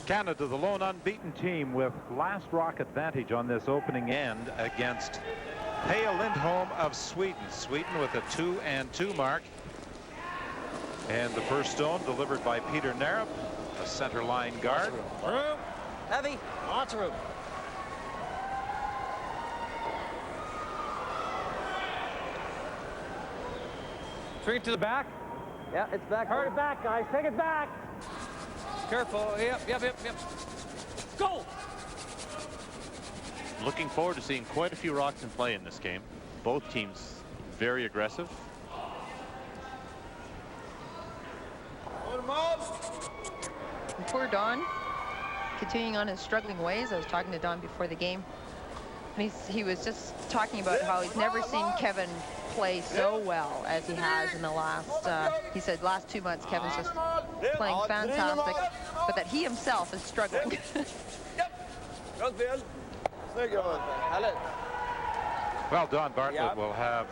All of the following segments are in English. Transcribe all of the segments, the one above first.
Canada, the lone unbeaten team with last rock advantage on this opening end against Peja Lindholm of Sweden. Sweden with a 2-2 mark. And the first stone delivered by Peter Narup, a center line guard. Heavy. Lots of room. Bring it to the back. Yeah, it's back. Hurry it back, guys. Take it back. Careful. Yep. Go! Looking forward to seeing quite a few rocks in play in this game. Both teams very aggressive. And poor Don, continuing on his struggling ways. I was talking to Don before the game, and he was just talking about how he's never seen Kevin play so well as he has in the last, he said last 2 months, Kevin's just playing fantastic, but that he himself is struggling. Well, Don Bartlett will have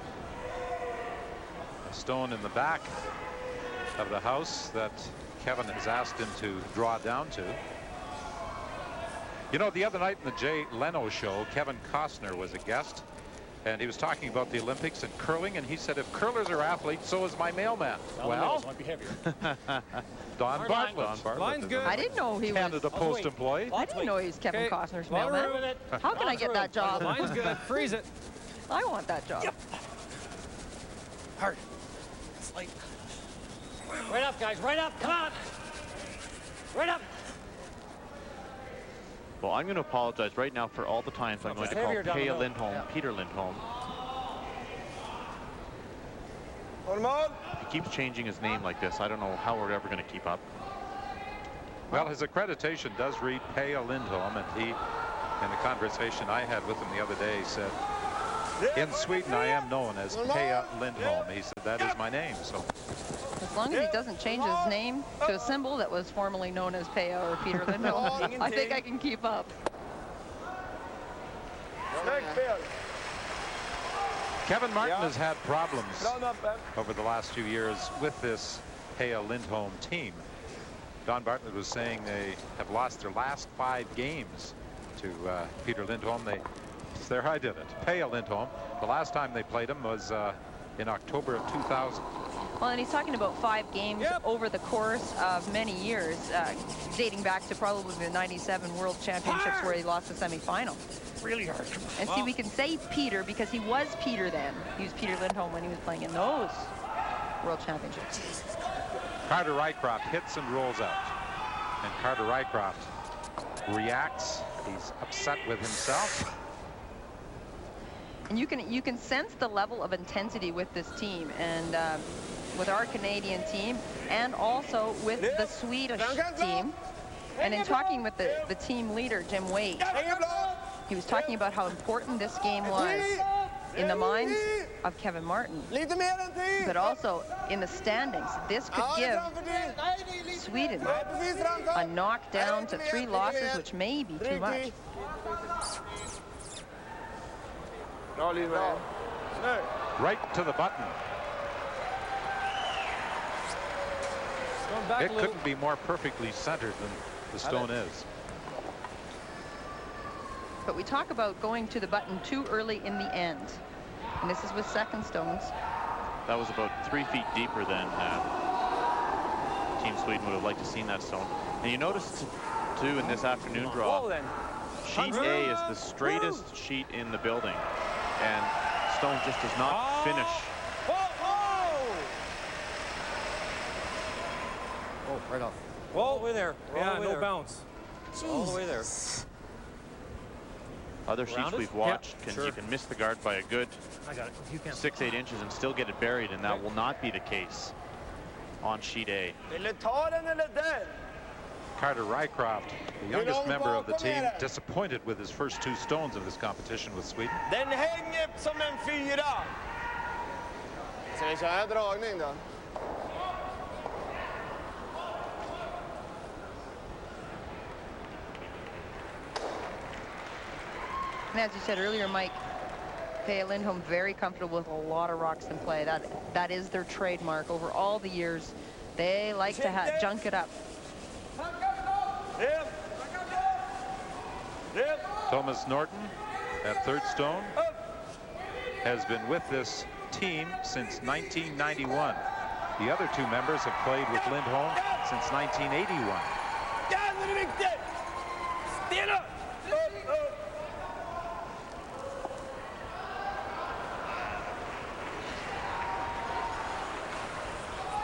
a stone in the back of the house that Kevin has asked him to draw down to. You know, the other night in the Jay Leno show, Kevin Costner was a guest, and he was talking about the Olympics and curling, and he said, if curlers are athletes, so is my mailman. Well, Don Bartlett. Line's good. I didn't know he was Canada Post employee. I didn't know he was Kevin Costner's mailman. How can I get that job? Line's good. Freeze it. I want that job. Yep. Hard. Slight. Right up, guys. Right up. Come on. Right up. Well, I'm going to apologize right now for all the times I'm going to call Peja Lindholm Peter Lindholm. He keeps changing his name like this. I don't know how we're ever going to keep up. Well, his accreditation does read Peja Lindholm, and he, in the conversation I had with him the other day, said, in Sweden, I am known as Peja Lindholm. He said, that is my name. So, as long as he doesn't change his name to a symbol that was formerly known as Peja or Peter Lindholm, I think I can keep up. Kevin Martin has had problems over the last few years with this Peja Lindholm team. Don Bartlett was saying they have lost their last 5 games to Peter Lindholm. There I did it. Peja Lindholm. The last time they played him was in October of 2000. Well, and he's talking about 5 games over the course of many years, dating back to probably the '97 World Championships where he lost the semifinal. Really hard. And see, we can say Peter because he was Peter then. He was Peter Lindholm when he was playing in those World Championships. Carter Rycroft hits and rolls out. And Carter Rycroft reacts. He's upset with himself. And you can sense the level of intensity with this team, and with our Canadian team, and also with the Swedish team. And in talking with the team leader, Jim Wade, he was talking about how important this game was in the minds of Kevin Martin, but also in the standings. This could give Sweden a knockdown to 3 losses, which may be too much. Right to the button. It couldn't be more perfectly centered than the stone is. But we talk about going to the button too early in the end. And this is with second stones. That was about 3 feet deeper than Team Sweden would have liked to seen that stone. And you notice too in this afternoon draw, sheet A is the straightest sheet in the building. And stone just does not finish. Oh, right off. All the way there. Yeah, no bounce. All the way there. Other sheets we've watched, you can miss the guard by a good 6-8 inches and still get it buried, and that will not be the case on sheet A. Carter Rycroft, the youngest member of the team, disappointed with his first 2 stones of this competition with Sweden. Den hänger som en 4. Ska vi köra dragning då? And as you said earlier, Mike, Peja Lindholm very comfortable with a lot of rocks in play. That is their trademark over all the years. They like to junk it up. Thomas Norton at third stone has been with this team since 1991. The other two members have played with Lindholm since 1981.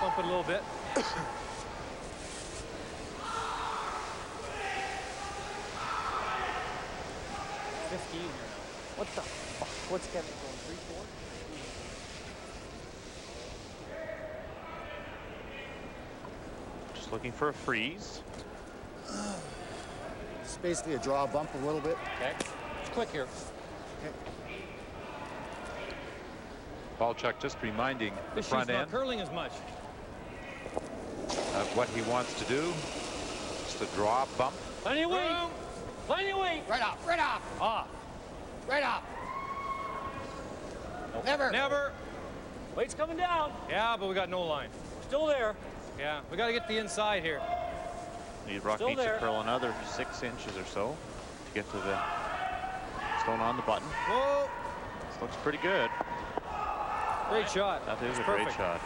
Bump it a little bit. 15 here now. What the fuck? What's Kevin going? 3-4? Just looking for a freeze. It's basically a draw bump a little bit. Okay. It's quick here. Balchuk just reminding the This front sheet's end not curling as much. of what he wants to do. Just a draw bump. Plenty of weight. Plenty of weight. Right off, right off, Off. right off. Nope. Never. Never. Weight's coming down. Yeah, but we got no line. Still there. Yeah, we got to get the inside here. Rock Still needs there. to curl another 6 inches or so to get to the stone on the button. Whoa. This looks pretty good. Great shot. That is It's a perfect. great shot.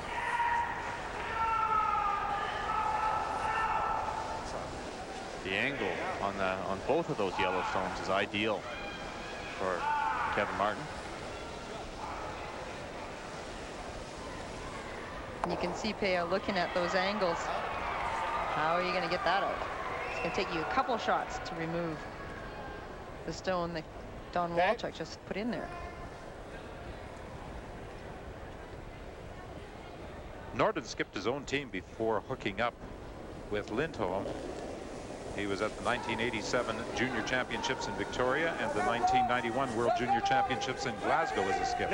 The angle on both of those yellow stones is ideal for Kevin Martin. You can see Peja looking at those angles. How are you going to get that out? It's going to take you a couple shots to remove the stone that Don Walchuk just put in there. Norton skipped his own team before hooking up with Lindholm. He was at the 1987 Junior Championships in Victoria and the 1991 World Junior Championships in Glasgow as a skip.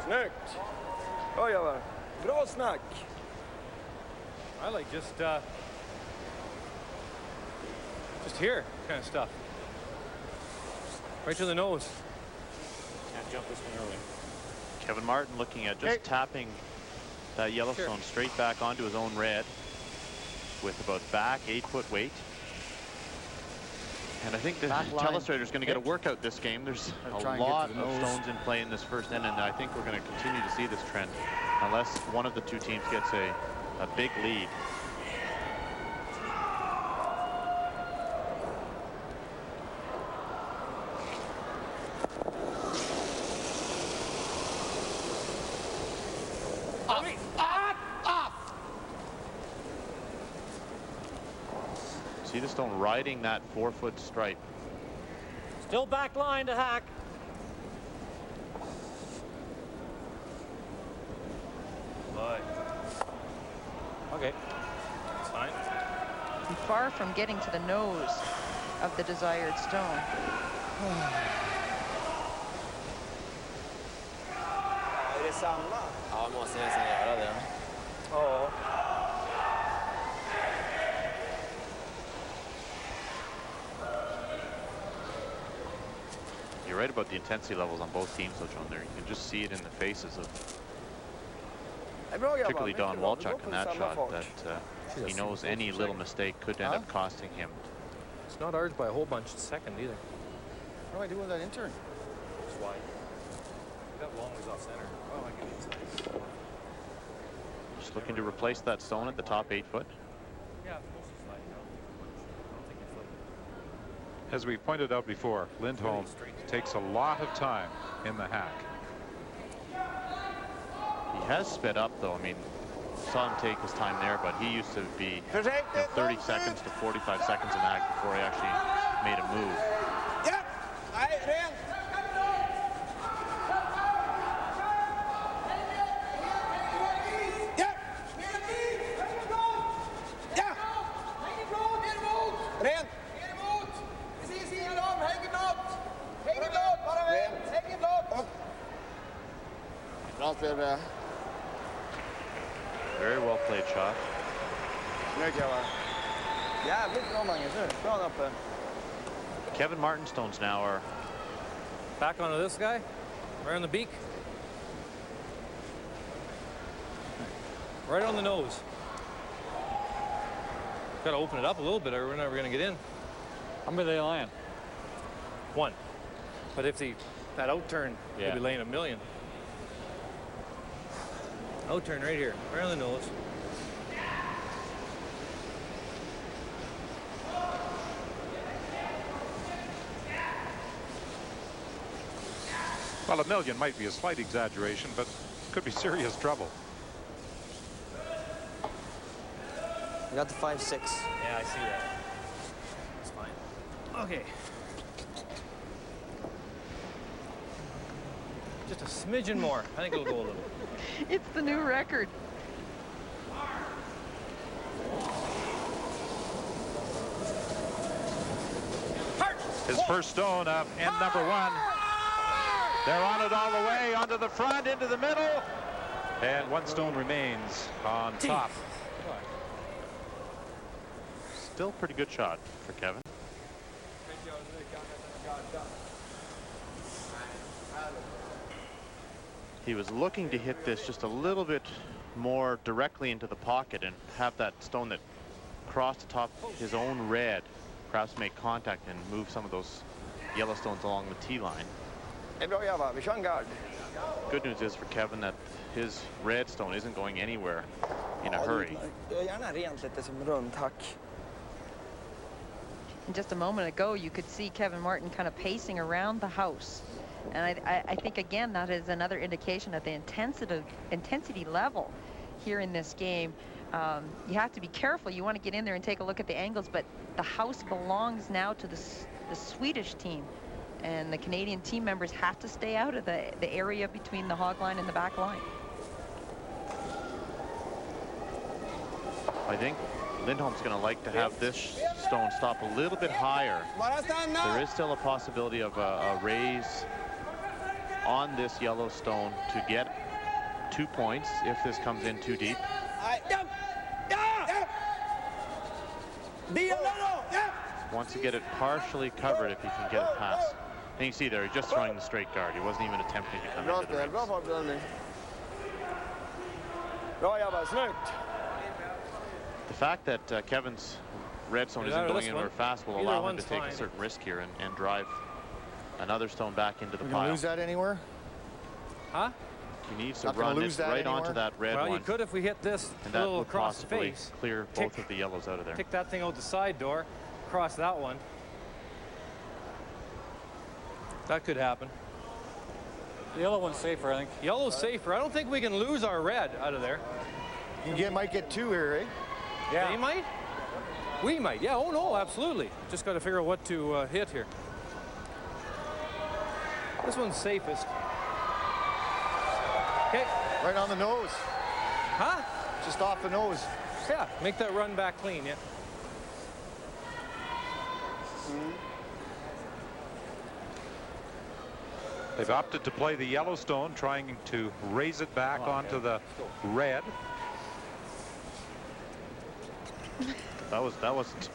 Snyggt. Oj, grabbar. Bra snack. I like just here kind of stuff. Right to the nose. Can't jump this one early. Kevin Martin looking at just tapping that Yellowstone straight back onto his own red with about back 8-foot weight. And I think the telestrator is going to get a workout this game. There's a lot of stones in play in this first end, and I think we're going to continue to see this trend unless one of the two teams gets a big lead. See the stone riding that 4-foot stripe. Still back line to hack. But okay, it's fine. And far from getting to the nose of the desired stone. Är det samma? Ja, måste nästan göra det. Ja. You're right about the intensity levels on both teams, though, John. There, you can just see it in the faces of particularly Don Walchuk in that shot. That he knows any little mistake could end up costing him. It's not ours by a whole bunch. It's second either. What do I do with that intern? It's wide. That long was off center. Oh, I get inside. Just looking to replace that stone at the top 8-foot. Yeah, it's mostly sliding out. I don't think it's like. As we pointed out before, Lindholm takes a lot of time in the hack. He has sped up, though. I mean, saw him take his time there, but he used to be 30 seconds to 45 seconds in the hack before he actually made a move. Ja! Nej, ren! Ja! Ja! Ren! Precis igenom, häng blått! Häng blått, bara väl! Häng blått! Bra spel. Very well played shot. Jävligt bra, Magnus. Bra uppe. Kevin Martinstones now are Back onto this guy. Right on the beak. Right on the nose. Got to open it up a little bit or we're never going to get in. How many are they lying? 1. But if that out turn, they'll be laying a million. Out turn right here, right on the nose. Well, a million might be a slight exaggeration, but could be serious trouble. I got the 5-6. Yeah, I see that. That's fine. Okay. Just a smidgen more. I think it'll go a little. It's the new record. His first stone of end number 1. They're on it all the way, onto the front, into the middle. And 1 stone remains on top. still a pretty good shot for Kevin. He was looking to hit this just a little bit more directly into the pocket and have that stone that crossed the top of his own red perhaps make contact and move some of those yellow stones along the tee line. Good news is for Kevin that his red stone isn't going anywhere in a hurry. And just a moment ago, you could see Kevin Martin kind of pacing around the house. And I think, again, that is another indication of the intensity level here in this game. You have to be careful. You want to get in there and take a look at the angles, but the house belongs now to the Swedish team. And the Canadian team members have to stay out of the area between the hog line and the back line. I think Lindholm's going to like to have this stone stop a little bit higher. There is still a possibility of a raise on this yellow stone to get 2 points if this comes in too deep. Wants to get it partially covered if he can get it past. And you see there, he's just throwing the straight guard. He wasn't even attempting to come into the rings. The fact that Kevin's red stone isn't going anywhere fast will allow him to take a certain risk here and drive another stone back into the pile. Lose that anywhere? Huh? He needs to run it right onto that red one. Well, you could if we hit this and that little would across the possibly face. clear both of the yellows out of there. Kick that thing out the side door, cross that one. That could happen. The yellow one's safer, I think. Yellow's safer. I don't think we can lose our red out of there. You might get 2 here, eh? Yeah. They might? We might. Yeah, oh no, absolutely. Just got to figure out what to hit here. This one's safest. Okay. Right on the nose. Huh? Just off the nose. Yeah, make that run back clean, yeah. They've opted to play the Yellowstone, trying to raise it back onto the red. That wasn't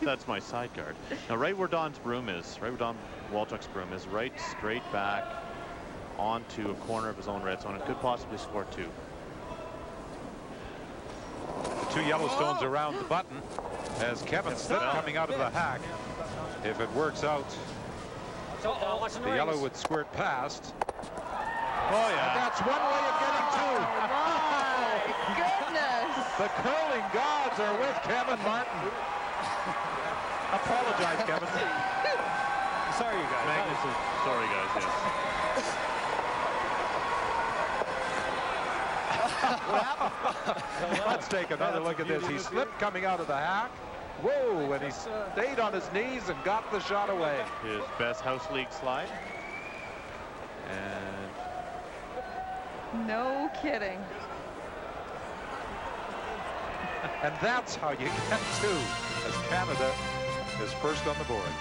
that's my side guard. Now right where Don's broom is, right where Don Walchuk's broom is, right straight back onto a corner of his own red zone. It could possibly score 2. The 2 Yellowstones around the button as Kevin slip coming out of the hack. If it works out, the yellow would squirt past. Oh yeah. And that's one way of getting 2. My goodness. The curling gods are with Kevin Martin. Apologize, Kevin. Sorry, you guys. Magnus, sorry, guys. Yes. What happened? Let's take another look at this. He slipped coming out of the hack. Whoa, and he stayed on his knees and got the shot away. His best house league slide. And No kidding. And that's how you get 2 as Canada is first on the board.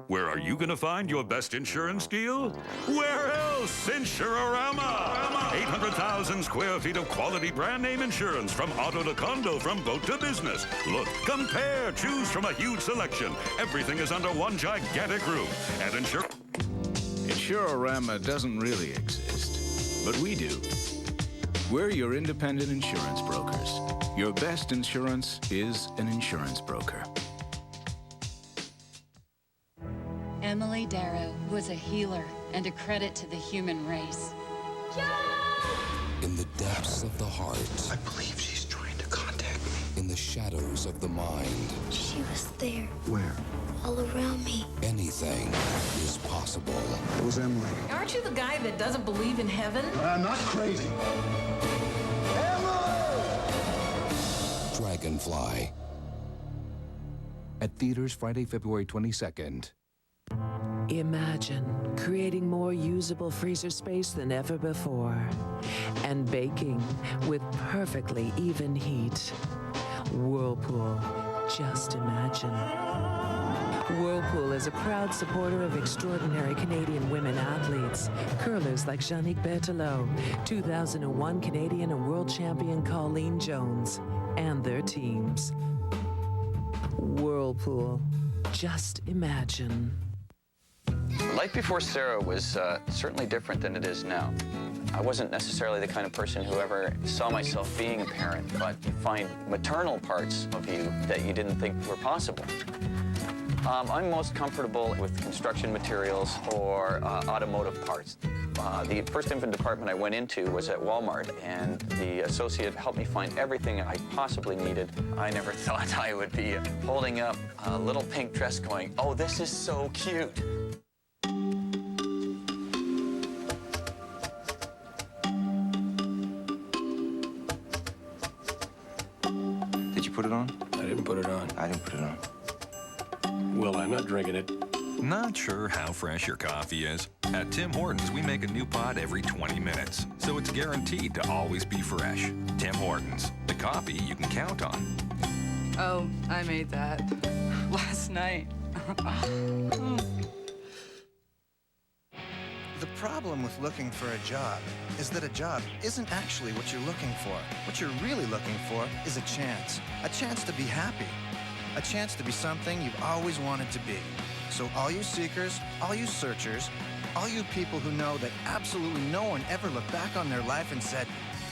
Where are you gonna find your best insurance deal? Where else? Insurorama! 800,000 square feet of quality brand name insurance from auto to condo, from boat to business. Look, compare, choose from a huge selection. Everything is under one gigantic roof. At Insurorama doesn't really exist, but we do. We're your independent insurance brokers. Your best insurance is an insurance broker. Emily Darrow was a healer and a credit to the human race. In the depths of the heart. I believe she's trying to contact me. In the shadows of the mind. She was there. Where? All around me. Anything is possible. It was Emily. Aren't you the guy that doesn't believe in heaven? I'm not crazy. Dragonfly. At theaters Friday, February 22nd. Imagine creating more usable freezer space than ever before and baking with perfectly even heat. Whirlpool, just imagine. Whirlpool is a proud supporter of extraordinary Canadian women athletes, curlers like Jeannick Berthelot, 2001 Canadian and world champion Colleen Jones, and their teams. Whirlpool, just imagine. Life before Sarah was certainly different than it is now. I wasn't necessarily the kind of person who ever saw myself being a parent, but you find maternal parts of you that you didn't think were possible. I'm most comfortable with construction materials or automotive parts. The first infant department I went into was at Walmart, and the associate helped me find everything I possibly needed. I never thought I would be holding up a little pink dress going, "Oh, this is so cute." Did you put it on? I didn't put it on. I didn't put it on. Well, I'm not drinking it. Not sure how fresh your coffee is? At Tim Hortons, we make a new pod every 20 minutes, so it's guaranteed to always be fresh. Tim Hortons, the coffee you can count on. Oh, I made that last night. The problem with looking for a job is that a job isn't actually what you're looking for. What you're really looking for is a chance to be happy, a chance to be something you've always wanted to be. So all you seekers, all you searchers, all you people who know that absolutely no one ever looked back on their life and said,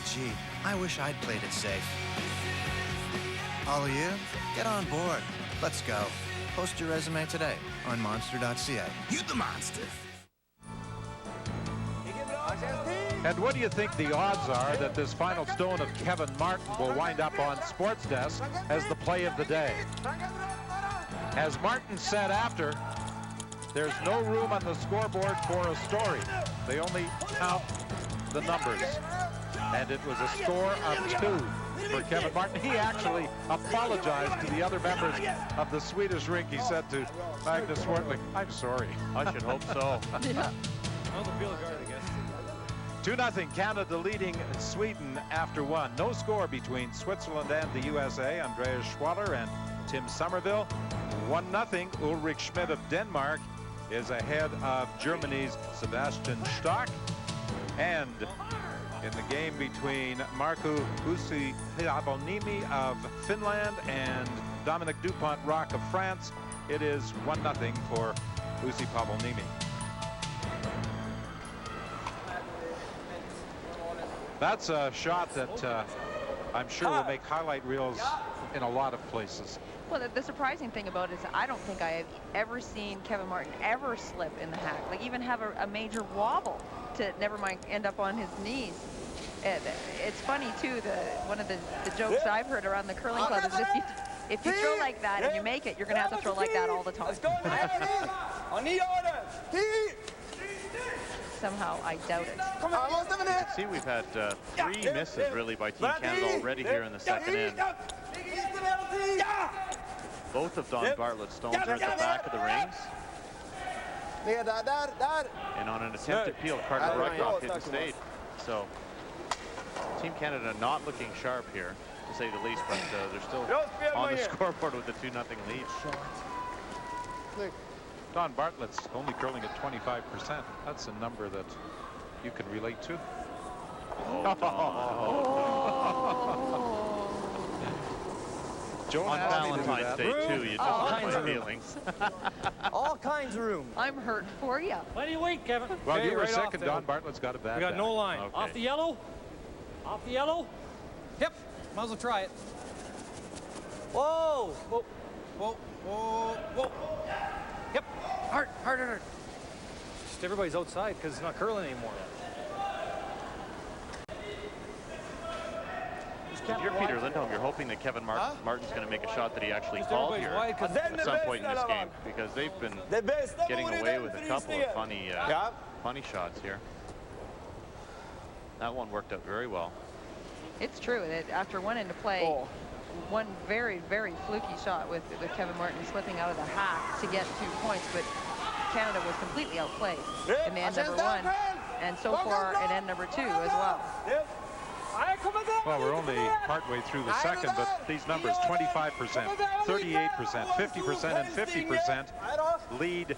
"Gee, I wish I'd played it safe." All of you, get on board. Let's go. Post your resume today on monster.ca. You the monster. And what do you think the odds are that this final stone of Kevin Martin will wind up on Sports Desk as the play of the day? As Martin said after, there's no room on the scoreboard for a story. They only count the numbers. And it was a score of 2 for Kevin Martin. He actually apologized to the other members of the Swedish rink. He said to Magnus Swartling, "I'm sorry." I should hope so. Yeah. Well, the field guard, I guess. 2-0 Canada leading Sweden after 1. No score between Switzerland and the USA. Andreas Schwaller and Tim Somerville. 1-0 Ulrich Schmidt of Denmark is ahead of Germany's Sebastian Stock. And in the game between Markku Uusi-Pavonimi of Finland and Dominic Dupont-Rock of France, it is 1-0 for Uusi-Pavonimi. That's a shot that I'm sure will make highlight reels in a lot of places. Well, the surprising thing about it is I don't think I have ever seen Kevin Martin ever slip in the hack, like even have a major wobble, to never mind end up on his knees. It's funny too, one of the jokes I've heard around the curling club is if you throw like that and you make it, you're gonna have to throw like that all the time. Somehow I doubt it. See, we've had 3 misses really by Team Canada already here in the second end. Both of Don Bartlett's stones are at the back of the rings. And on an attempted peel, Carter Roycroft didn't stay. So Team Canada not looking sharp here, to say the least, but they're still on the scoreboard with a 2-0 lead. Don Bartlett's only curling at 25%. That's a number that you can relate to. On Valentine's Day, too, you just hurt my feelings. All kinds of room. I'm hurt for you. Plenty of weight, Kevin. Well, Okay, you were right second. off Don Bartlett's got a bad We got back. no line. Okay. Off the yellow. Off the yellow. Yep. Might as well try it. Whoa. Whoa. Whoa. Whoa. Whoa. Yep. Hard. Hard. Hard. Just everybody's outside because it's not curling anymore. If you're Peter Lindholm, you're hoping that Kevin Martin's going to make a shot that he actually called here at some point in this game, because they've been getting away with a couple of funny shots here. That one worked out very well. It's true that after one into play, one very, very fluky shot with Kevin Martin slipping out of the half to get 2 points, but Canada was completely outplayed in the end number 1, and so far in end number 2 as well. Well, we're only partway through the second, but these numbers, 25%, 38%, 50%, and 50% lead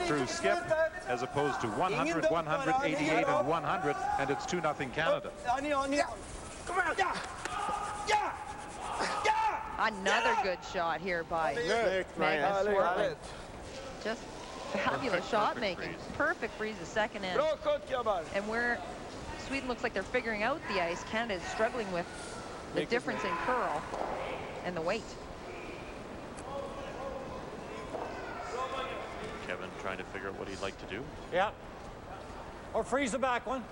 through skip, as opposed to 100, 100, 88, and 100, and it's 2-0 Canada. Another good shot here by Magnus Swartling. Just fabulous shot making. Perfect freeze the second end. And where Sweden looks like they're figuring out the ice, Canada is struggling with the difference in curl and the weight. Kevin trying to figure out what he'd like to do. Yeah. Or freeze the back one.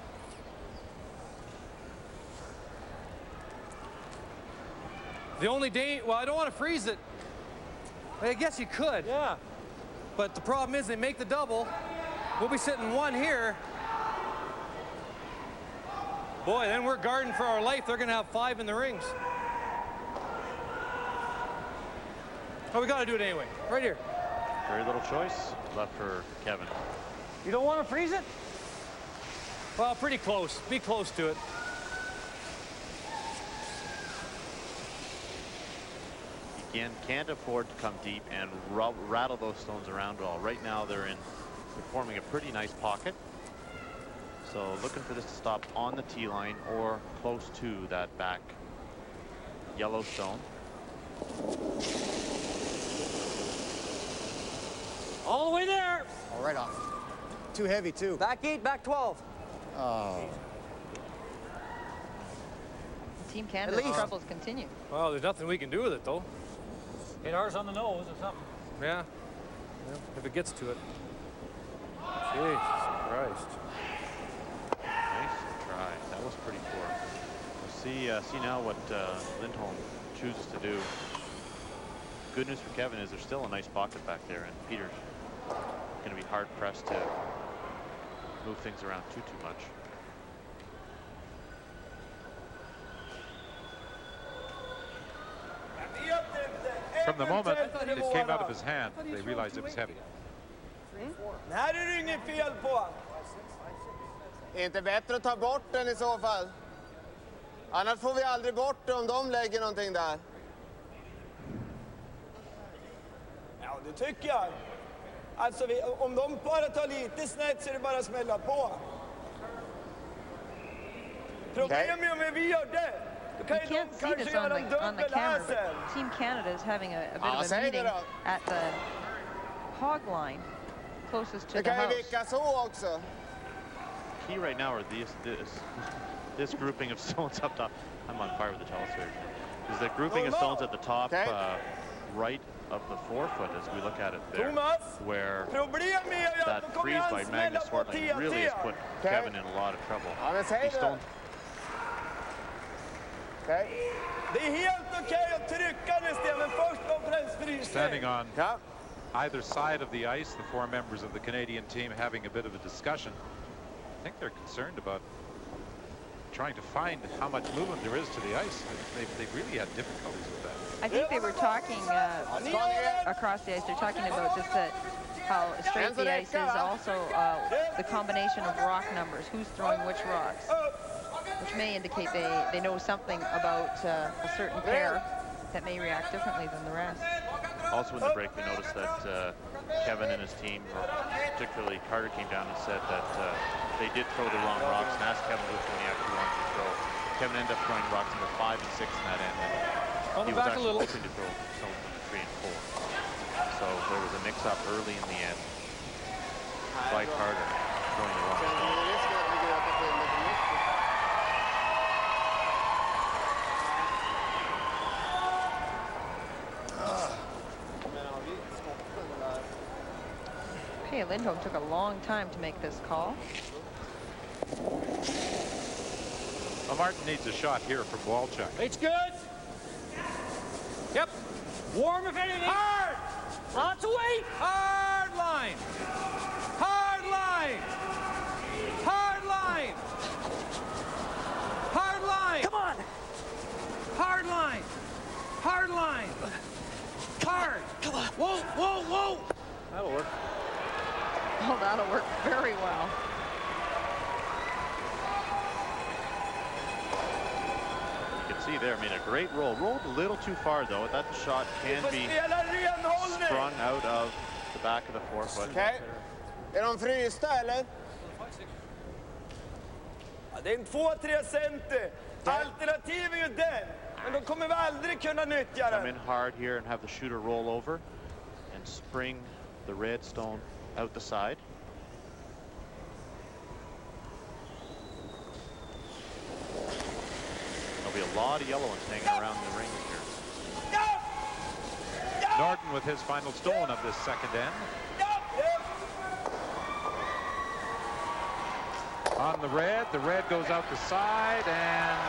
The only well, I don't want to freeze it. I guess you could. Yeah. But the problem is they make the double. We'll be sitting 1 here. Boy, then we're guarding for our life. They're going to have 5 in the rings. Oh, we got to do it anyway. Right here. Very little choice left for Kevin. You don't want to freeze it? Well, pretty close. Be close to it. Again, can't afford to come deep and rattle those stones around at all. Right now, they're forming a pretty nice pocket. So looking for this to stop on the tee line or close to that back yellow stone. All the way there. Oh, right off. Too heavy, too. Back 8, back 12. Oh. Team Canada's troubles continue. Well, there's nothing we can do with it, though. Hit ours on the nose or something. Yeah. If it gets to it. Jesus Christ. Nice try. That was pretty poor. We'll see now what Lindholm chooses to do. Good news for Kevin is there's still a nice pocket back there, and Peter's going to be hard pressed to move things around too much. From the moment it came out of his hand, they realized it was heavy. Det här är det inget fel på. Inte bättre att ta bort den i så fall. Annars får vi aldrig bort det om de lägger någonting där. Ja, det tycker jag. Alltså, om de bara tar lite snett så är det bara att smälla på. Problemet är om vi gör det. You can't see this on the camera, but Team Canada is having a bit of a meeting at the hog line closest to the house. Key right now are this grouping of stones up top. I'm on fire with the telescope. Is that grouping of stones at the top right of the forefoot as we look at it there, where that freeze by Magnus Swartling really has put Kevin in a lot of trouble. These stones. Det är helt okej att trycka nästan, men först och främst frysning. Standing on either side of the ice, the 4 members of the Canadian team having a bit of a discussion. I think they're concerned about trying to find how much movement there is to the ice. They've really had difficulties with that. I think they were talking across the ice. They're talking about just how straight the ice is, also the combination of rock numbers, who's throwing which rocks, which may indicate they know something about a certain pair that may react differently than the rest. Also in the break, we noticed that Kevin and his team, or particularly Carter, came down and said that they did throw the wrong rocks and asked Kevin which one he actually wanted to throw. Kevin ended up throwing rocks number 5 and 6 in that end, and he was actually hoping to throw stones 3 and 4. So there was a mix-up early in the end by Carter throwing the wrong stone. Peja Lindholm took a long time to make this call. Well, Martin needs a shot here from Walchuk. It's good. Yep. Warm if anything. Hard. Lots of weight. Hard line. Hard line. Hard line. Hard line. Come on. Hard line. Hard line. Hard. Come on. Whoa, whoa, whoa. That'll work. Oh, that'll work very well. You can see there, I mean, a great roll. Rolled a little too far, though. That shot can be sprung out of the back of the forefoot. Okej. Är de frysta, eller? Ja, det är en 2-3 centi. Alternativ är ju den. Men de kommer vi aldrig kunna nyttja den. Come in hard here and have the shooter roll over and spring the red stone out the side. There'll be a lot of yellow ones hanging around the ring here. Norton with his final stone of this second end. On the red goes out the side, and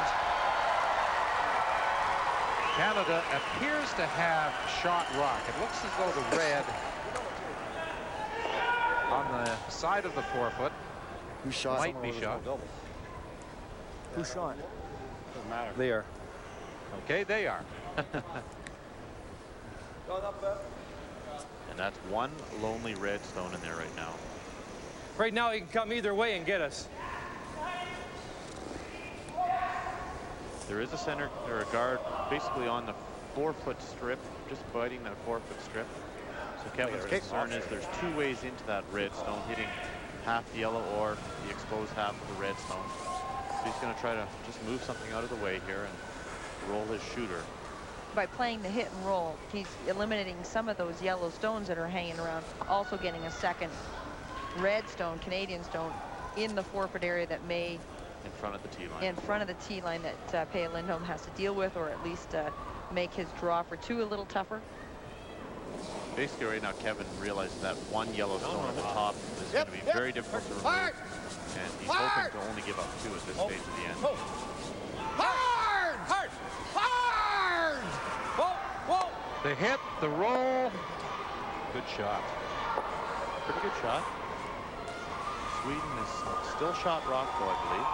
Canada appears to have shot rock. It looks as though the red on the side of the forefoot might be shot. Who shot? Doesn't matter. They are. Okay, they are. And that's one lonely red stone in there right now. Right now, he can come either way and get us. There is a center or a guard basically on the 4-foot strip, just biting that 4-foot strip. So Kevin's concern is there's 2 ways into that red stone, hitting half the yellow or the exposed half of the red stone. So he's going to try to just move something out of the way here and roll his shooter. By playing the hit and roll, he's eliminating some of those yellow stones that are hanging around, also getting a second red stone, Canadian stone, in the 4-foot area that may in front of the tee line. In front of the tee line that Peja Lindholm has to deal with, or at least make his draw for 2 a little tougher. Basically, right now, Kevin realizes that one yellow stone at the top is going to be very difficult to remove, and he's hoping to only give up 2 at this stage of the end. Hard! Hard! Hard! Whoa! Whoa! The hit, the roll. Good shot. Pretty good shot. Sweden is still shot rock, though, I believe.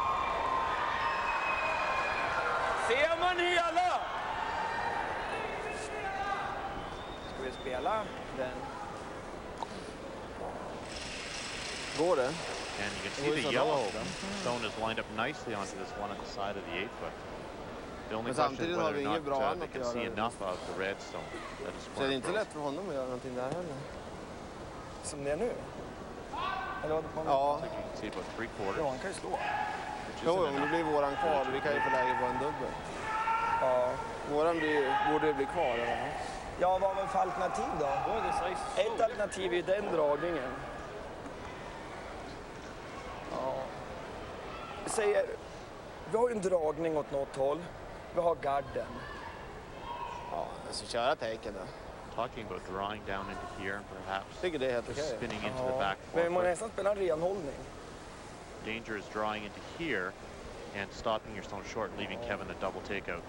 Ser man hela? Ska vi spela den? Går det? And you can see the yellow stone is lined up nicely onto this one at the side of the 8-foot. The only question is whether or not they can see enough of the red stone. That is så det är inte lätt för honom att göra någonting där heller. Som det är nu? Eller ja. See about 3/4. Ja, han kan ju slå. Jo, om det blir våran kvar, vi kan ju få läge på en dubbel. Ja. Våran borde bli kvar, eller? Ja, vad var för alternativ då? Ett alternativ är den dragningen. Ja. Vi säger, vi har en dragning åt något håll. Vi har garden. Ja, jag ska köra taken då. Talking about drawing down into here and perhaps spinning into the back Men vi må nästan spela renhållning. Danger is drawing into here and stopping your stone short and leaving Kevin a double takeout.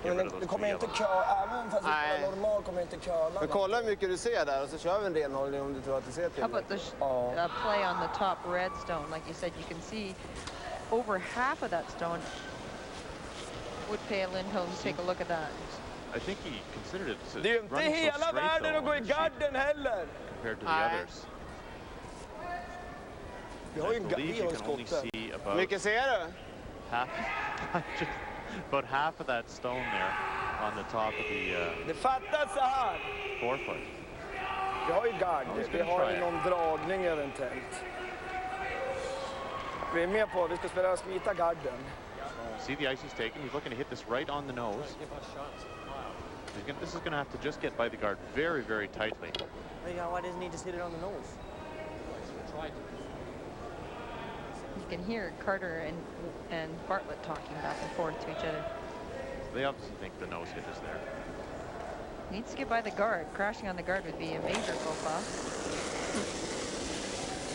Men det kommer inte även fast vi spelar normal kommer inte curla. Men kolla hur mycket du ser där och så kör vi en renhållning om du tror att du ser till. How about the play on the top red stone? Like you said, you can see over half of that stone. Would Peja Lindholm take a look at that? I think he considered it det är ju inte hela världen att gå i garden heller. Compared to the others. Vi har ju en skotten. Hur mycket ser du? Half. About half of that stone there. on the top of the Det fattas så här. forefoot. Vi har ju guard. Oh, he's Vi gonna har try ju it. någon dragning eventuellt. Vi är med på att vi ska spela smita garden. See the ice he's taking? He's looking to hit this right on the nose. This is going to have to just get by the guard very, very tightly. Why doesn't he just hit it on the nose? You can hear Carter and Bartlett talking back and forth to each other. They obviously think the nose hit is there. Needs to get by the guard. Crashing on the guard would be a major faux pas.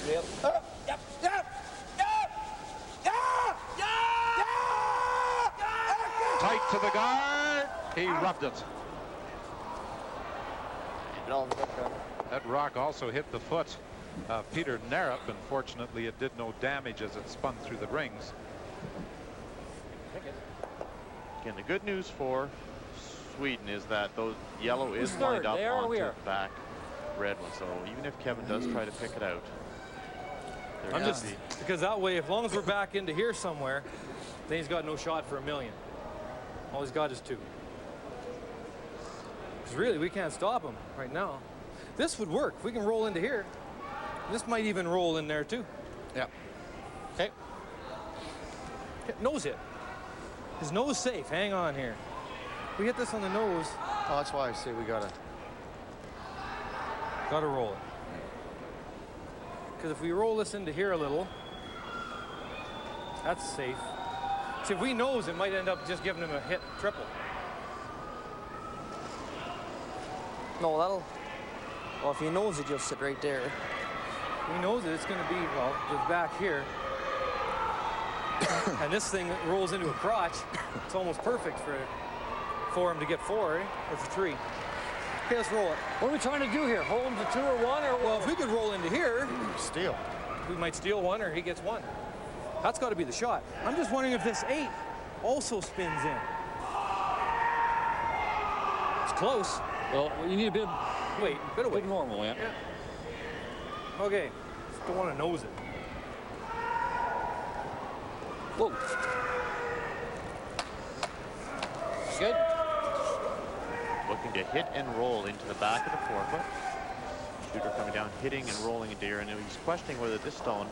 Yep. Yep. Yep. Tight to the guard. He rubbed it. That rock also hit the foot of Peter Narup. Unfortunately, it did no damage as it spun through the rings. Again, the good news for Sweden is that those yellow is lined up onto the back red one. So even if Kevin does try to pick it out, I'm just because that way, as long as we're back into here somewhere, then he's got no shot for a million. All he's got is 2. Because really, we can't stop him right now. This would work if we can roll into here. This might even roll in there too. Yeah. Okay. Nose hit. His nose safe. Hang on here. We hit this on the nose. Oh, that's why I say we gotta roll it. Because if we roll this into here a little, that's safe. See, if we nose, it might end up just giving him a hit triple. No, that'll. Well, if he knows it, you'll sit right there. If he knows it, it's going to be, well, just back here. And this thing rolls into a crotch. It's almost perfect for him to get 4, eh? Or for 3. Okay, let's roll it. What are we trying to do here? Hold him to 2 or 1? Or well, if we could roll into here, steal. We might steal 1 or he gets 1. That's got to be the shot. I'm just wondering if this 8 also spins in. It's close. Well, you need a bit. Wait, a bit of weight. Normal, yeah. Okay, just don't want to nose it. Whoa. Good. Looking to hit and roll into the back of the forefoot. Shooter coming down, hitting and rolling into here, and he's questioning whether this stone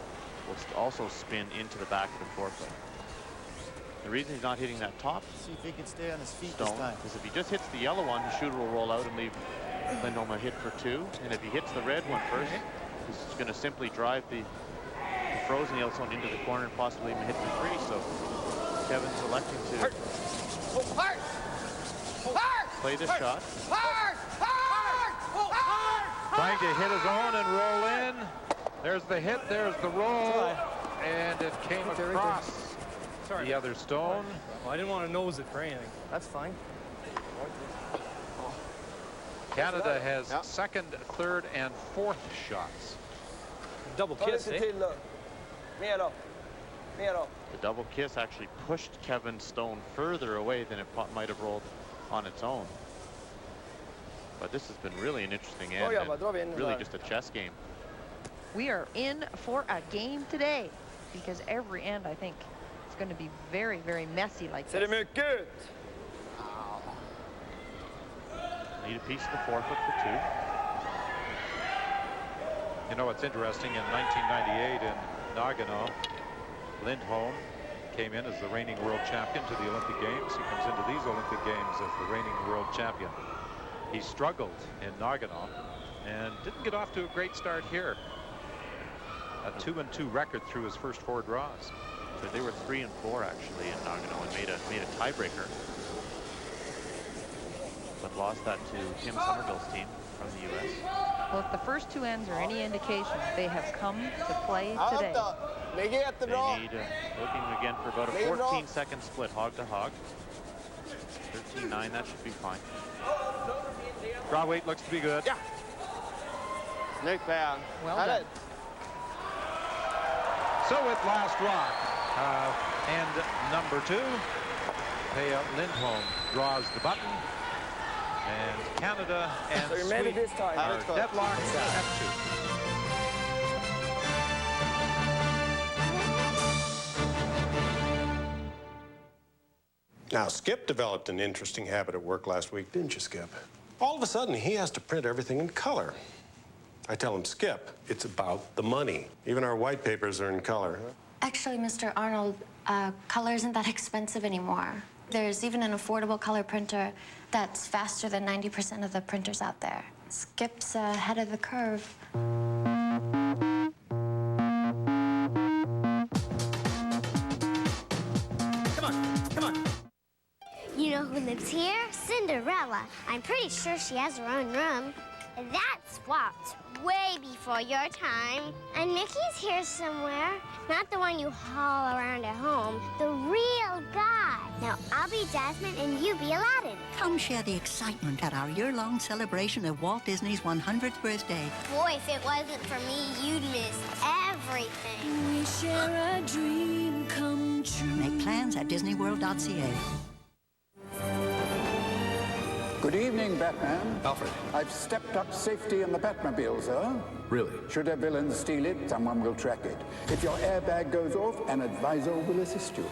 will also spin into the back of the forefoot. The reason he's not hitting that top See if he can stay on his feet stone this time. is if he just hits the yellow one, the shooter will roll out and leave Lindholm a hit for 2. And if he hits the red one first, he's going to simply drive the frozen yellow stone into the corner and possibly even hit for 3. So Kevin's electing to play this shot. Trying to hit his own and roll in. There's the hit, there's the roll, and it came across the other stone. Well, I didn't want to nose it for anything. That's fine. Canada has second, third, and fourth shots. Double kiss, eh? The double kiss actually pushed Kevin's stone further away than it might have rolled on its own. But this has been really an interesting end, and really just a chess game. We are in for a game today because every end, I think, is going to be very, very messy like this. Need a piece of the forefoot for 2. You know what's interesting, in 1998 in Nagano, Lindholm came in as the reigning world champion to the Olympic Games. He comes into these Olympic Games as the reigning world champion. He struggled in Nagano and didn't get off to a great start here. A 2-2 record through his first 4 draws. So they were 3-4 actually in Nagano and made a tiebreaker. But lost that to Tim Somerville's team from the U.S. Well, if the first 2 ends are any indication, they have come to play today. They need, looking again for about a 14-second split, hog to hog. 13-9, that should be fine. Draw weight looks to be good. Yeah. Well done. So at last rock, end number 2, Peja Lindholm draws the button, and Canada and Sweden are deadlocked at 2. Now, Skip developed an interesting habit at work last week, didn't you, Skip? All of a sudden, he has to print everything in color. I tell him, Skip, it's about the money. Even our white papers are in color. Actually, Mr. Arnold, color isn't that expensive anymore. There's even an affordable color printer that's faster than 90% of the printers out there. Skip's ahead of the curve. You know who lives here? Cinderella. I'm pretty sure she has her own room. That swapped way before your time. And Mickey's here somewhere. Not the one you haul around at home. The real guy. Now, I'll be Jasmine and you be Aladdin. Come share the excitement at our year-long celebration of Walt Disney's 100th birthday. Boy, if it wasn't for me, you'd miss everything. We share a dream come true. Make plans at DisneyWorld.ca. Good evening, Batman. Alfred. I've stepped up safety in the Batmobile, sir. Really? Should a villain steal it, someone will track it. If your airbag goes off, an advisor will assist you.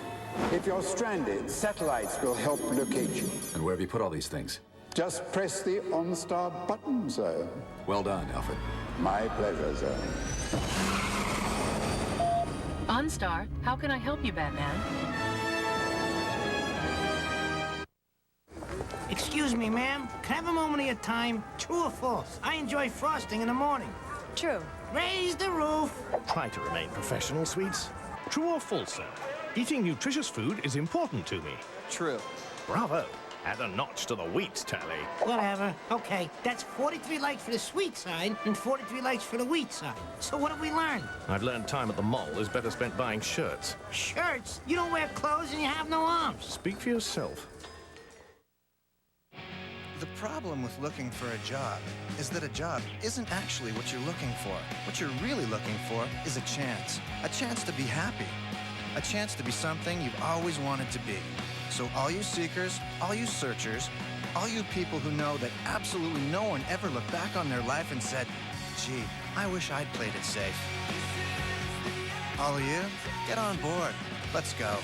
If you're stranded, satellites will help locate you. And where have you put all these things? Just press the OnStar button, sir. Well done, Alfred. My pleasure, sir. OnStar, how can I help you, Batman? Excuse me, ma'am. Can I have a moment of your time? True or false? I enjoy frosting in the morning. True. Raise the roof. Try to remain professional, sweets. True or false, sir? Eating nutritious food is important to me. True. Bravo. Add a notch to the wheat tally. Whatever. Okay, that's 43 likes for the sweet side and 43 likes for the wheat side. So what have we learned? I've learned time at the mall is better spent buying shirts. Shirts? You don't wear clothes and you have no arms. Speak for yourself. The problem with looking for a job is that a job isn't actually what you're looking for. What you're really looking for is a chance to be happy, a chance to be something you've always wanted to be. So all you seekers, all you searchers, all you people who know that absolutely no one ever looked back on their life and said, gee, I wish I'd played it safe. All of you, get on board. Let's go.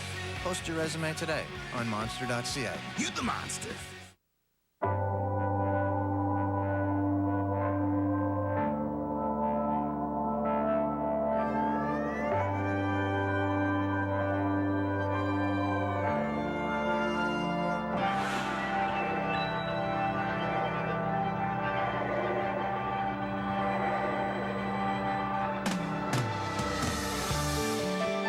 Post your resume today on monster.ca. You the monster.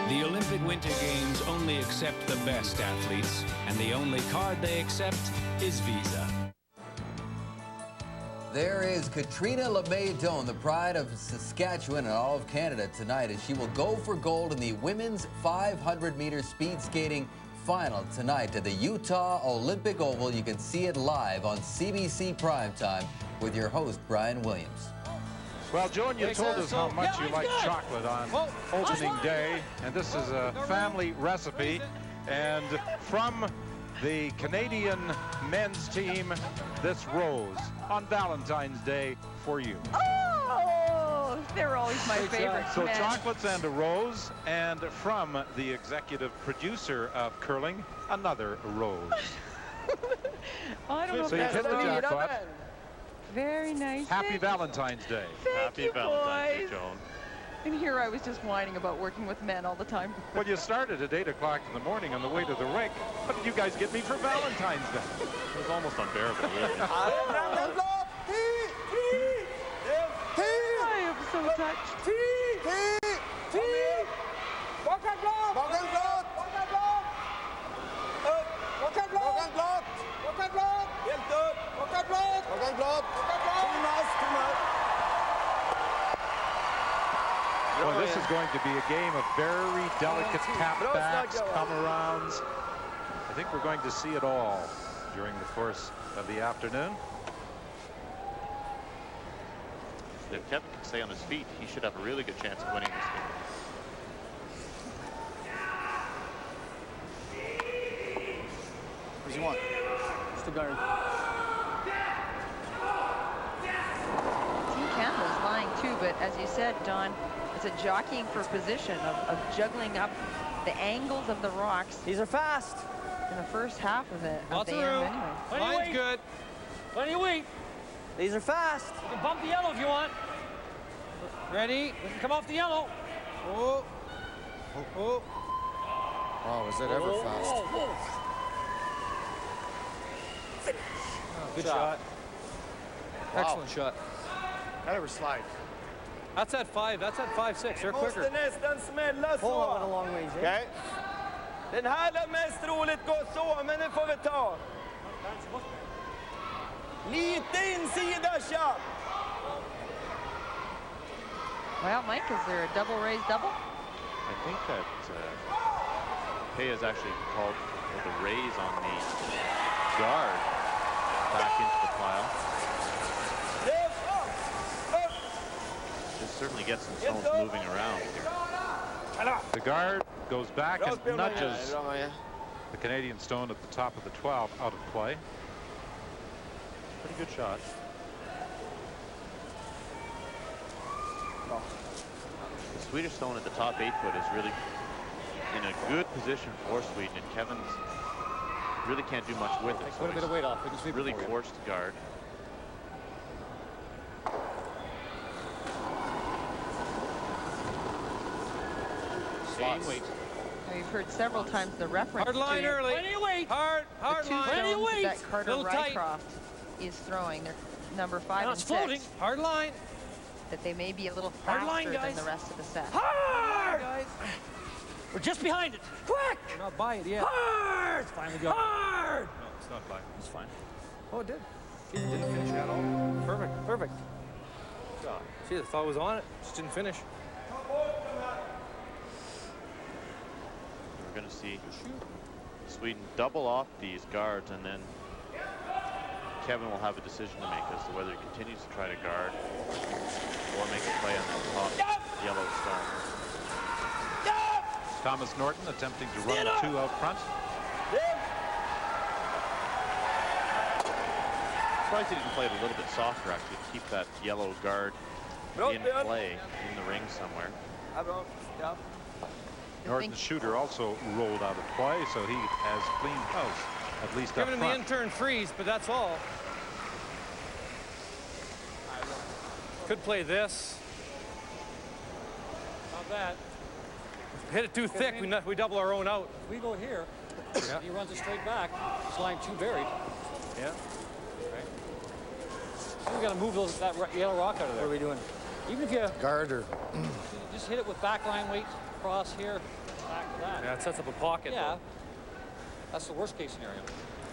The Olympic Winter Games only accept the best athletes, and the only card they accept is Visa. There is Katrina LeMay-Doan, the pride of Saskatchewan and all of Canada tonight, as she will go for gold in the women's 500-meter speed skating final tonight at the Utah Olympic Oval. You can see it live on CBC Primetime with your host, Brian Williams. Well, Joan, you told us how much you like chocolate on opening day, and this is a family recipe. And from the Canadian men's team, this rose on Valentine's Day for you. Oh, they're always my favorite. So chocolates and a rose, and from the executive producer of curling, another rose. I don't know so if you hit the jackpot. Very nice. Happy Valentine's Day. Happy Valentine's Day, Joan. And here I was just whining about working with men all the time. Well, you started at 8 o'clock in the morning on the way to the rink. What did you guys get me for Valentine's Day? It was almost unbearable, really. I am so touched. Well, this is going to be a game of very delicate tap-backs, come-arounds. I think we're going to see it all during the course of the afternoon. If Kevin can stay on his feet, he should have a really good chance of winning this game. What does he want? It's the guard. Team Canada's lying too, but as you said, Don, it's a jockeying for position of juggling up the angles of the rocks. These are fast. in the first half of it. Lots of room. Anyway. Line's good. Plenty of weight. These are fast. You can bump the yellow if you want. Ready? We can come off the yellow. Oh. Oh. Oh, is it ever fast? Oh, good shot. Wow. Excellent shot. That ever slide. That's at 5. That's at 5-6. They're quicker. Måste nästan smälla Pull that one så. a long ways. Okej. Den här är mest roligt gå så, men det får vi ta. Lite insida, tja! Well, Mike, is there a double raise double? I think that Peja's actually called for the raise on the guard back into the pile. This certainly gets some stones moving around here. The guard goes back and nudges the Canadian stone at the top of the 12 out of play. Pretty good shot. The Swedish stone at the top 8-foot is really in a good position for Sweden, and Kevin's really can't do much with it. Put a bit of weight off. We can sweep really it for you. forced to guard. Same weight. Now, you've heard several times the reference Hard line to early. Plenty of weight. Hard the two line. stones that Carter Little tight. Rycroft is throwing. They're number 5 Now and it's 6. floating. Hard line. That they may be a little Hard faster line, than guys. the rest of the set. Hard! We're just behind it. Quick! We're not by it yet. Hard! It's finally going. Hard! No, it's not by. It's fine. Oh, it did. See, it didn't finish at all. Perfect. Perfect. See, the thought was on it. Just didn't finish. We're going to see Sweden double off these guards, and then Kevin will have a decision to make as to whether he continues to try to guard or make a play on that top yellow stone. Thomas Norton attempting to run a 2 out front. Surprised he didn't play it a little bit softer, actually, to keep that yellow guard in play in the ring somewhere. Norton's shooter also rolled out of play, so he has clean house, at least up Giving him the front. intern freeze, but that's all. Could play this. Not bad. Hit it too thick, we double our own out. If we go here, Yeah. he runs it straight back. It's line 2 buried. Yeah. We got to move that yellow rock out of there. What are we doing? Even if you Garter. just hit it with backline weight across here, back to that. Yeah, it sets up a pocket. Yeah. Though. That's the worst case scenario.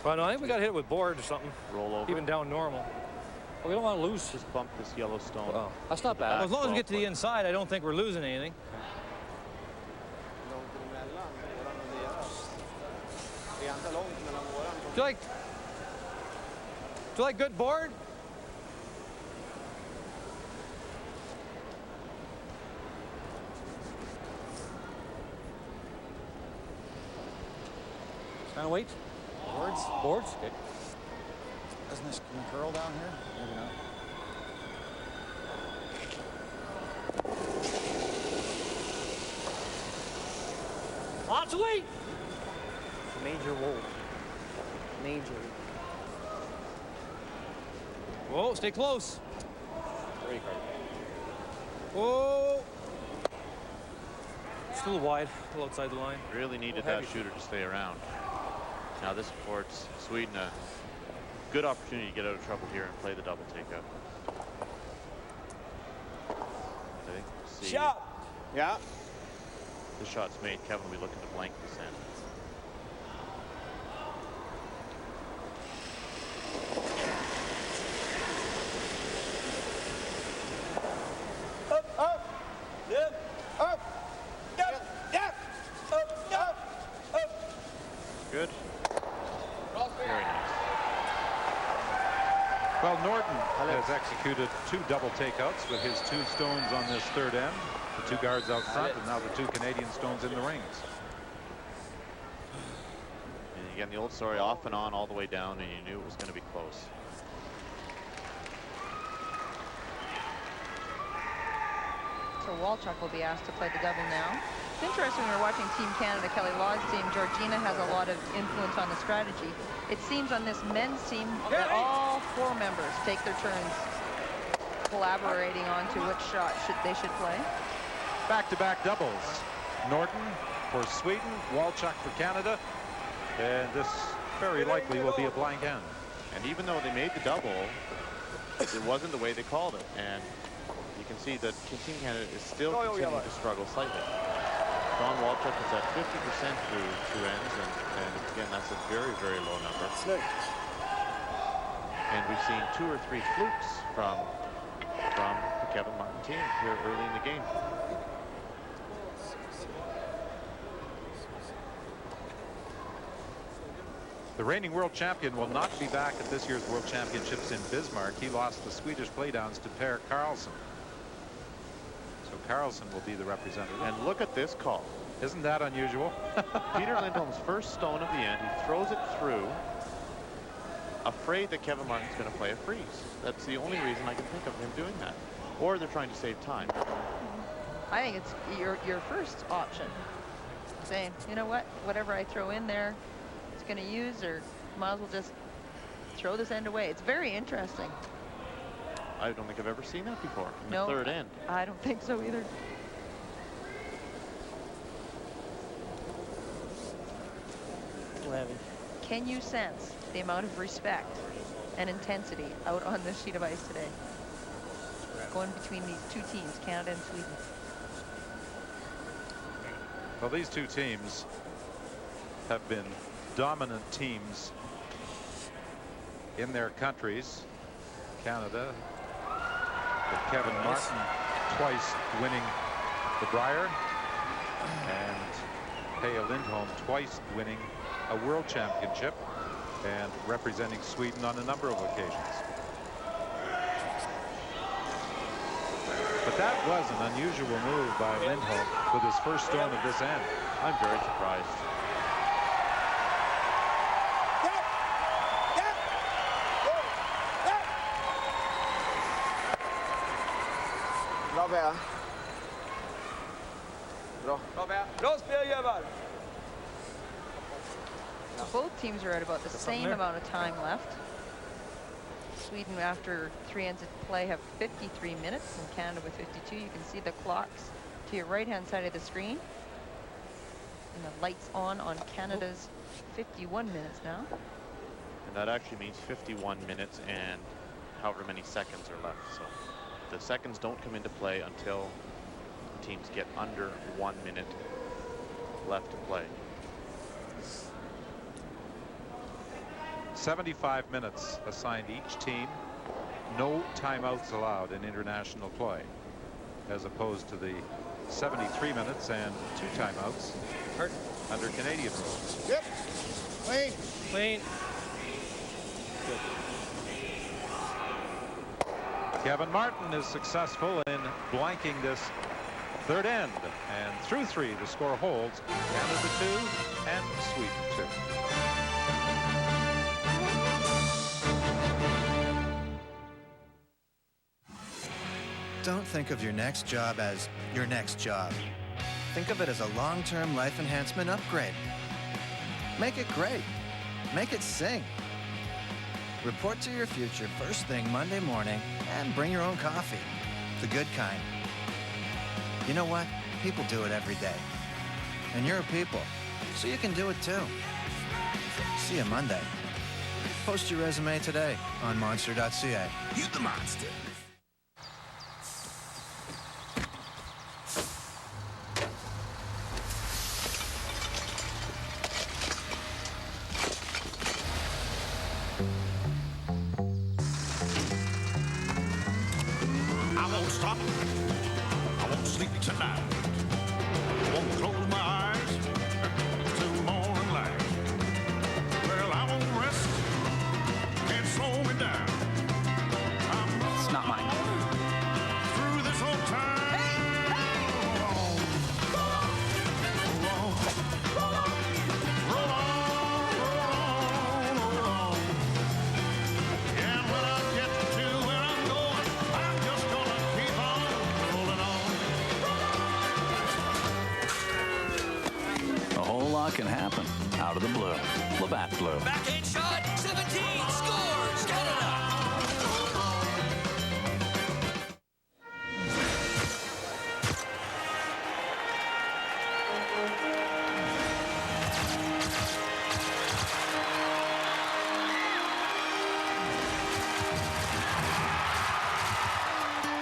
Well, no, I think we got to hit it with board or something. Roll over. Even down normal. Well, we don't want to lose. Just bump this yellow stone. Oh. That's not bad. Well, as long as we get to the inside, I don't think we're losing anything. Do you like good board? Kind of weight? Boards? Boards? Okay. Doesn't this curl down here? Maybe not. Lots of weight. Major wool. Major. Whoa, stay close. Very hard. Whoa. It's a little wide, a little outside the line. Really needed that shooter to stay around. Now this affords Sweden a good opportunity to get out of trouble here and play the double takeout. I think we'll see. Shot! Yeah. The shot's made. Kevin will be looking to blank this in. Up, up, lift, up, yep, yep, up, up, up. Good. Very nice. Well, Norton has executed 2 double takeouts with his 2 stones on this third end, the 2 guards out front, and now the 2 Canadian stones in the rings. And again, the old story, off and on all the way down, and you knew it was going to be close. So Walchuk will be asked to play the double now. it's interesting when we're watching Team Canada, Kelly Law's team. Georgina has a lot of influence on the strategy. It seems on this men's team that all 4 members take their turns collaborating on to which shot they should play. Back-to-back doubles. Norton for Sweden, Walchuk for Canada, and this very likely will be a blank end. And even though they made the double, it wasn't the way they called it. And you can see that Team Canada is still continuing to struggle slightly. Don Walchuk is at 50% through 2 ends, and again, that's a very, very low number. And we've seen 2 or 3 flukes from the Kevin Martin team here early in the game. The reigning world champion will not be back at this year's World Championships in Bismarck. He lost the Swedish playdowns to Per Karlsson. So Karlsson will be the representative. And look at this call. Isn't that unusual? Peter Lindholm's first stone of the end. He throws it through, afraid that Kevin Martin's going to play a freeze. That's the only reason I can think of him doing that. Or they're trying to save time. I think it's your first option. Saying, you know what, whatever I throw in there, it's going to use, or might as well just throw this end away. It's very interesting. I don't think I've ever seen that before in the third end. I don't think so either. Can you sense the amount of respect and intensity out on this sheet of ice today? Going between these 2 teams, Canada and Sweden. Well, these 2 teams have been dominant teams in their countries. Canada, with Kevin Martin twice winning the Brier, and Peja Lindholm twice winning a world championship and representing Sweden on a number of occasions. But that was an unusual move by Lindholm with his first stone of this end. I'm very surprised. Bra Peja. Bra. Bra Peja. Bra spel grabbar. Both teams are at about the same amount of time left. Sweden, after 3 ends of play, have 53 minutes, and Canada with 52. You can see the clocks to your right-hand side of the screen. And the lights on Canada's 51 minutes now. And that actually means 51 minutes and however many seconds are left. So the seconds don't come into play until teams get under 1 minute left to play. 75 minutes assigned each team. No timeouts allowed in international play, as opposed to the 73 minutes and 2 timeouts under Canadian rules. Yep. Clean. Clean. Good. Kevin Martin is successful in blanking this third end, and through 3 the score holds. Canada 2 and Sweden 2. Don't think of your next job as your next job. Think of it as a long-term life enhancement upgrade. Make it great. Make it sing. Report to your future first thing Monday morning and bring your own coffee. The good kind. You know what? People do it every day. And you're a people, so you can do it too. See you Monday. Post your resume today on monster.ca. You the monster. I won't stop. I won't sleep tonight. Won't close my eyes till morning light. Well, I won't rest. Can't slow me down. It's not Labatt Blue. Backhand shot, 17, scores, Canada!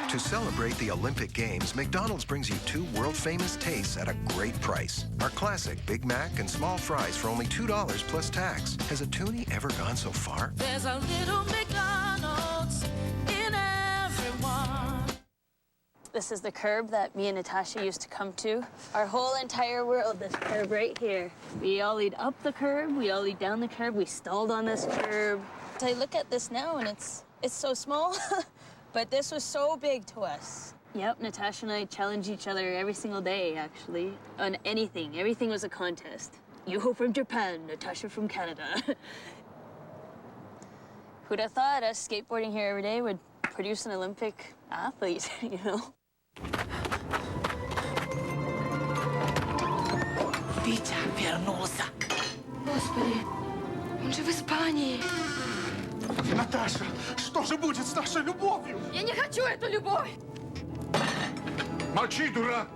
To celebrate the Olympic Games, McDonald's brings you 2 world-famous tastes at a great price. Our classic Big Mac and small fries for only $2 plus tax. Has a toonie ever gone so far? There's a little McDonald's in everyone. This is the curb that me and Natasha used to come to. Our whole entire world, this curb right here. We all lead up the curb, we all lead down the curb, we stalled on this curb. So I look at this now and it's so small. But this was so big to us. Yep, Natasha and I challenge each other every single day, actually, on anything. Everything was a contest. Yuho from Japan, Natasha from Canada. Who'd have thought us skateboarding here every day would produce an Olympic athlete, you know? Peja вернулся. Господи, он же в Испании. Наташа, что же будет с нашей любовью? Я не хочу эту любовь! Молчи, дурак!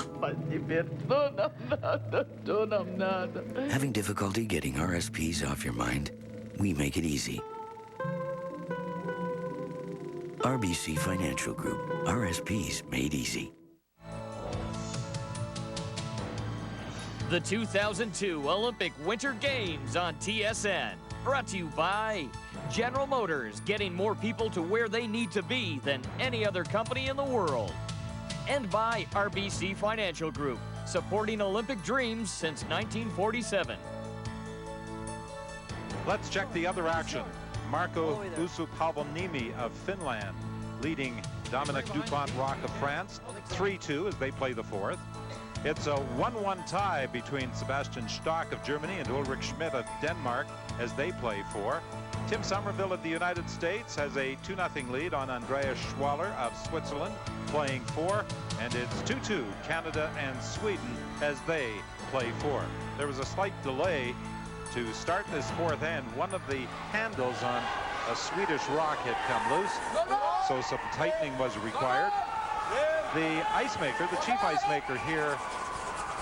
Having difficulty getting RSPs off your mind? We make it easy. RBC Financial Group. RSPs made easy. The 2002 Olympic Winter Games on TSN. Brought to you by General Motors, getting more people to where they need to be than any other company in the world. And by RBC Financial Group, supporting Olympic dreams since 1947. Let's check the other action. Marco Usupalvonimi of Finland leading Dominic Dupont-Roch of France 3-2 as they play the fourth. It's a 1-1 tie between Sebastian Stock of Germany and Ulrich Schmidt of Denmark as they play four. Tim Somerville of the United States has a 2-0 lead on Andreas Schwaller of Switzerland playing four, and it's 2-2 Canada and Sweden as they play four. There was a slight delay to start this fourth end. One of the handles on a Swedish rock had come loose, so some tightening was required. The ice maker, the chief ice maker here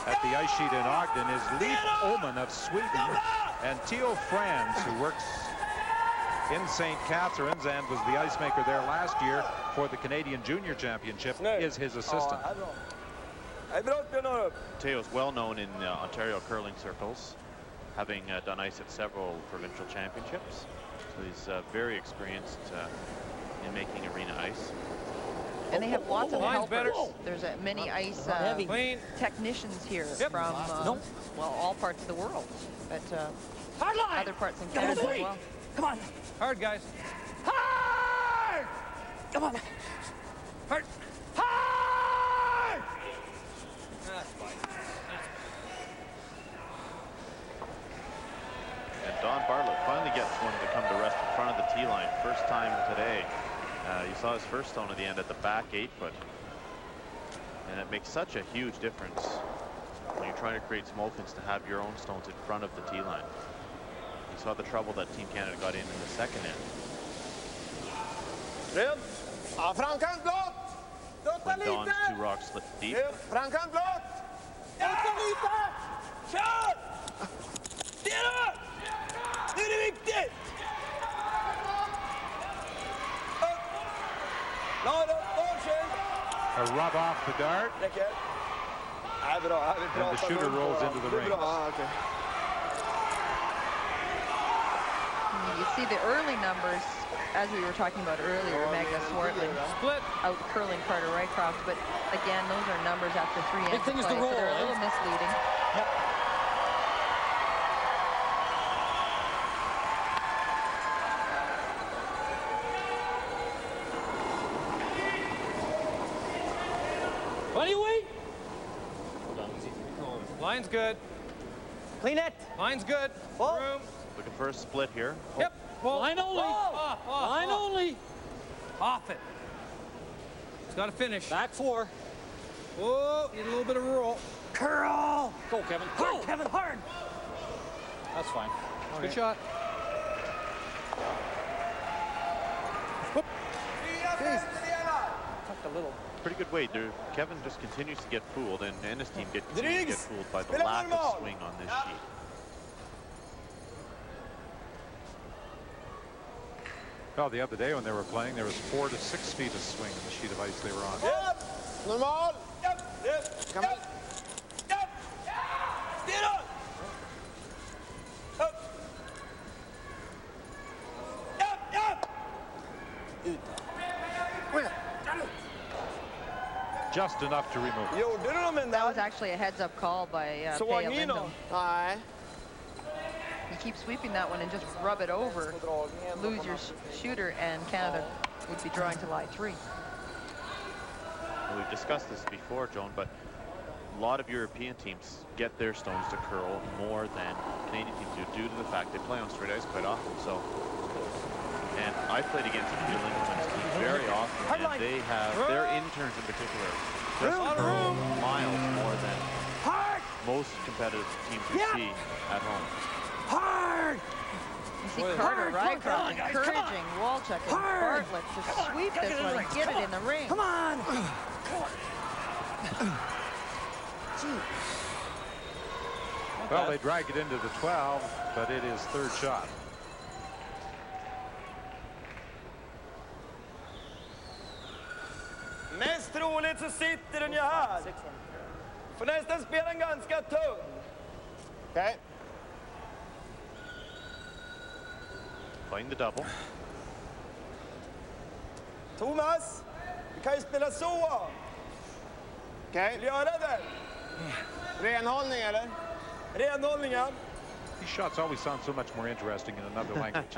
at the ice sheet in Ogden is Leif Oman of Sweden, and Theo Franz, who works in St. Catharines and was the ice maker there last year for the Canadian Junior Championship, is his assistant. Theo's well known in Ontario curling circles, having done ice at several provincial championships. So he's very experienced in making arena ice. And they have lots of helpers. There's many ice technicians here from, well, all parts of the world, but other parts in Canada as well. Come on. Hard, guys. Hard! Come on. Hard. Hard! That's fine. And Don Bartlett finally gets one to come to rest in front of the tee line. First time today. You saw his first stone at the end at the back 8-foot. And it makes such a huge difference when you're trying to create some opens to have your own stones in front of the tee line. You saw the trouble that Team Canada got in the second end. Framkant blått! When Don's two rocks slipped deep. Framkant blått! Kör! Ner! Nu är det viktigt! A rub off the dart. And the shooter rolls into the ring. You see the early numbers, as we were talking about earlier, Magnus Swartling out curling Carter Rycroft, but again, those are numbers after 3 ends of play, so they're a little misleading. Yep. What do you wait? Line's good. Clean it. Line's good. Room. Looking for a split here. Yep. Well, line only. Line only. Off it. It's got to finish. Back 4. Whoa, need a little bit of roll. Curl. Go, Kevin. Hard, Kevin, hard. That's fine. Good shot. Whoop. Tucked a little. Pretty good weight there. Kevin just continues to get fooled, and his team continues to get fooled by the lack of swing on this sheet. Well, the other day when they were playing, there was 4 to 6 feet of swing in the sheet of ice they were on. Normal. Come on. Just enough to remove it. That was actually a heads-up call by Peja Lindholm. You keep sweeping that one and just rub it over, lose your shooter, and Canada would be drawing to line 3. Well, we've discussed this before, Joan, but a lot of European teams get their stones to curl more than Canadian teams do, due to the fact they play on straight ice quite often. So, and I played against Peja Lindholm's team very often, and they have their interns in particular just curl miles more than most competitive teams we see at home. Hard! You see Carter Rycroft encouraging Walchuk and Bartlett to sweep this one and get it in the ring. Come on! Well, they drag it into the 12, but it is third shot. Mest troligt så sitter den ju här. För nästan spelar den ganska tung. Okay. Playing the double. Thomas, vi kan ju spela så. Okej. Vill du göra det? Renhållning eller? Renhållningen. These shots always sound so much more interesting in another language.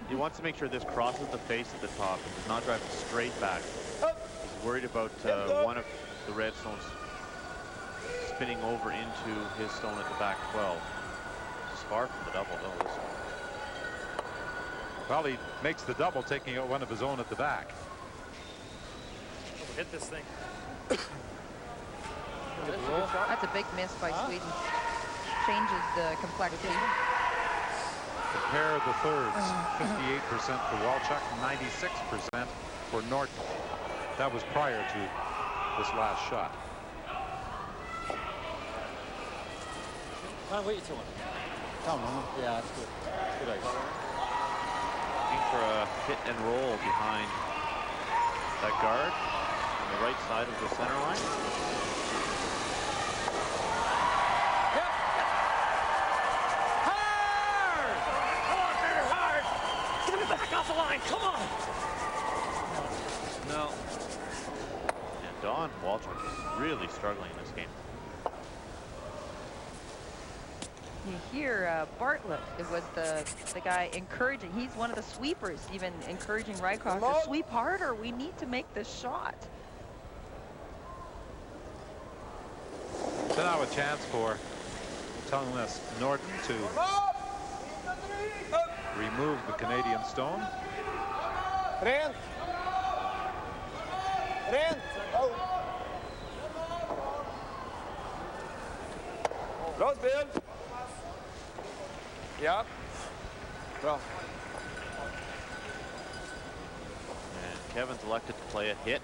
He wants to make sure this crosses the face at the top and does not drive it straight back. He's worried about one of the red stones spinning over into his stone at the back 12. It's far from the double though, this one. Well, he makes the double, taking out one of his own at the back. Hit this thing. That's a big miss by Sweden. Changes the complexity. Compare the thirds. 58% for Walchuk, 96% for Norton. That was prior to this last shot. Wait till one. Yeah, that's good. That's good ice. Looking for a hit and roll behind that guard on the right side of the center line. Off the line, come on! No. And Don Walchuk is really struggling in this game. You hear Bartlett was the guy encouraging. He's one of the sweepers, even encouraging Rycroft to sweep harder. We need to make this shot. So now a chance for Thomas Norton to remove the Canadian stone. Rent. Rent. Oh. Bra spel. Ja. Bra. And Kevin's elected to play a hit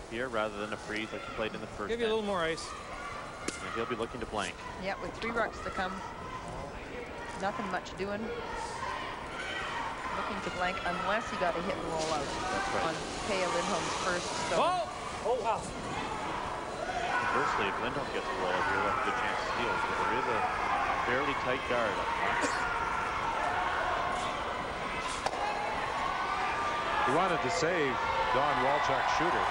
here rather than a freeze like he played in the first. Give you a little more ice. And he'll be looking to blank. Yeah, with 3 rucks to come. Nothing much doing. Looking to blank unless he got a hit and roll out on Peja Lindholm's first stone. Oh, wow. Conversely, if Lindholm gets a roll, he'll have a good chance to steal because there is a fairly tight guard up front. He wanted to save Don Walchuk's shooter.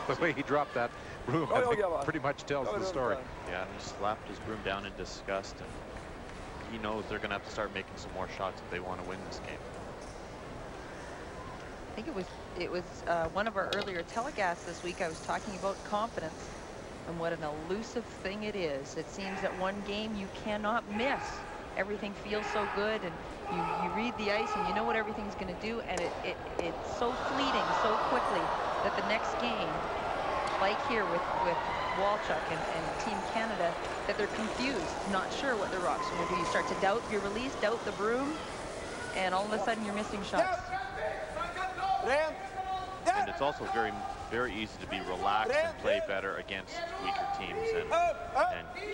The way he dropped that broom, I think, pretty much tells the story. Yeah, he slapped his broom down in disgust, and he knows they're going to have to start making some more shots if they want to win this game. I think it was one of our earlier telecasts this week. I was talking about confidence and what an elusive thing it is. It seems that one game you cannot miss everything feels so good, and you read the ice and you know what everything's going to do, and it's so fleeting so quickly that the next game, like here with Walchuk and Team Canada, that they're confused, not sure what the Rock's going to do. You start to doubt your release, doubt the broom, and all of a sudden you're missing shots. And it's also very, very easy to be relaxed and play better against weaker teams. And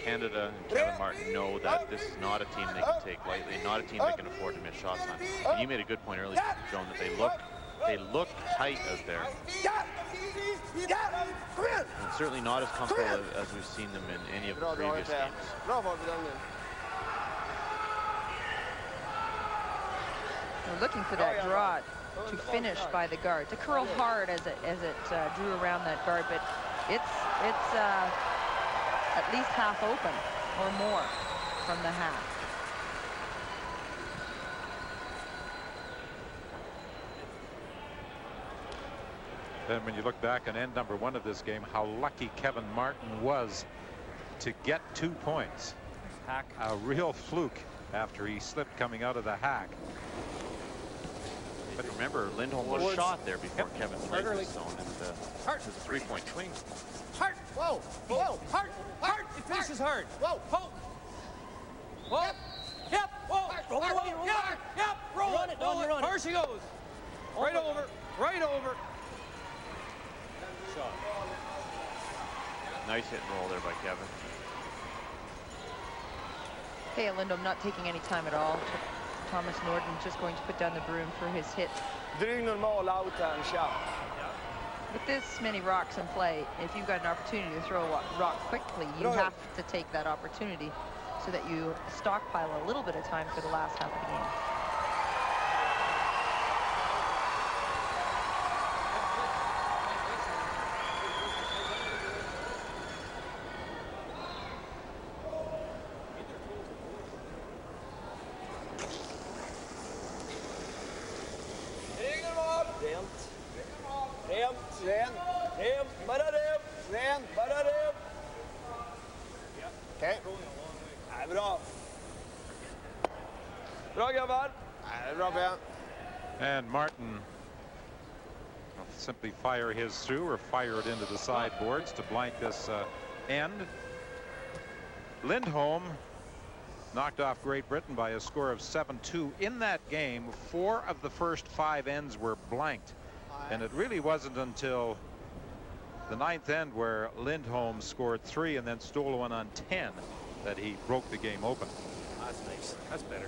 Canada and Kevin Martin know that this is not a team they can take lightly, not a team they can afford to miss shots on. And you made a good point earlier, Joan, that they look tight out there. And certainly not as comfortable as we've seen them in any of the previous games. We're looking for that draw to finish by the guard, to curl hard as it drew around that guard, but it's at least half open or more from the half. And when you look back on end number 1 of this game, how lucky Kevin Martin was to get 2 points. Hack. A real fluke after he slipped coming out of the hack. But remember, Lindholm was shot there before Kevin played this zone, and it was a 3-point swing. Hard. Whoa. Whoa. Hard. Hard. It finishes hard. Whoa. Whoa. Whoa. Yep. Whoa. Roll it away. Yep. Roll it. Roll it. Here she goes. Right over. Right over. Shot. Nice hit and roll there by Kevin. Peja Lindholm not taking any time at all. Thomas Norden just going to put down the broom for his hit. With this many rocks in play, if you've got an opportunity to throw a rock quickly, you have to take that opportunity so that you stockpile a little bit of time for the last half of the game. And Martin will simply fire his through or fire it into the sideboards to blank this end. Lindholm knocked off Great Britain by a score of 7-2. In that game, 4 of the first 5 ends were blanked. And it really wasn't until the 9th end where Lindholm scored 3 and then stole one on 10 that he broke the game open. That's nice. That's better.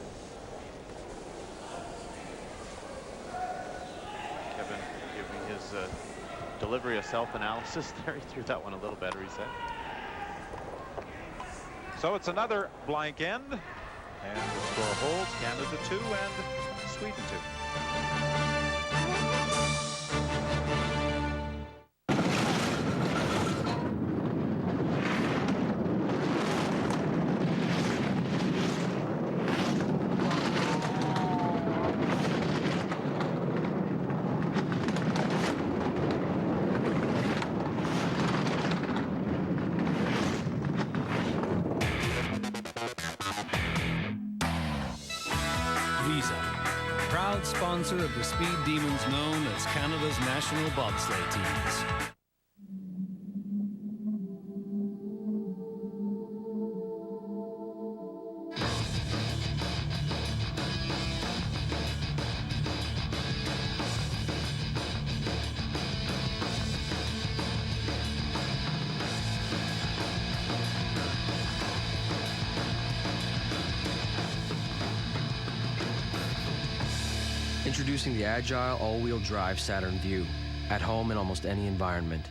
Kevin giving his delivery of self-analysis there. He threw that one a little better, he said. So it's another blank end, and the score holds. Canada 2 and Sweden 2. Sponsor of the Speed Demons known as Canada's national bobsleigh teams. Introducing the agile all-wheel drive Saturn Vue, at home in almost any environment.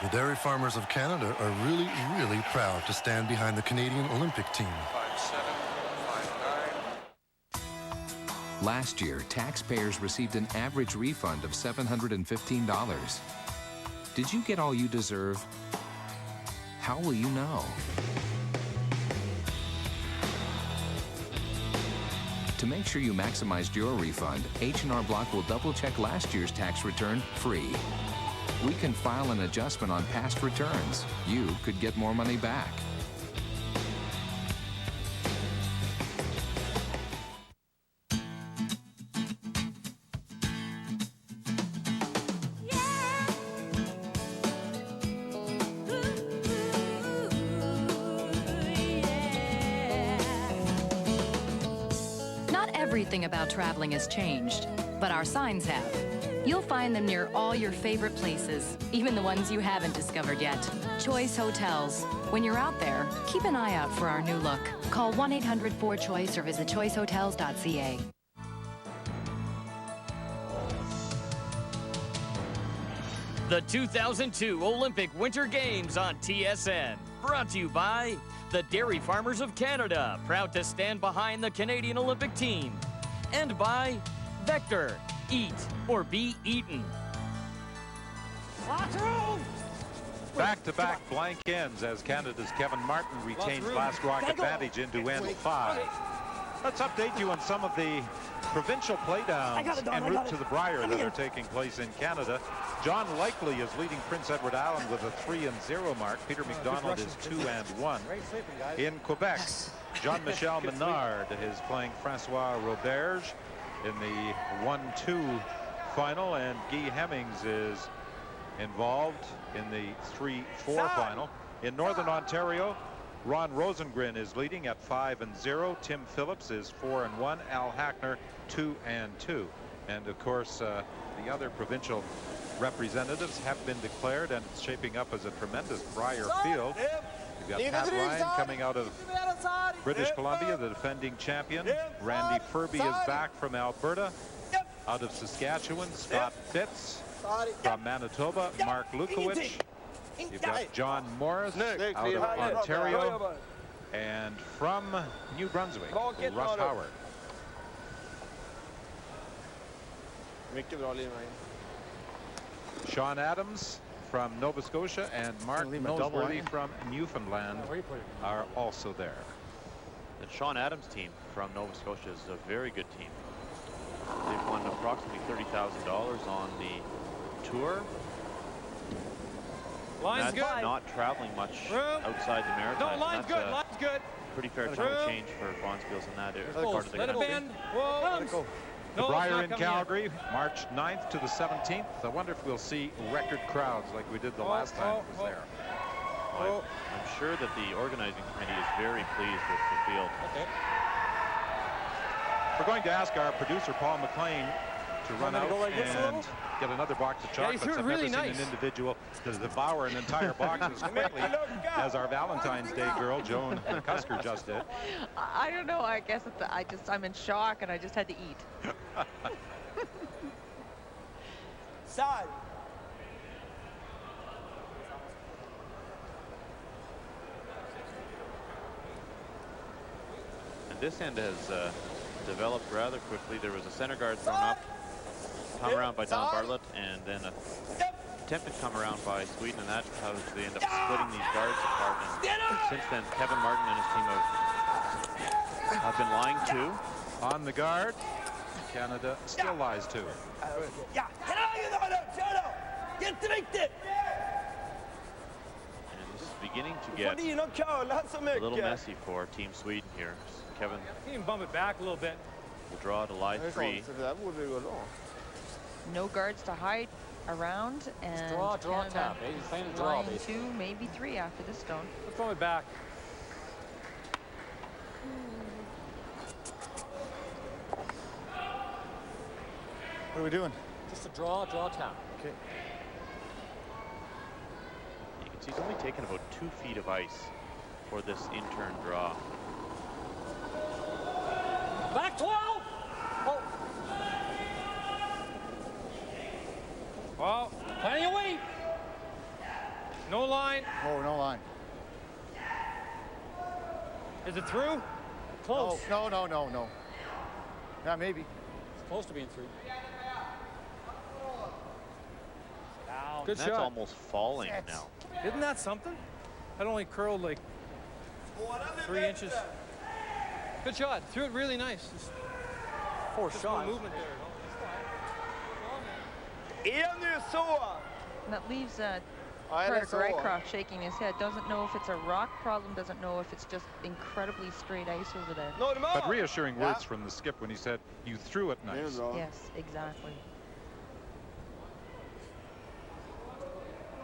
The dairy farmers of Canada are really, really proud to stand behind the Canadian Olympic team. 5'7", 5'9". Last year, taxpayers received an average refund of $715. Did you get all you deserve? How will you know? To make sure you maximized your refund, H&R Block will double-check last year's tax return free. We can file an adjustment on past returns. You could get more money back. Not everything about traveling has changed, but our signs have. You'll find them near all your favorite places, even the ones you haven't discovered yet. Choice Hotels. When you're out there, keep an eye out for our new look. Call 1-800-4CHOICE or visit choicehotels.ca. The 2002 Olympic Winter Games on TSN. Brought to you by the Dairy Farmers of Canada, proud to stand behind the Canadian Olympic team. And by Vector. Eat or be eaten. Back-to-back blank ends as Canada's Kevin Martin retains last rock advantage into end 5. Let's update you on some of the provincial playdowns en route to the Brier that are taking place in Canada. John Likely is leading Prince Edward Island with a 3-0 mark. Peter McDonald is 2-1. In Quebec, Jean-Michel Menard is playing Francois Roberge in the 1-2 final, and Guy Hemmings is involved in the 3-4 final. In Northern Ontario, Ron Rosengren is leading at 5-0. Tim Phillips is 4-1. Al Hackner 2-2. And of course, the other provincial representatives have been declared, and it's shaping up as a tremendous Brier field. We've got Pat Ryan coming out of British Columbia, the defending champion. Randy Furby is back from Alberta. Out of Saskatchewan, Scott Fitz. From Manitoba, Mark Lukowicz. You've got John Morris out of Ontario. And from New Brunswick, Russ Howard. Sean Adams from Nova Scotia and Mark Noseworthy from Newfoundland are also there. The Sean Adams team from Nova Scotia is a very good team. They've won approximately $30,000 on the tour. Line's good. Not traveling much outside the Maritimes. No, line's good. Line's good. Pretty fair chunk of change for Bonspiels in that part of the country. Let it bend. Whoa. Let it go. The Brier in Calgary, March 9th to the 17th. I wonder if we'll see record crowds like we did the last time it was there. Well, I'm sure that the organizing committee is very pleased with the field. Okay. We're going to ask our producer, Paul McLean, to run out and get another box of chocolates. I've never seen an individual to devour an entire box as quickly as our Valentine's Day girl, Joan Cusker, just did. I don't know. I guess I'm in shock, and I just had to eat. Side. And this end has developed rather quickly. There was a center guard thrown up, come around by Don Bartlett, and then a attempted come around by Sweden, and that's how they end up splitting these guards apart. And since then, Kevin Martin and his team have been lying too. On the guard, Canada still lies too. And this is beginning to get a little messy for Team Sweden here. Kevin, you can bump it back a little bit. Will draw to lie 3. No guards to hide around, and draw tap. He's playing a draw. 2, maybe 3 after this stone. Let's throw it back. What are we doing? Just a draw tap. Okay. You can see he's only taken about 2 feet of ice for this in-turn draw. Back 12! Oh. Well, plenty of weight. No line. Oh, no line. Is it through? Close. No. Yeah, maybe. It's close to being through. Good That's shot. almost falling now. Isn't that something? That only curled like 3 inches. Good shot. Threw it really nice. Just 4 just shots. no movement there. And that leaves Carter Rycroft shaking his head. Doesn't know if it's a rock problem, doesn't know if it's just incredibly straight ice over there. But reassuring words from the skip when he said, you threw it nice. Yes, exactly.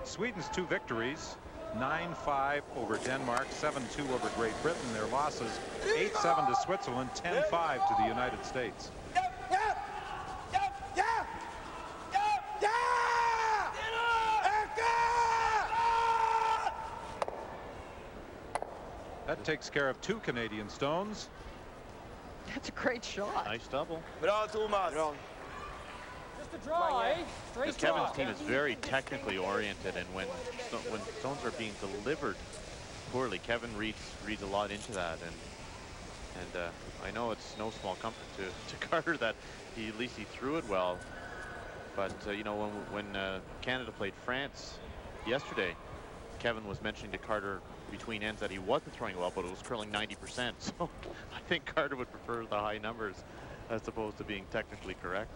Sweden's 2 victories, 9-5 over Denmark, 7-2 over Great Britain. Their losses, 8-7 to Switzerland, 10-5 to the United States. That takes care of 2 Canadian stones. That's a great shot. Nice double. Bra, Thomas. Just a draw, eh? Because Kevin's team is very technically oriented, and when stones are being delivered poorly, Kevin reads a lot into that, and I know it's no small comfort to Carter that at least he threw it well. But you know, when Canada played France yesterday, Kevin was mentioning to Carter between ends that he wasn't throwing well, but it was curling 90%. So I think Carter would prefer the high numbers as opposed to being technically correct.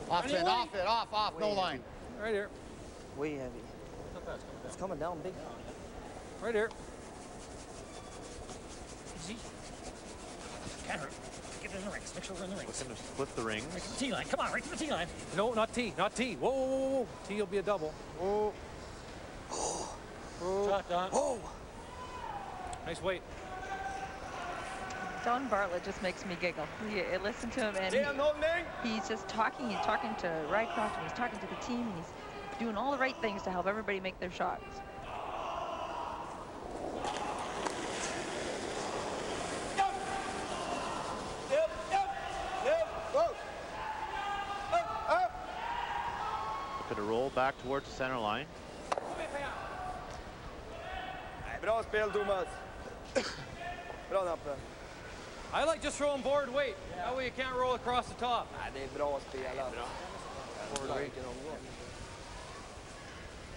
Off, no line. Right here. Way heavy. It's coming down big. Right here. Easy. Canada, get in the rings. Make sure we're in the rings. Looking to split the rings. Right to the T line. Come on, right to the T line. No, not T. Not T. Whoa, whoa, whoa, whoa. T will be a double. Oh. Shot, Don. Oh. Nice weight. Don Bartlett just makes me giggle. Listen to him, and he's just talking. He's talking to Rycroft, and he's talking to the team, and he's doing all the right things to help everybody make their shots. Looking to roll back towards the center line. Bra spel, Thomas. Bra, Nappe. I like just throwing board weight. That way you can't roll across the top. Det är bra spelat. Forward weight.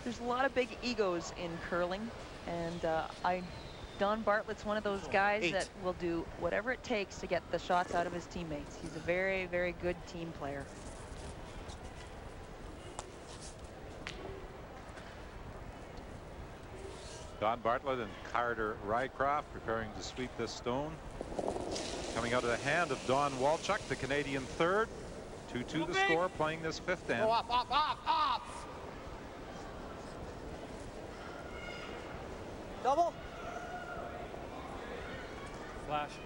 There's a lot of big egos in curling, and Don Bartlett's one of those guys that will do whatever it takes to get the shots out of his teammates. He's a very, very good team player. Don Bartlett and Carter Rycroft preparing to sweep this stone. Coming out of the hand of Don Walchuk, the Canadian third. 2-2 the score, playing this 5th end. Off. Double. Flash.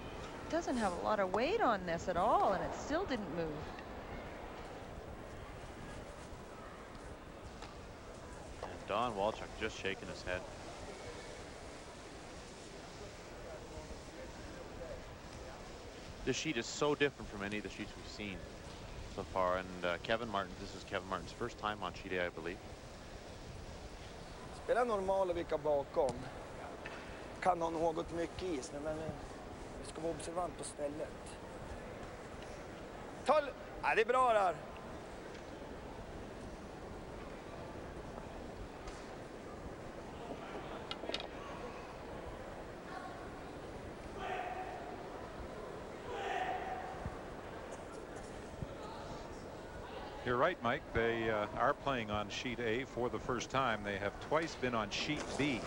Doesn't have a lot of weight on this at all, and it still didn't move. And Don Walchuk just shaking his head. This sheet is so different from any of the sheets we've seen so far, and Kevin Martin, this is Kevin Martin's first time on sheet A, I believe. Spela normala vilka bakom. Kan ha något mycket is, men vi ska vara observant på stället. Ja, det är bra där. You're right, Mike. They are playing on sheet A for the first time. They have twice been on sheet B.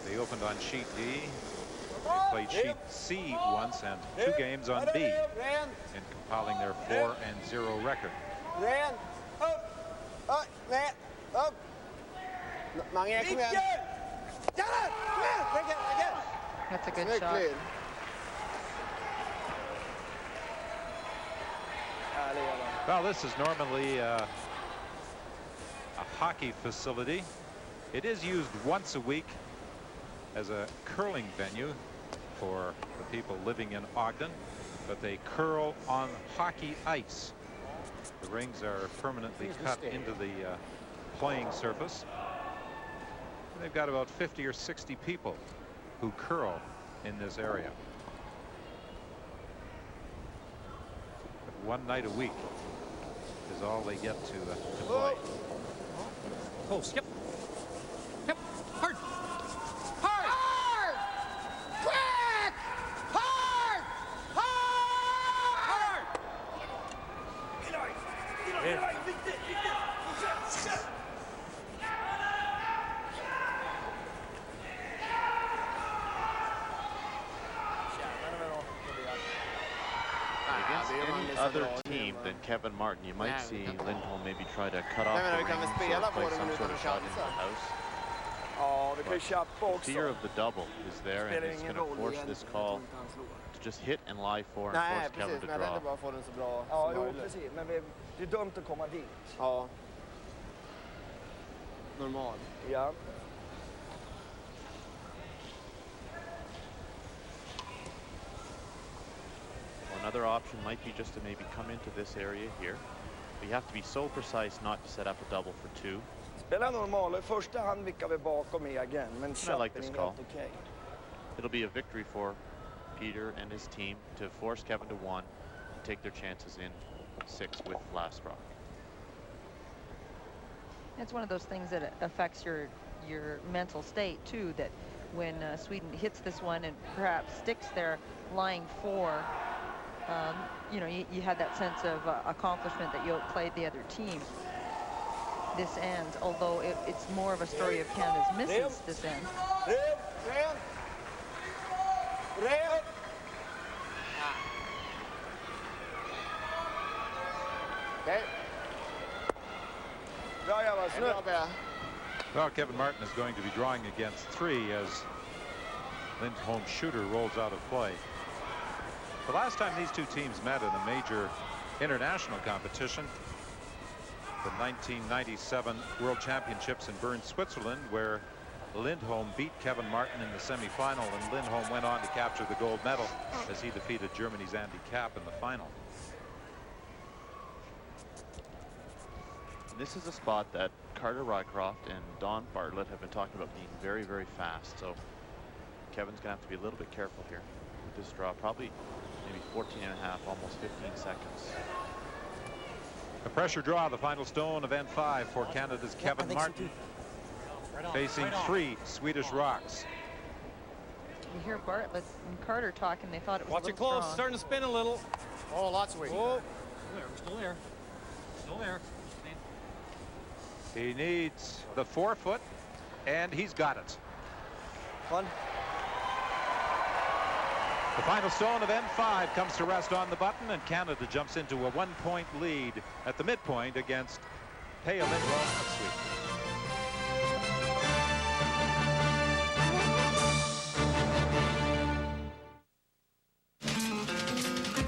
They opened on sheet D. They played sheet C once and 2 games on B in compiling their 4-0 record. That's a good shot. Well, this is normally a hockey facility. It is used once a week as a curling venue for the people living in Ogden, but they curl on hockey ice. The rings are permanently cut into the playing surface. And they've got about 50 or 60 people who curl in this area. But one night a week is all they get to play. Oh, skip. Yep. Hard. Hard! Hard! Quick! Hard! Hard! Against any other team than Kevin Martin, you might see Lindholm maybe try to cut off the rings or play some sort of shot into the house. Ja, vi kan ju köpa The också. fear of the double is there, and it's going to force this call to just hit and lie for and Nej, force Kevin precis. to Men det är draw. bara att få den så bra Ja, som jo, möjligt. precis. Men det är dumt att komma dit. Ja. Normal. Ja. Another option might be just to maybe come into this area here. But you have to be so precise not to set up a double for two. Spela normal. I första hand vickar vi bakom igen, men I like this är call. helt okej. It'll be a victory for Peter and his team to force Kevin to one and take their chances in 6 with Lasbrock. It's one of those things that affects your mental state too, that when Sweden hits this one and perhaps sticks there lying 4, you know, you had that sense of accomplishment that you outplayed the other team this end, although it's more of a story of Canada's misses this end. Okay. Well, Kevin Martin is going to be drawing against 3 as Lindholm's shooter rolls out of play. The last time these two teams met in a major international competition, the 1997 World Championships in Bern, Switzerland, where Lindholm beat Kevin Martin in the semifinal, and Lindholm went on to capture the gold medal as he defeated Germany's Andy Kapp in the final. And this is a spot that Carter Rycroft and Don Bartlett have been talking about being very, very fast. So Kevin's going to have to be a little bit careful here with this draw. Probably maybe 14 and a half, almost 15 seconds. A pressure draw, the final stone of N5 for Canada's Kevin Martin. Facing 3 Swedish rocks. You hear Bartlett and Carter talking, they thought it was Watch it close, starting to spin a little. Oh, lots of weight. Oh, still there. Still there. He needs the 4-foot, and he's got it. One. The final stone of N5 comes to rest on the button, and Canada jumps into a 1-point lead at the midpoint against Peja Lindholm of Sweden.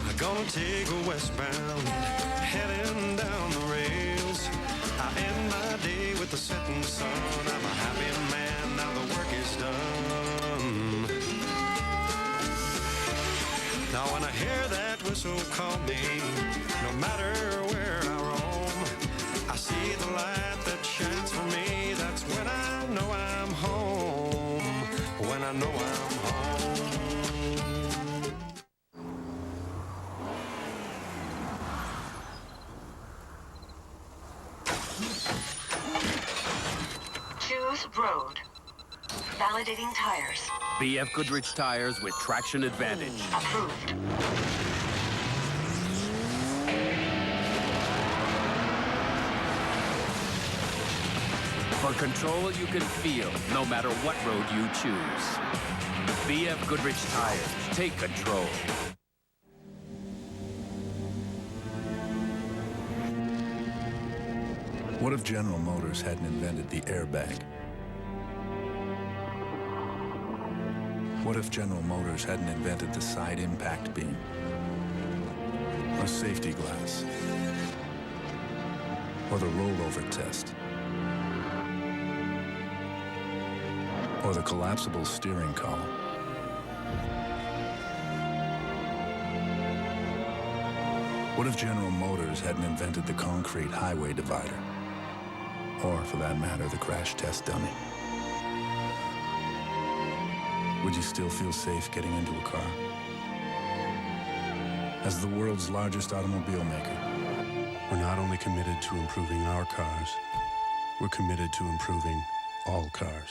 I'm gonna take a westbound, heading down the rails. I end my day with the setting sun. I'm a happy man, now the work is done. Now when I hear that whistle call me, no matter where I roam, I see the light that shines for me. That's when I know I'm home, when I know I'm home. Choose road. Validating tires. BF Goodrich tires with traction advantage. Approved. For control you can feel, no matter what road you choose. BF Goodrich tires, take control. What if General Motors hadn't invented the airbag? What if General Motors hadn't invented the side impact beam? Or safety glass? Or the rollover test? Or the collapsible steering column? What if General Motors hadn't invented the concrete highway divider? Or, for that matter, the crash test dummy? Would you still feel safe getting into a car? As the world's largest automobile maker, We're not only committed to improving our cars, we're committed to improving all cars.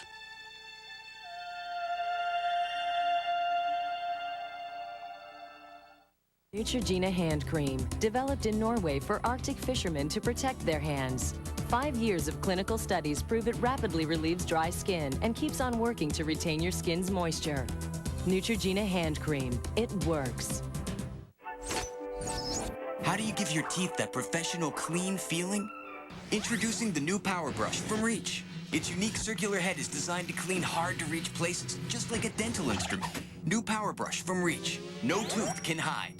Neutrogena hand cream, developed in Norway for Arctic fishermen to protect their hands. 5 years of clinical studies prove it rapidly relieves dry skin and keeps on working to retain your skin's moisture. Neutrogena hand cream, it works. How do you give your teeth that professional, clean feeling? Introducing the new Power Brush from Reach. Its unique circular head is designed to clean hard-to-reach places, just like a dental instrument. New Power Brush from Reach. No tooth can hide.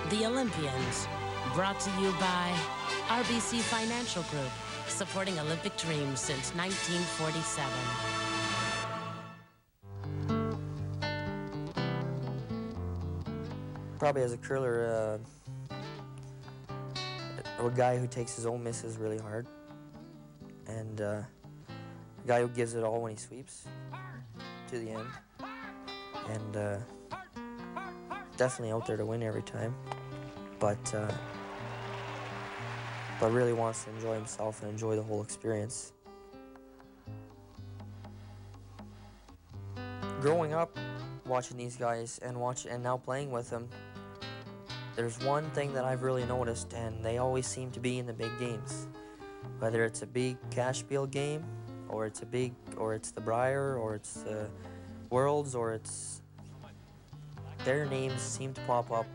The Olympians, brought to you by RBC Financial Group, supporting Olympic dreams since 1947. Probably as a curler, a guy who takes his own misses really hard, and a guy who gives it all when he sweeps to the end, and definitely out there to win every time, but really wants to enjoy himself and enjoy the whole experience. Growing up, watching these guys and now playing with them, there's one thing that I've really noticed, and they always seem to be in the big games. Whether it's a big Cashfield game, or it's the Brier, or it's the Worlds, or it's their names seem to pop up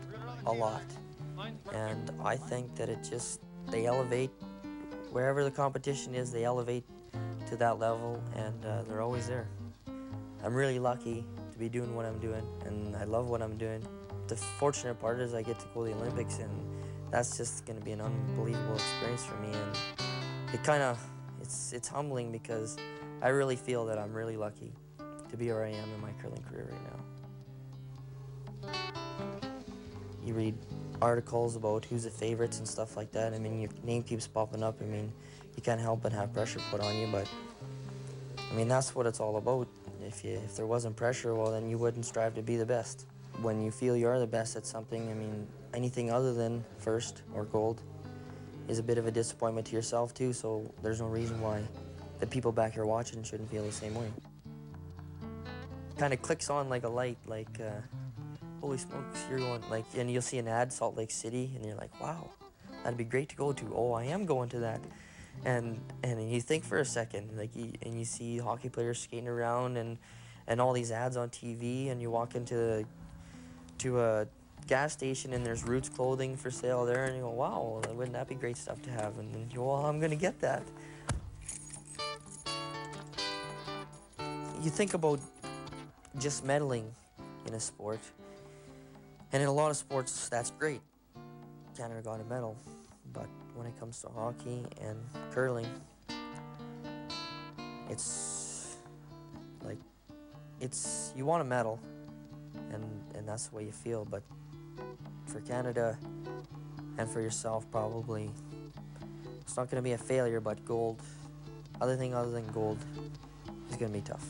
a lot. And I think that they elevate wherever the competition is, they elevate to that level, and they're always there. I'm really lucky to be doing what I'm doing, and I love what I'm doing. The fortunate part is I get to go to the Olympics, and that's just going to be an unbelievable experience for me. And it's humbling because I really feel that I'm really lucky to be where I am in my curling career right now. You read articles about who's the favorites and stuff like that. I mean, your name keeps popping up. I mean, you can't help but have pressure put on you, but I mean, that's what it's all about. If there wasn't pressure, well, then you wouldn't strive to be the best. When you feel you're the best at something, I mean, anything other than first or gold is a bit of a disappointment to yourself too, so there's no reason why the people back here watching shouldn't feel the same way. Kind of clicks on like a light, like, holy smokes, you're going, like, and you'll see an ad, Salt Lake City, and you're like, wow, that'd be great to go to. Oh, I am going to that. And you think for a second, like, and you see hockey players skating around and all these ads on TV, and you walk into a gas station and there's Roots clothing for sale there, and you go, wow, wouldn't that be great stuff to have? And then you go, well, I'm gonna get that. You think about just medaling in a sport, and in a lot of sports, that's great. Canada got a medal, but when it comes to hockey and curling, it's like, you want a medal, and that's the way you feel, but for Canada and for yourself, probably, it's not going to be a failure, but gold, other than gold, is going to be tough.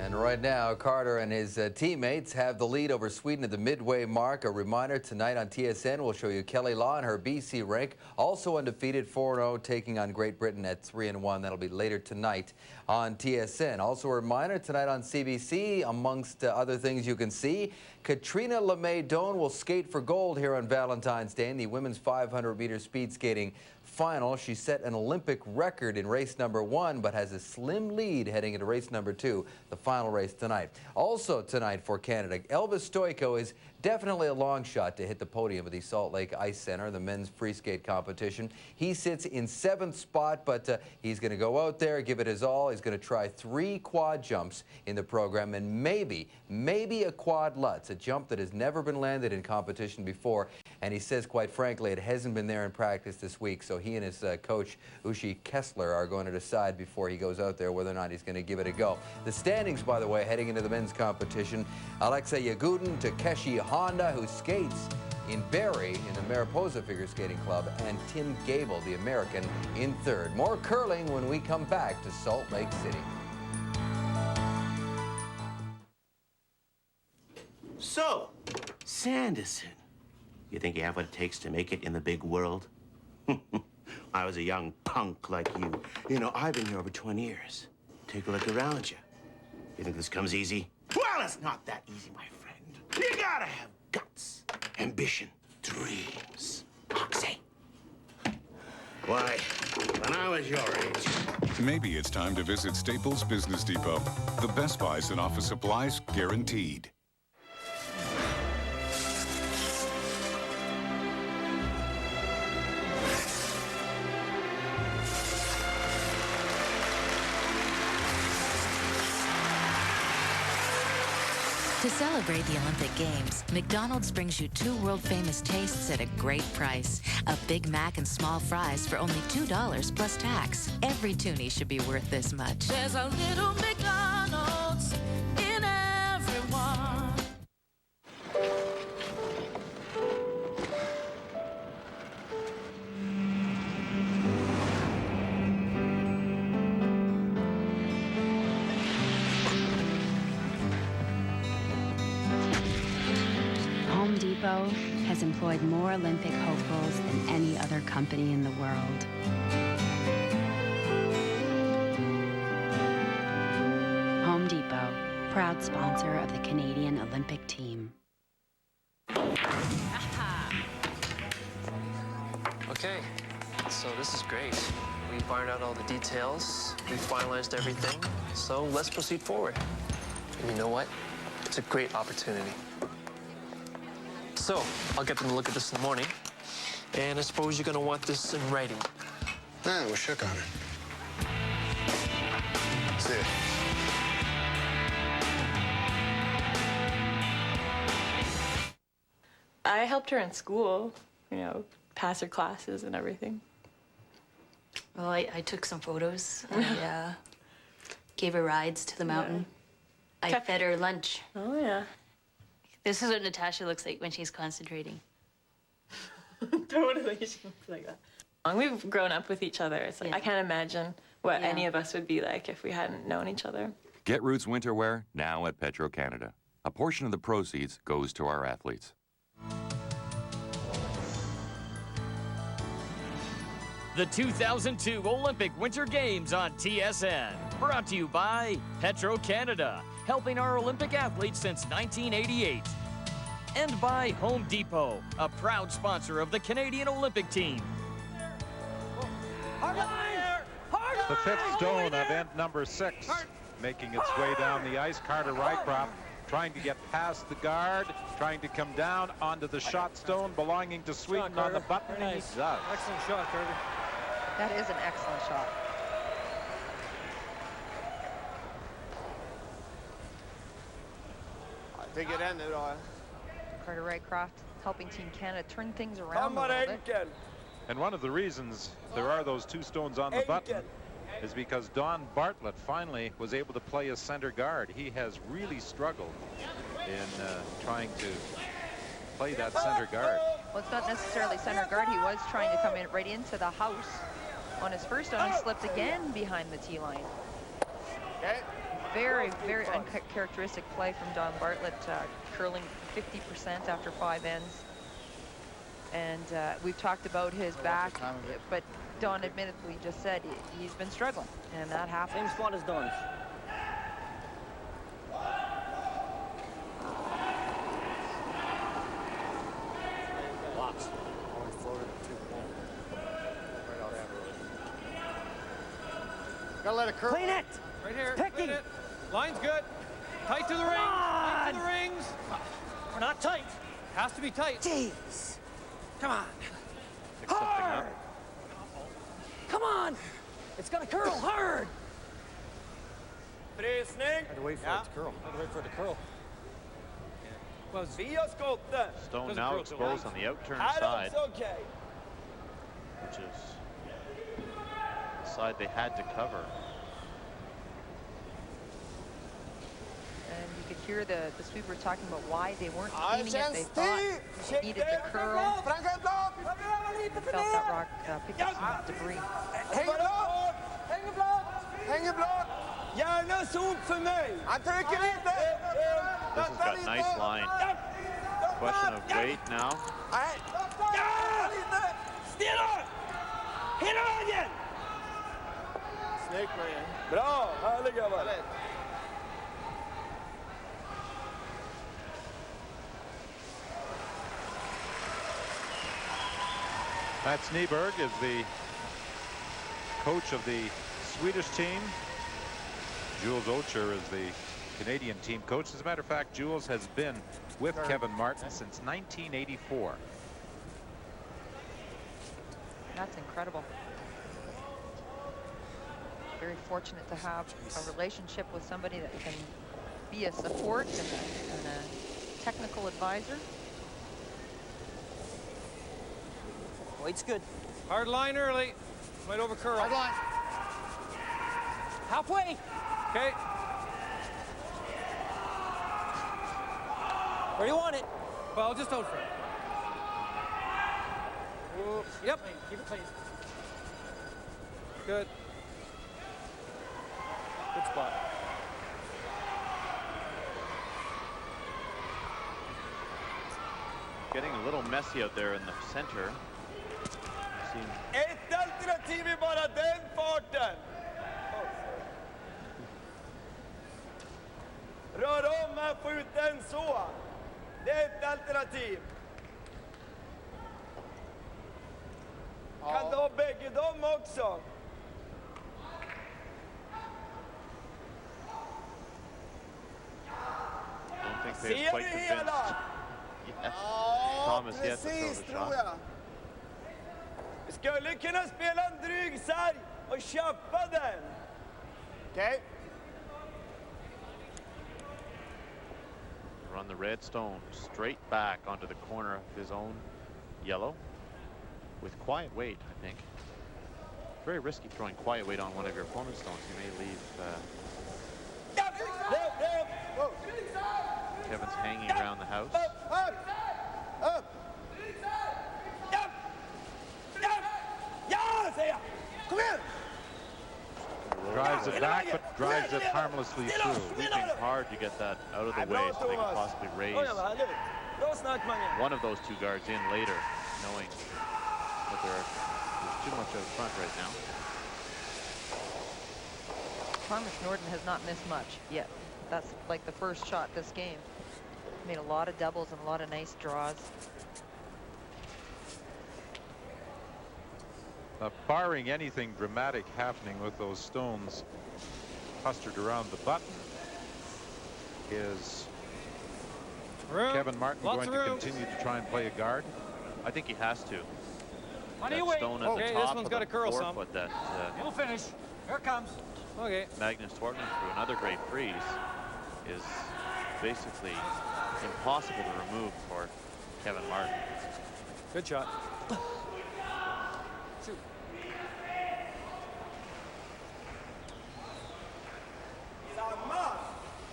And right now, Carter and his teammates have the lead over Sweden at the midway mark. A reminder, tonight on TSN, we'll show you Kelly Law and her BC rank. Also undefeated, 4-0, taking on Great Britain at 3-1. That'll be later tonight on TSN. Also a reminder, tonight on CBC, amongst other things you can see, Katrina LeMay-Doan will skate for gold here on Valentine's Day in the women's 500-meter speed skating final. She set an Olympic record in race number 1, but has a slim lead heading into race number 2, the final race tonight. Also tonight for Canada, Elvis Stojko is definitely a long shot to hit the podium at the Salt Lake Ice Center, the men's free skate competition. He sits in 7th spot, but he's going to go out there, give it his all. He's going to try 3 quad jumps in the program, and maybe a quad Lutz, a jump that has never been landed in competition before. and he says, quite frankly, it hasn't been there in practice this week, so he and his coach, Ushi Kessler, are going to decide before he goes out there whether or not he's going to give it a go. The standings, by the way, heading into the men's competition, Alexei Yagudin, Takeshi Honda, who skates in Barrie in the Mariposa Figure Skating Club, and Tim Gable, the American, in third. More curling when we come back to Salt Lake City. So, Sanderson, you think you have what it takes to make it in the big world? I was a young punk like you. You know, I've been here over 20 years. Take a look around you. You think this comes easy? Well, it's not that easy, my friend. You gotta have guts, ambition, dreams. Moxie. Why, when I was your age... Maybe it's time to visit Staples Business Depot. The best buys in office supplies guaranteed. To celebrate the Olympic Games, McDonald's brings you 2 world-famous tastes at a great price. A Big Mac and small fries for only $2 plus tax. Every toonie should be worth this much. There's a little McDonald's in everyone. Home Depot has employed more Olympic hopefuls than any other company in the world. Home Depot, proud sponsor of the Canadian Olympic team. Okay, so this is great. We ironed out all the details, we finalized everything, so let's proceed forward. And you know what? It's a great opportunity. So, I'll get them to look at this in the morning, and I suppose you're gonna want this in writing. Yeah, we'll shook on it. See ya. I helped her in school, you know, pass her classes and everything. Well, I took some photos. I gave her rides to the mountain. I fed her lunch. Oh, yeah. This is what Natasha looks like when she's concentrating. Totally, she looks like that. We've grown up with each other. It's like, I can't imagine what any of us would be like if we hadn't known each other. Get Roots winter wear now at Petro-Canada. A portion of the proceeds goes to our athletes. The 2002 Olympic Winter Games on TSN. Brought to you by Petro-Canada, helping our Olympic athletes since 1988. And by Home Depot, a proud sponsor of the Canadian Olympic team. The fifth stone of end number 6, making its way down the ice. Carter Rycroft trying to get past the guard, trying to come down onto the shot stone belonging to Sweden on the button. Very nice. He does. Excellent shot, Carter. That is an excellent shot. Take it in, Carter Rycroft helping Team Canada turn things around a little bit. And one of the reasons there are those 2 stones on the button is because Don Bartlett finally was able to play as center guard. He has really struggled in trying to play that center guard. Well, it's not necessarily center guard. He was trying to come in right into the house on his first stone and slipped again behind the tee line. Very, very uncharacteristic play from Don Bartlett, curling 50% after 5 ends. And we've talked about his back, but Don admittedly just said he's been struggling, and that happens. Same spot as Don's. Lots. Only floated at 2 points. Right out after. Gotta let it curl. Clean it! Right here. Picking. Clean it. Line's good. Tight to the rings. Tight to the rings. We're not tight. Has to be tight. Jeez. Come on. Pick something up. Come on. It's gonna curl hard. Frysning. Had to wait for it to curl. Had to wait for it to curl. Stone now exposed on the outturn side, which is the side they had to cover. And you could hear the sweeper talking about why they weren't cleaning it. They thought it needed the curl. They felt that rock pick up some debris. Hängeblad! Gärna sop för mig! Han trycker inte! This has got nice line. Question of weight now. Stenhårt! Hela vägen! Snyggt, Marie. Bra! Härlig grabbar. Mats Nyberg is the coach of the Swedish team. Jules Ocher is the Canadian team coach. As a matter of fact, Jules has been with Kevin Martin since 1984. That's incredible. Very fortunate to have a relationship with somebody that can be a support and a technical advisor. Weight's good. Hard line early. Right over curl. Hard line. Halfway. Okay. Where do you want it? Well, just hold for it. Yep. Keep it clean. Good. Good spot. Getting a little messy out there in the center. Ett alternativ är bara den farten. Rör om här, få ut den så. Det är ett alternativ. Kan ta bägge dem också. Ser du hela? Ja, precis tror jag. Vi skulle kunna spela en dryg sarg och köpa den. Okej. Run the red stone straight back onto the corner of his own yellow with quiet weight, I think. Very risky throwing quiet weight on one of your opponent's stones. You may leave Kevin's hanging around the house. Drives it back, but drives it harmlessly through. Sweeping hard to get that out of the way so they can possibly raise one of those two guards in later, knowing that there's too much out front right now. Thomas Norden has not missed much yet. That's like the first shot this game. Made a lot of doubles and a lot of nice draws. Barring anything dramatic happening with those stones clustered around the button, is Kevin Martin going to continue to try and play a guard? I think he has to. That stone at the top this one's got a curl some. That It'll finish. Here it comes. Okay. Magnus Tortman through another great freeze is basically impossible to remove for Kevin Martin. Good shot. Shoot.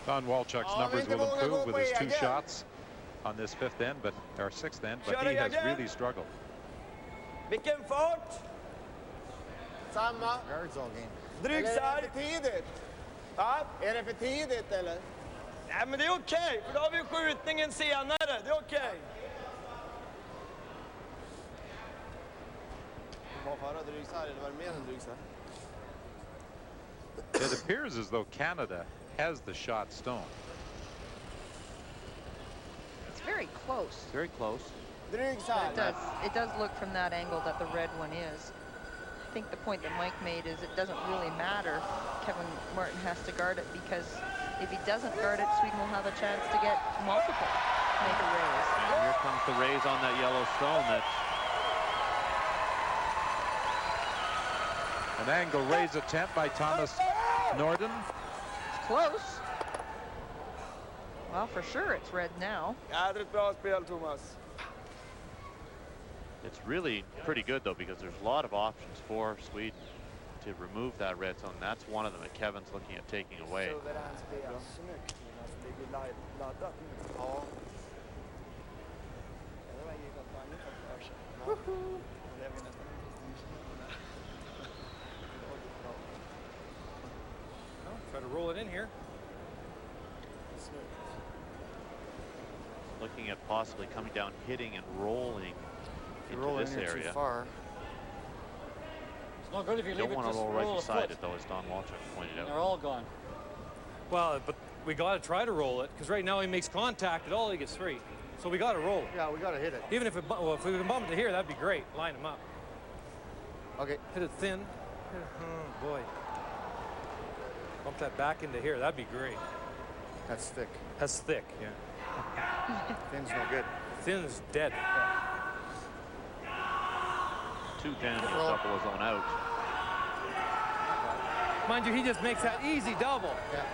Don Walchuk's numbers will improve with his 2 shots on this 5th end, or 6th end, but he has really struggled. Vilken fart! Samma. Guards all game. Dryg sarg. Är det för tidigt? Va? Är det för tidigt eller? Nej, men det är okej, för då har vi skjutningen senare. Det är okej. Vad förra dryg sarg, eller var det mer än dryg sarg? It appears as though Canada has the shot stone. It's very close. Very close. It does look from that angle that the red one is. I think the point that Mike made is it doesn't really matter. Kevin Martin has to guard it, because if he doesn't guard it, Sweden will have a chance to get multiple, make a raise. And here comes the raise on that yellow stone. That's an angle raise attempt by Thomas Norden. It's close. Well, for sure it's red now. Jädrigt bra spel, Thomas. It's really pretty good, though, because there's a lot of options for Sweden to remove that red zone. That's one of them that Kevin's looking at taking away. Suveränt spel. Snyggt. Det ligger laddat nu. Ja. Det var givet att Magnus har för sig. Det är vi nästan Try to roll it in here. Looking at possibly coming down, hitting and rolling into this area. Too far. It's not good if you You leave don't it want to just roll right roll a beside foot. it, though, as Don Walchuk pointed out. They're all gone. Well, but we got to try to roll it, because right now he makes contact at all, he gets free. So we got to roll it. Yeah, we got to hit it. Even if if we can bump it to here, that'd be great. Line him up. Okay. Hit it thin. Oh boy. Bump that back into here. That'd be great. That's thick. That's thick, yeah. Thin's no good. Thin's dead. Too thin, he'll double his own out. Mind you, he just makes that easy double. Yeah.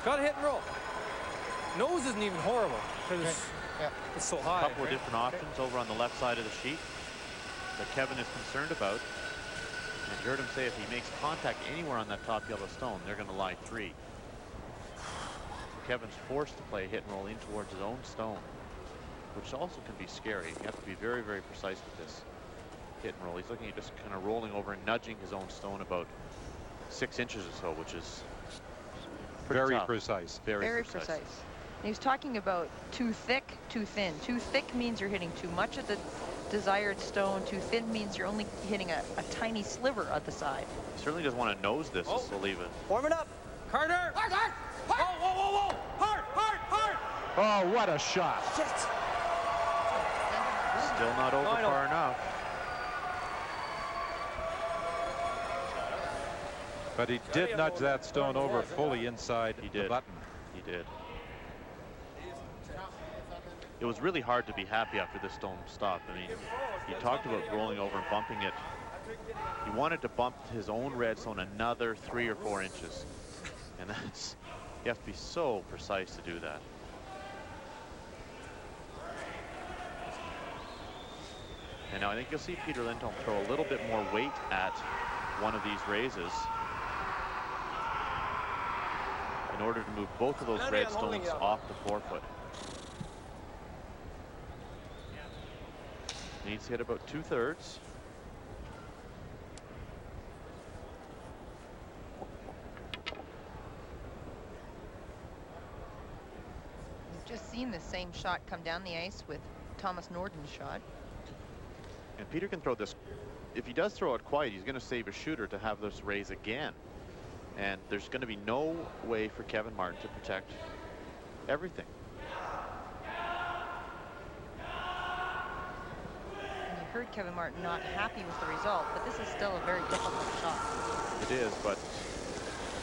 Got to hit and roll. Nose isn't even horrible because it's so high. A couple of different options over on the left side of the sheet that Kevin is concerned about. And you heard him say if he makes contact anywhere on that top yellow stone, they're going to lie 3. Kevin's forced to play hit and roll in towards his own stone, which also can be scary. You have to be very, very precise with this hit and roll. He's looking at just kind of rolling over and nudging his own stone about 6 inches or so, which is very tough. precise. Very precise. He was talking about too thick, too thin. Too thick means you're hitting too much of the desired stone. Too thin means you're only hitting a tiny sliver at the side. He certainly doesn't want to nose this, so leave it. Warm it up. Carter! Hard, hard! Whoa, whoa, whoa, whoa! Hard, hard, hard! Oh, what a shot. Shit. Still not over far enough. But he did nudge that stone over fully inside the button. He did. It was really hard to be happy after this stone stopped. I mean, he talked about rolling over and bumping it. He wanted to bump his own red zone another 3 or 4 inches. And that's, you have to be so precise to do that. And now I think you'll see Peter Lindholm throw a little bit more weight at one of these raises in order to move both of those red stones off the forefoot. Needs to hit about 2/3. We've just seen the same shot come down the ice with Thomas Norden's shot. And Peter can throw this. If he does throw it quiet, he's going to save a shooter to have this raise again. And there's going to be no way for Kevin Martin to protect everything. You heard Kevin Martin not happy with the result, but this is still a very difficult shot. It is, but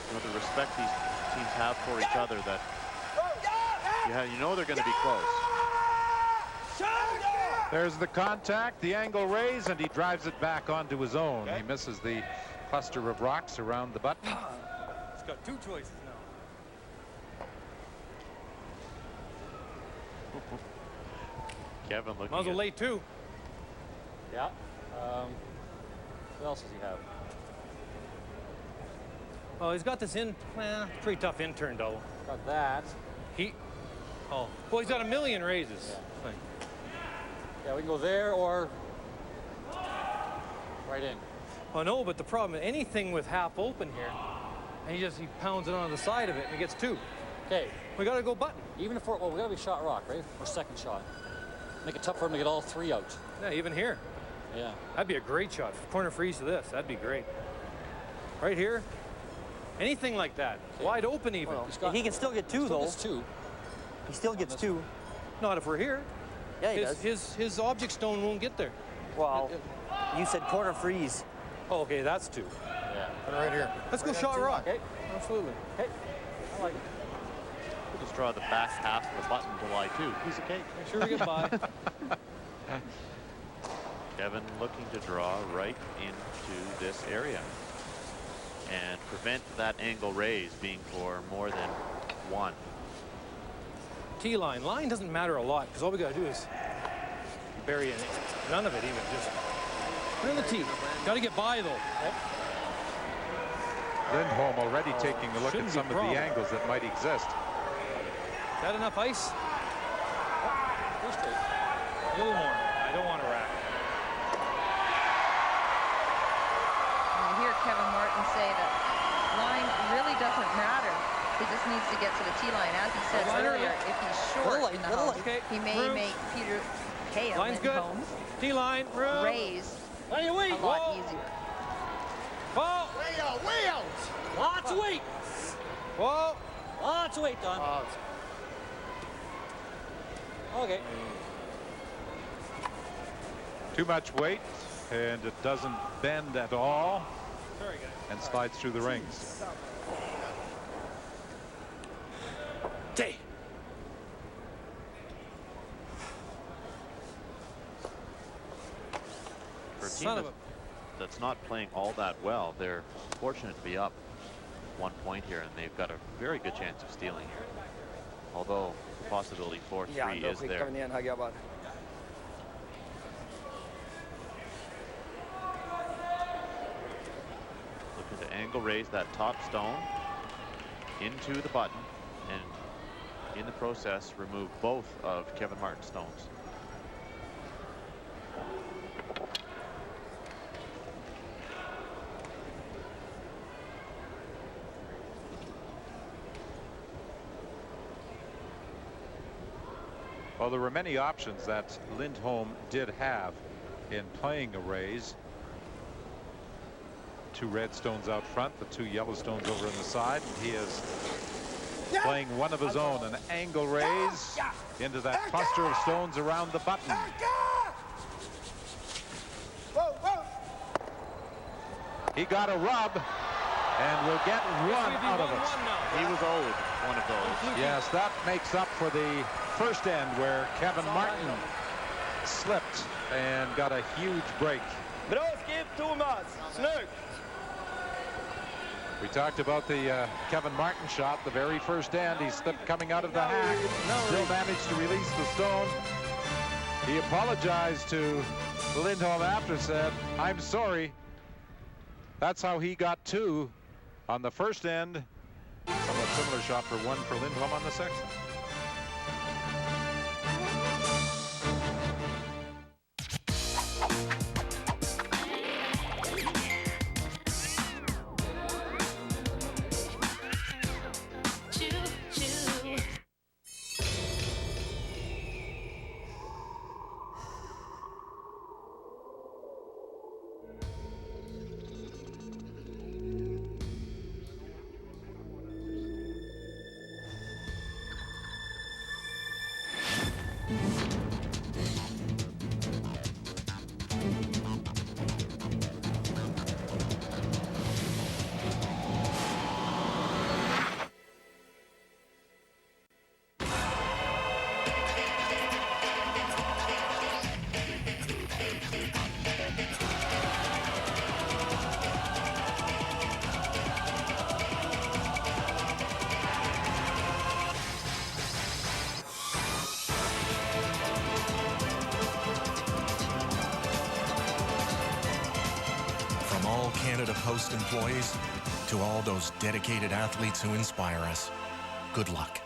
you know, the respect these teams have for each other, that you know they're going to be close. There's the contact, the angle raise, and he drives it back onto his own. He misses the cluster of rocks around the button. He's got 2 choices now. Kevin looking Might as well at lay 2. Yeah. What else does he have? Oh, he's got this pretty tough intern though. Got that. Well, he's got a million raises. Yeah. Yeah, we can go there or right in. Oh no, but the problem, anything with half open here, and he pounds it on the side of it and he gets 2. Okay. We gotta go button. Even if we gotta be shot rock, right? Or second shot. Make it tough for him to get all 3 out. Yeah, even here. Yeah. That'd be a great shot. Corner freeze to this. That'd be great. Right here. Anything like that. Okay. Wide open even. Well, he can still get 2 though. Gets 2. He still gets 2. Not if we're here. Yeah, he does. His object stone won't get there. Well, you said corner freeze. Oh, okay, that's 2. Yeah. Right here. Let's go shot rock. Okay. Absolutely. Okay. I like it. We'll just draw the back half of the button to lie 2. Piece of cake. Make sure we get by. Kevin looking to draw right into this area and prevent that angle raise being for more than 1. Tee line. Line doesn't matter a lot because all we got to do is bury it. None of it even. Just put in the tee. Got to get by though. Lindholm already taking a look at some of the angles that might exist. Is that enough ice? Oh, a little more. I don't want to rack. I hear Kevin Martin say that line really doesn't matter. He just needs to get to the tee line. As he said earlier, if he's short in the hole, he may make Peja Lindholm raise a lot easier. Whoa! Way out! Lots of weight! Whoa! Lots of weight, Don. Okay. Too much weight, and it doesn't bend at all, and slides through the rings. Day. For a team that's not playing all that well, they're fortunate to be up 1 point here, and they've got a very good chance of stealing here. Although the possibility 4-3 is there. Looking to angle raise that top stone into the button, and in the process remove both of Kevin Martin's stones. Well, there were many options that Lindholm did have in playing a raise. 2 red stones out front, the 2 yellow stones over on the side. And he is playing one of his own, an angle raise into that cluster of stones around the button. He got a rub and will get one out of it. He was owed one of those. Yes, that makes up for the first end where Kevin Martin slipped and got a huge break. Bra skip, Thomas. Snyggt. We talked about the Kevin Martin shot, the very first end. He slipped coming out of the hack, still managed to release the stone. He apologized to Lindholm after, said, "I'm sorry." That's how he got 2 on the first end. Somewhat similar shot for 1 for Lindholm on the second. Canada Post employees, to all those dedicated athletes who inspire us, good luck.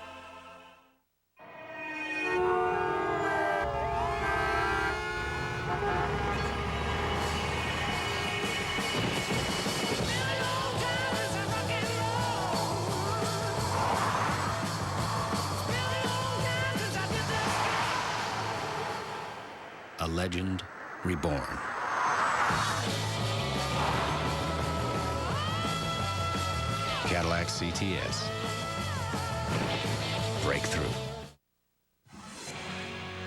A legend reborn. Cadillac CTS. Breakthrough.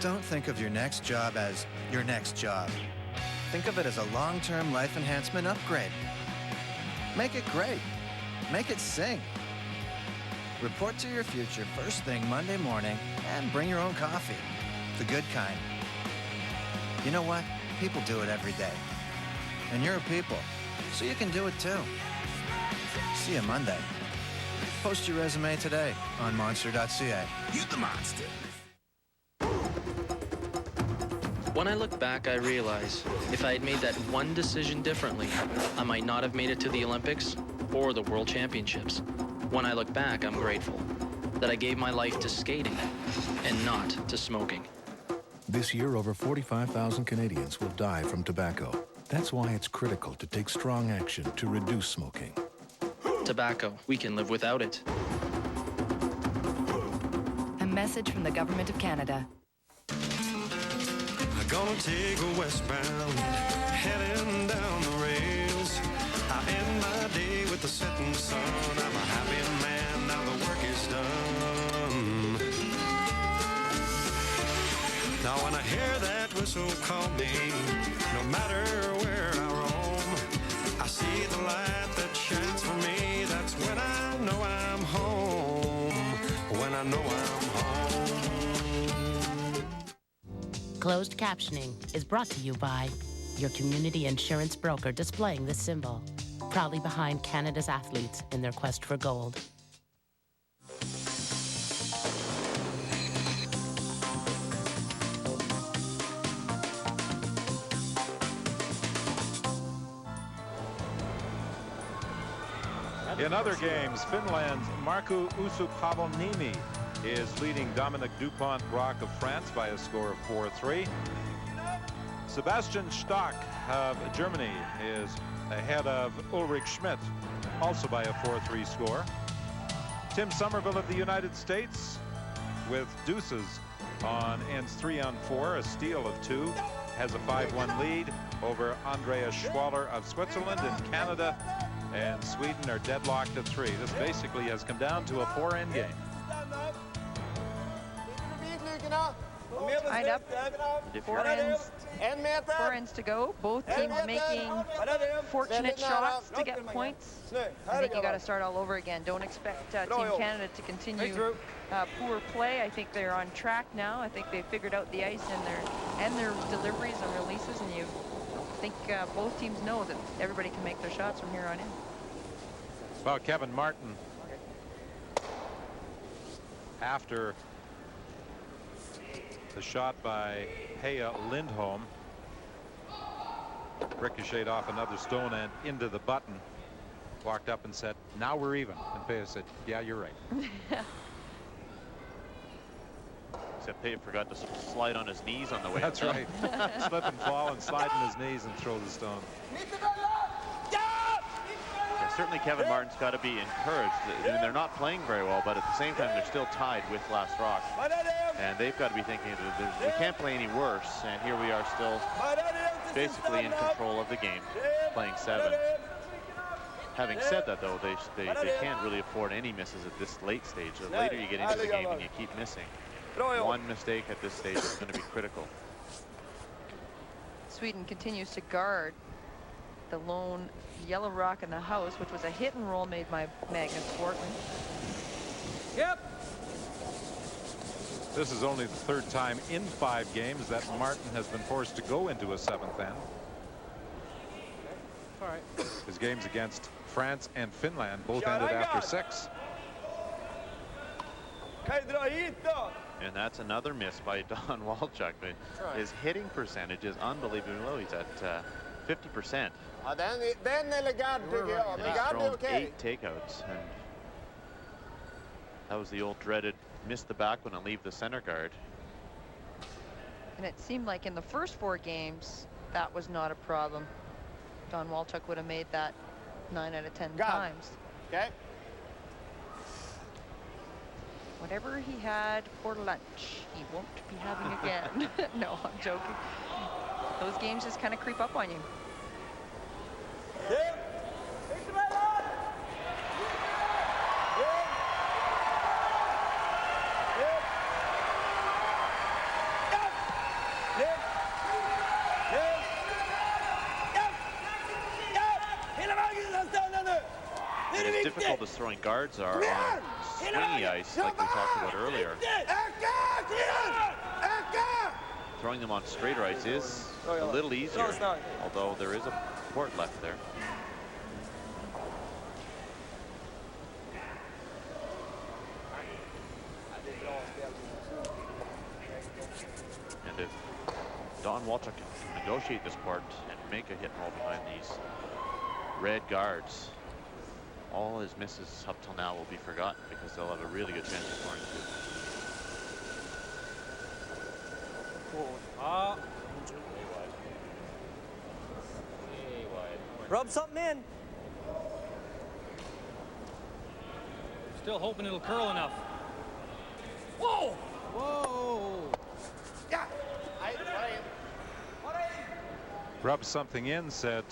Don't think of your next job as your next job. Think of it as a long-term life enhancement upgrade. Make it great. Make it sing. Report to your future first thing Monday morning and bring your own coffee. The good kind. You know what? People do it every day. And you're a people, so you can do it too. See you Monday. Post your resume today on monster.ca. You the monster. When I look back, I realize if I had made that one decision differently, I might not have made it to the Olympics or the World Championships. When I look back, I'm grateful that I gave my life to skating and not to smoking. This year, over 45,000 Canadians will die from tobacco. That's why it's critical to take strong action to reduce smoking. Tobacco, we can live without it. A message from the Government of Canada. Gonna take a westbound, heading down the rails. I end my day with the setting sun. I'm a happy man, now the work is done. Now when I hear that whistle call me, no matter where I roam, I see the light that shines for me. That's when I know I'm home, when I know I'm home. Closed captioning is brought to you by your community insurance broker displaying this symbol, proudly behind Canada's athletes in their quest for gold. In other games, Finland's Markku Uusupavoniemi is leading Dominic Dupont-Brock of France by a score of 4-3. Sebastian Stock of Germany is ahead of Ulrich Schmidt, also by a 4-3 score. Tim Somerville of the United States, with deuces on ends 3 on 4, a steal of 2, has a 5-1 lead over Andreas Schwaller of Switzerland. And Canada and Sweden are deadlocked at 3. This basically has come down to a 4-end game. Tied up. 4 ends to go. Both teams making fortunate shots to get points. I think you got to start all over again. Don't expect Team Canada to continue poor play. I think they're on track now. I think they figured out the ice and their deliveries and releases, and you think both teams know that everybody can make their shots from here on in. Well, Kevin Martin, after the shot by Peja Lindholm, ricocheted off another stone and into the button, walked up and said, "Now we're even." And Peja said, "Yeah, you're right." Except Peja forgot to slide on his knees on the way. That's right. Slip and fall and slide on his knees and throw the stone. Yeah, certainly Kevin Martin's got to be encouraged. I mean, they're not playing very well, but at the same time, they're still tied with Last Rock. And they've got to be thinking that we can't play any worse. And here we are still basically in control of the game, playing 7. Having said that, though, they can't really afford any misses at this late stage. The later you get into the game and you keep missing, one mistake at this stage is going to be critical. Sweden continues to guard the lone yellow rock in the house, which was a hit and roll made by Magnus Bortman. Yep. This is only the 3rd time in 5 games that Martin has been forced to go into a 7th end. All right. His games against France and Finland both ended after 6. And that's another miss by Don Walchuk. His hitting percentage is unbelievably low. He's at 50%. Den eller gard tycker jag. Men gard är okej. 8 takeouts. And that was the old dreaded miss the back one and leave the center guard. And it seemed like in the first 4 games, that was not a problem. Don Walchuk would have made that 9 out of 10 times. Okay. Whatever he had for lunch, he won't be having again. No, I'm joking. Those games just kind of creep up on you. And as difficult as throwing guards are on swingy ice, like we talked about earlier, throwing them on straighter ice is a little easier, although there is a port left there. Don Walchuk can negotiate this part and make a hit and roll behind these red guards, all his misses up till now will be forgotten because they'll have a really good chance of scoring two. Rub something in. Still hoping it'll curl enough. Whoa! Whoa! Yeah. Rub something in, said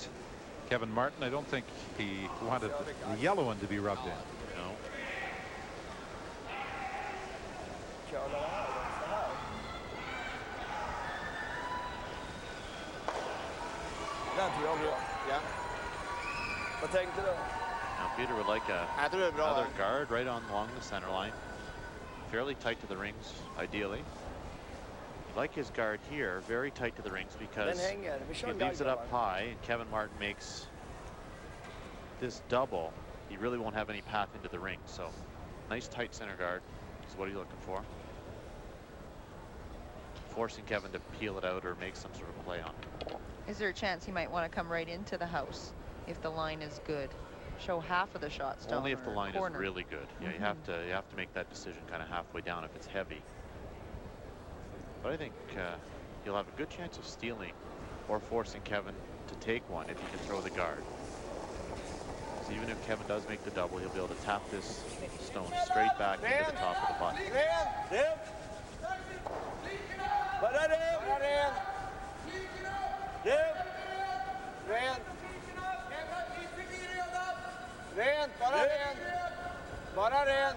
Kevin Martin. I don't think he wanted the yellow one to be rubbed in. No. Den tror jag bra. Ja. Vad tänkte du? Now Peter would like another guard right along the center line. Fairly tight to the rings, ideally. He'd like his guard here, very tight to the rings, because he leaves it up high and Kevin Martin makes this double. He really won't have any path into the ring. So nice tight center guard is what he's looking for. Forcing Kevin to peel it out or make some sort of play on it. Is there a chance he might want to come right into the house if the line is good? Show half of the shot stone. Only if the line corner. is really good. Yeah, you have to make that decision kind of halfway down if it's heavy. But I think you'll have a good chance of stealing or forcing Kevin to take one if he can throw the guard. So even if Kevin does make the double, he'll be able to tap this stone straight back into the top of the button. Rent, bara rent. Bara rent.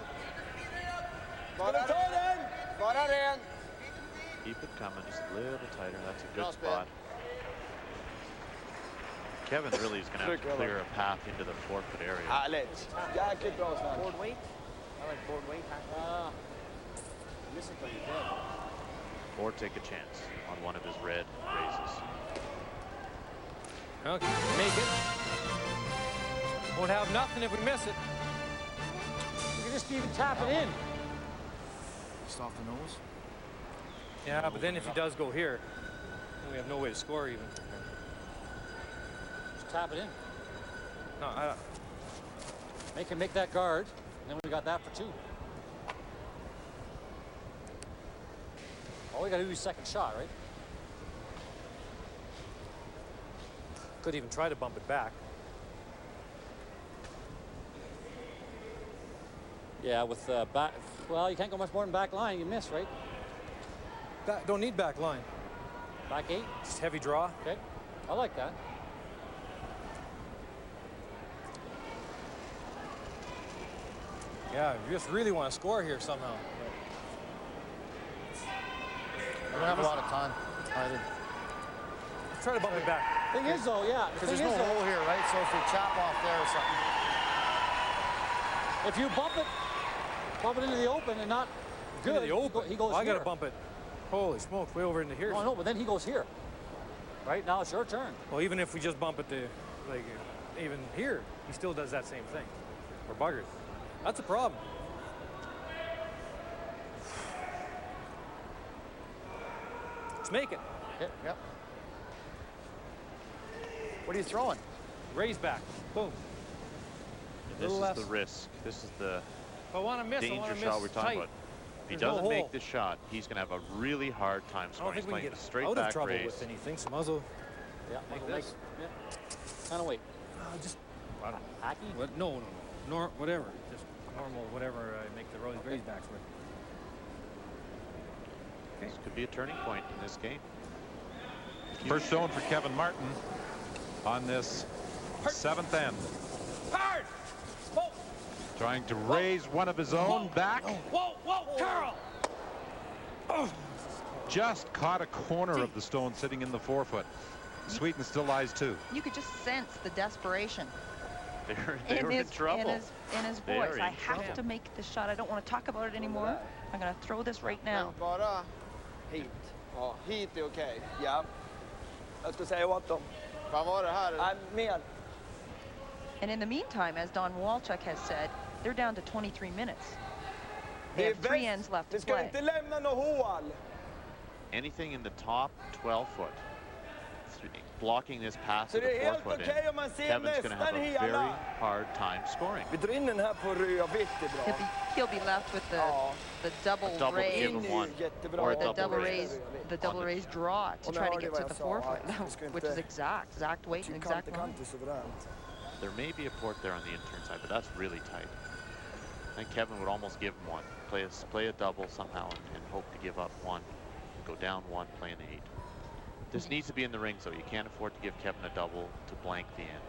Bara rent. Bara rent. Keep it coming just a little tighter. That's a good spot. Kevin really is going to have to clear a path into the forfeit area. Härligt. Jäkligt bra snart. Board weight? I like board weight. Or take a chance on one of his red raises. Okay, make it. Won't have nothing if we miss it. We can just even tap it in. Just off the nose. Yeah, but then if he does go here, then we have no way to score even. Just tap it in. No, I don't. Make him make that guard, and then we got that for two. All we gotta do is second shot, right? Could even try to bump it back. Yeah, with back. Well, you can't go much more than back line. You miss, right? Don't need back line. Back eight. Just heavy draw. Okay, I like that. Yeah, you just really want to score here somehow. We don't have a lot of time either. Let's try to bump it back. Thing is, though, yeah. Because there's no hole here, right? So if we chop off there or something. If you bump it into the open and not good, into the open. he goes I here. gotta bump it. Holy smokes, way over into here. No, but then he goes here. Right now it's your turn. Well, even if we just bump it to, like, even here, he still does that same thing. We're buggered. That's a problem. Let's make it. Yep. What are you throwing? Raise back. Boom. This is the risk. This is the If I want to miss, danger shot we're talking about. If he doesn't make this shot, he's going to have a really hard time scoring. He's playing a straight back trouble raise. with anything, so might as well make this. Kind of wait. Just I don't know. Hacky? What? No. Whatever. Just normal, whatever I make the raise backs with. This could be a turning point in this game. First stone for Kevin Martin on this seventh end. Hard! Whoa! Trying to raise one of his own back. Whoa, Carl! Oh. Just caught a corner of the stone sitting in the forefoot. Sweden still lies two. You could just sense the desperation. They were in trouble. In his voice. I have to make this shot. I don't want to talk about it anymore. I'm going to throw this right now. Bara hit. Ja, hit är okej. Ja. Jag ska säga åt dem. Vad var det här? Mer. And in the meantime, as Don Walchuk has said, they're down to 23 minutes. They have 3 ends left to play. Vi ska inte lämna något hål. anything in the top 12 foot, blocking this pass Så to the det är 4 helt foot okej in, om man ser Kevin's going to have nästan a very hela. hard time scoring. Vi drar in den här på rödvitt är bra. He'll be left with the double A double to give raise, him one, Jättebra. or a the double double raise. raise, the double raise draw to Och try nu to hörde get vad to jag the sa, 4 foot, att vi ska which inte- is exact weight and exact line. Kant är suveränt. There may be a port there on the intern side, but that's really tight. I think Kevin would almost give him one. Play a double somehow and hope to give up one. Go down one, play an 8. This needs to be in the rings, though. You can't afford to give Kevin a double to blank the end.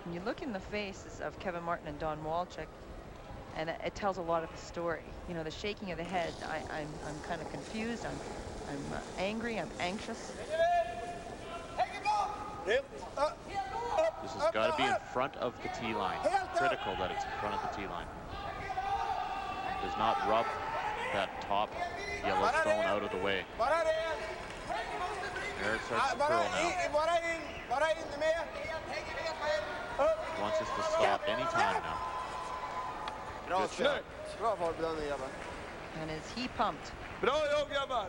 When you look in the faces of Kevin Martin and Don Walchuk, and it tells a lot of the story. You know, the shaking of the head. I'm kind of confused. I'm angry. I'm anxious. This has got to be in front of the tee line. Critical that it's in front of the tee line. Does not rub that top yellow stone out of the way. There it starts to curl now. Wants us to stop any time now. Bra kört. Bra fartbedömning grabbar. And is he pumped? Bra jobb grabbar.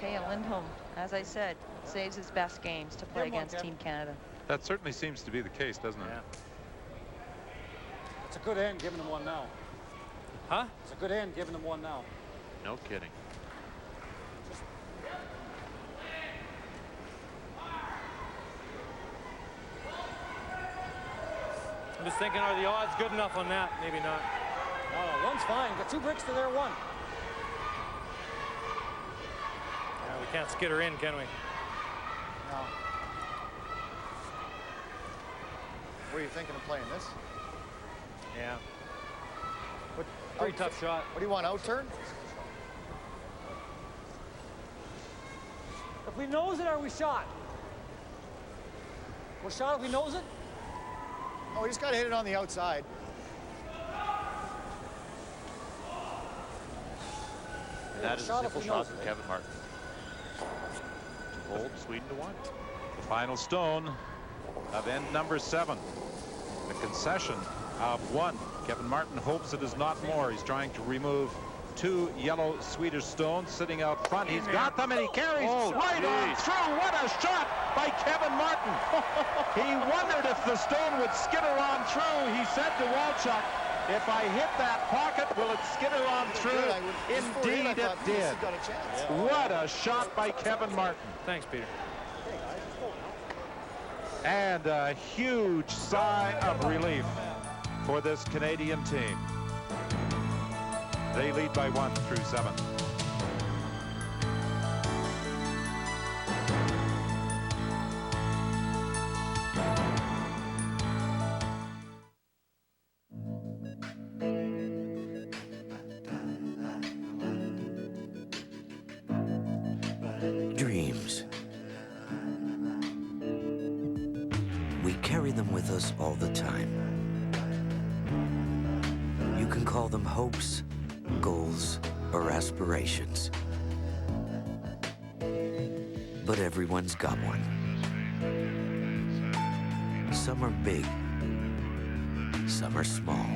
Peja Lindholm, as I said, saves his best games to play against Team Canada. That certainly seems to be the case, doesn't it? Yeah. It's a good end giving them one now. Huh? It's a good end giving them one now. No kidding. I'm just thinking, are the odds good enough on that? Maybe not. No, one's fine. Got 2 bricks to their 1. Yeah, we can't skid her in, can we? No. What are you thinking of playing this? Yeah. Pretty tough shot. What do you want, out turn? If we nose it, are we shot? We're shot if we nose it? Oh, we just got to hit it on the outside. That is a simple shot from Kevin Martin. Hold Sweden to 1. The final stone of end number 7. The concession of 1. Kevin Martin hopes it is not more. He's trying to remove 2 yellow Swedish stones sitting out front. He's got them and he carries right on through. What a shot by Kevin Martin. He wondered if the stone would skitter on through. He said to Walchuk, if I hit that pocket, will it skitter on through? Indeed it did. What a shot by Kevin Martin. Thanks, Peter. And a huge sigh of relief for this Canadian team. They lead by 1 through 7. Dreams. We carry them with us all the time. You can call them hopes, goals, or aspirations. But everyone's got one. Some are big, some are small.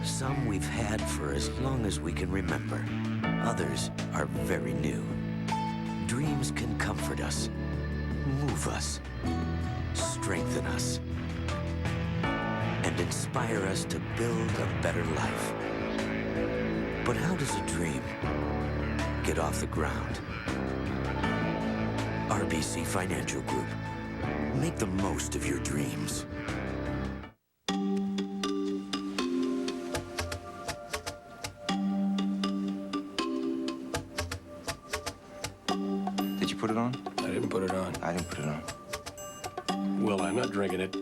Some we've had for as long as we can remember. Others are very new. Dreams can comfort us, move us, strengthen us, and inspire us to build a better life. But how does a dream get off the ground? RBC Financial Group. Make the most of your dreams. Did you put it on? I didn't put it on. I didn't put it on. Well, I'm not drinking it.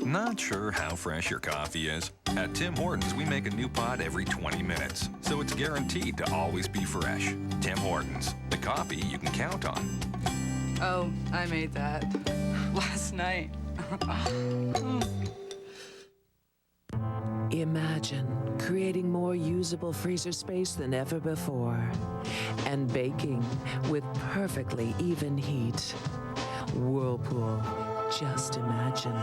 Not sure how fresh your coffee is? At Tim Hortons, we make a new pot every 20 minutes, so it's guaranteed to always be fresh. Tim Hortons, the coffee you can count on. Oh, I made that last night. Imagine creating more usable freezer space than ever before and baking with perfectly even heat. Whirlpool, just imagine.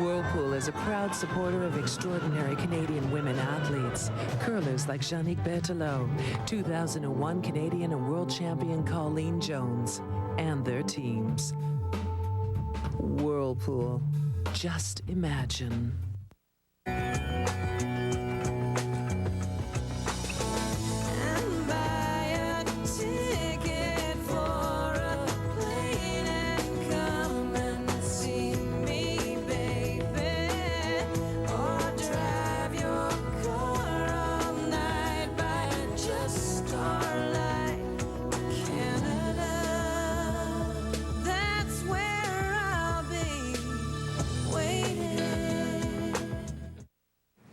Whirlpool Whirlpool is a proud supporter of extraordinary Canadian women athletes. Curlers like Jeannick Berthelot, 2001 Canadian and world champion Colleen Jones, and their teams. Whirlpool. Just imagine.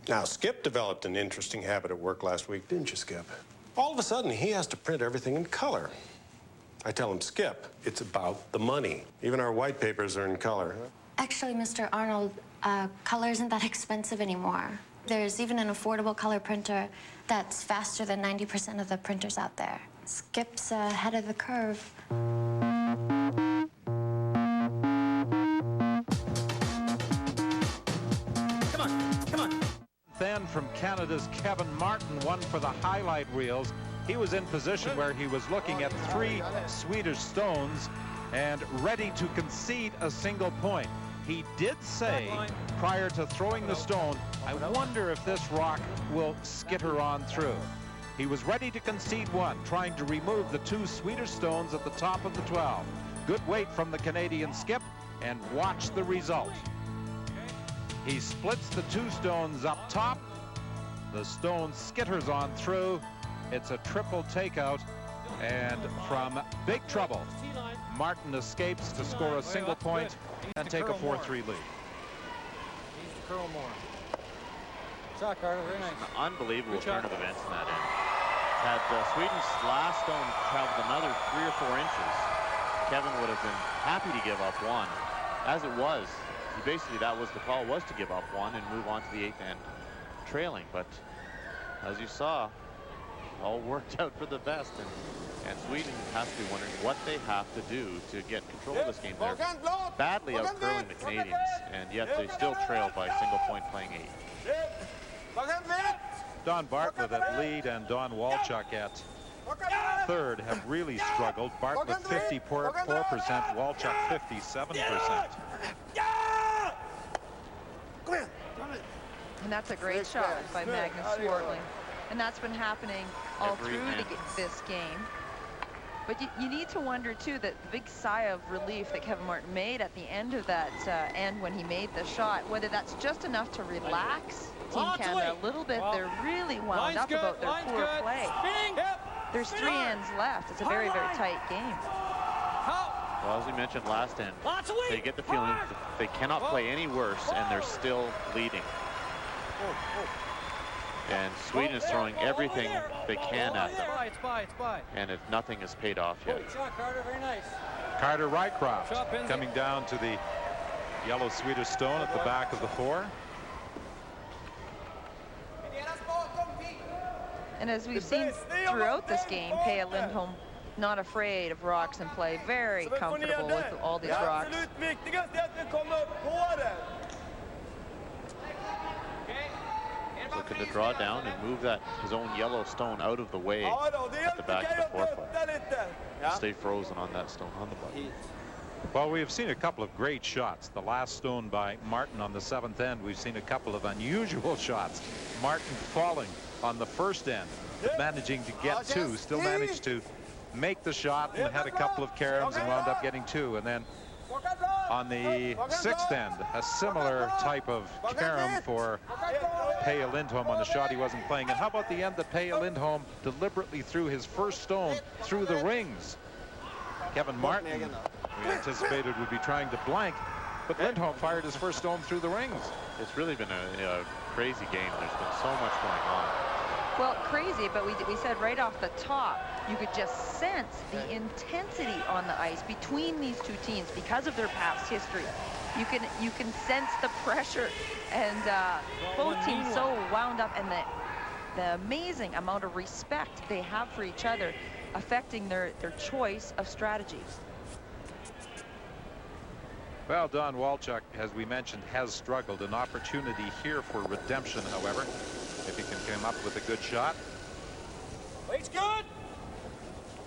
Now, Skip developed an interesting habit at work last week, didn't you, Skip? All of a sudden, he has to print everything in color. I tell him, Skip, it's about the money. Even our white papers are in color. Actually, Mr. Arnold, color isn't that expensive anymore. There's even an affordable color printer that's faster than 90% of the printers out there. Skip's ahead of the curve. Then from Canada's Kevin Martin, one for the highlight reels. He was in position where he was looking at 3 Swedish stones and ready to concede a single point. He did say prior to throwing the stone, I wonder if this rock will skitter on through. He was ready to concede one, trying to remove the 2 Swedish stones at the top of the 12. Good weight from the Canadian Skip, and watch the result. He splits the 2 stones up top. The stone skitters on through. It's a triple takeout, and from big trouble, Martin escapes to score a single point and take a 4-3 lead. Needs to curl more. Shot, Carter, very nice. An unbelievable turn of events in that end. Had Sweden's last stone traveled another 3 or 4 inches, Kevin would have been happy to give up one. As it was, basically that was the call, was to give up one and move on to the 8th end trailing. But as you saw, all worked out for the best, and Sweden has to be wondering what they have to do to get control of this game. They're badly out-curling the Canadians, and yet they still trail by a single point, playing 8. Don Bartlett at lead and Don Walchuk at third have really struggled. Bartlett 54%, Walchuk 57%. And that's a great shot by Magnus Swartling. And that's been happening all through this game. But you need to wonder, too, that the big sigh of relief that Kevin Martin made at the end of that end when he made the shot, whether that's just enough to relax Team Canada a little bit. They're really wound up about their poor play. There's 3 ends left. It's a very, very tight game. Well, as we mentioned last end, they get the feeling that they cannot play any worse, and they're still leading. And Sweden is throwing everything they can at them. And nothing has paid off yet. Carter Rycroft coming down to the yellow Swedish stone at the back of the 4. And as we've seen throughout this game, Peja Lindholm not afraid of rocks in play, very comfortable with all these rocks. Looking to draw down and move his own yellow stone out of the way at the back of the 4-foot. Stay frozen on that stone on the button. Well, we have seen a couple of great shots. The last stone by Martin on the 7th end. We've seen a couple of unusual shots. Martin falling on the 1st end, but managing to get 2, still managed to make the shot and had a couple of caroms and wound up getting 2. And then on the 6th end, a similar type of carom for Peja Lindholm on the shot he wasn't playing. And how about the end that Peja Lindholm deliberately threw his first stone through the rings? Kevin Martin, we anticipated, would be trying to blank, but Lindholm fired his first stone through the rings. It's really been a crazy game. There's been so much going on. Well, crazy, but we said right off the top, you could just sense the intensity on the ice between these 2 teams because of their past history. You can sense the pressure, and both teams so wound up, and the amazing amount of respect they have for each other affecting their choice of strategies. Well, Don Walchuk, as we mentioned, has struggled. An opportunity here for redemption, however, if he can come up with a good shot. Wait's good.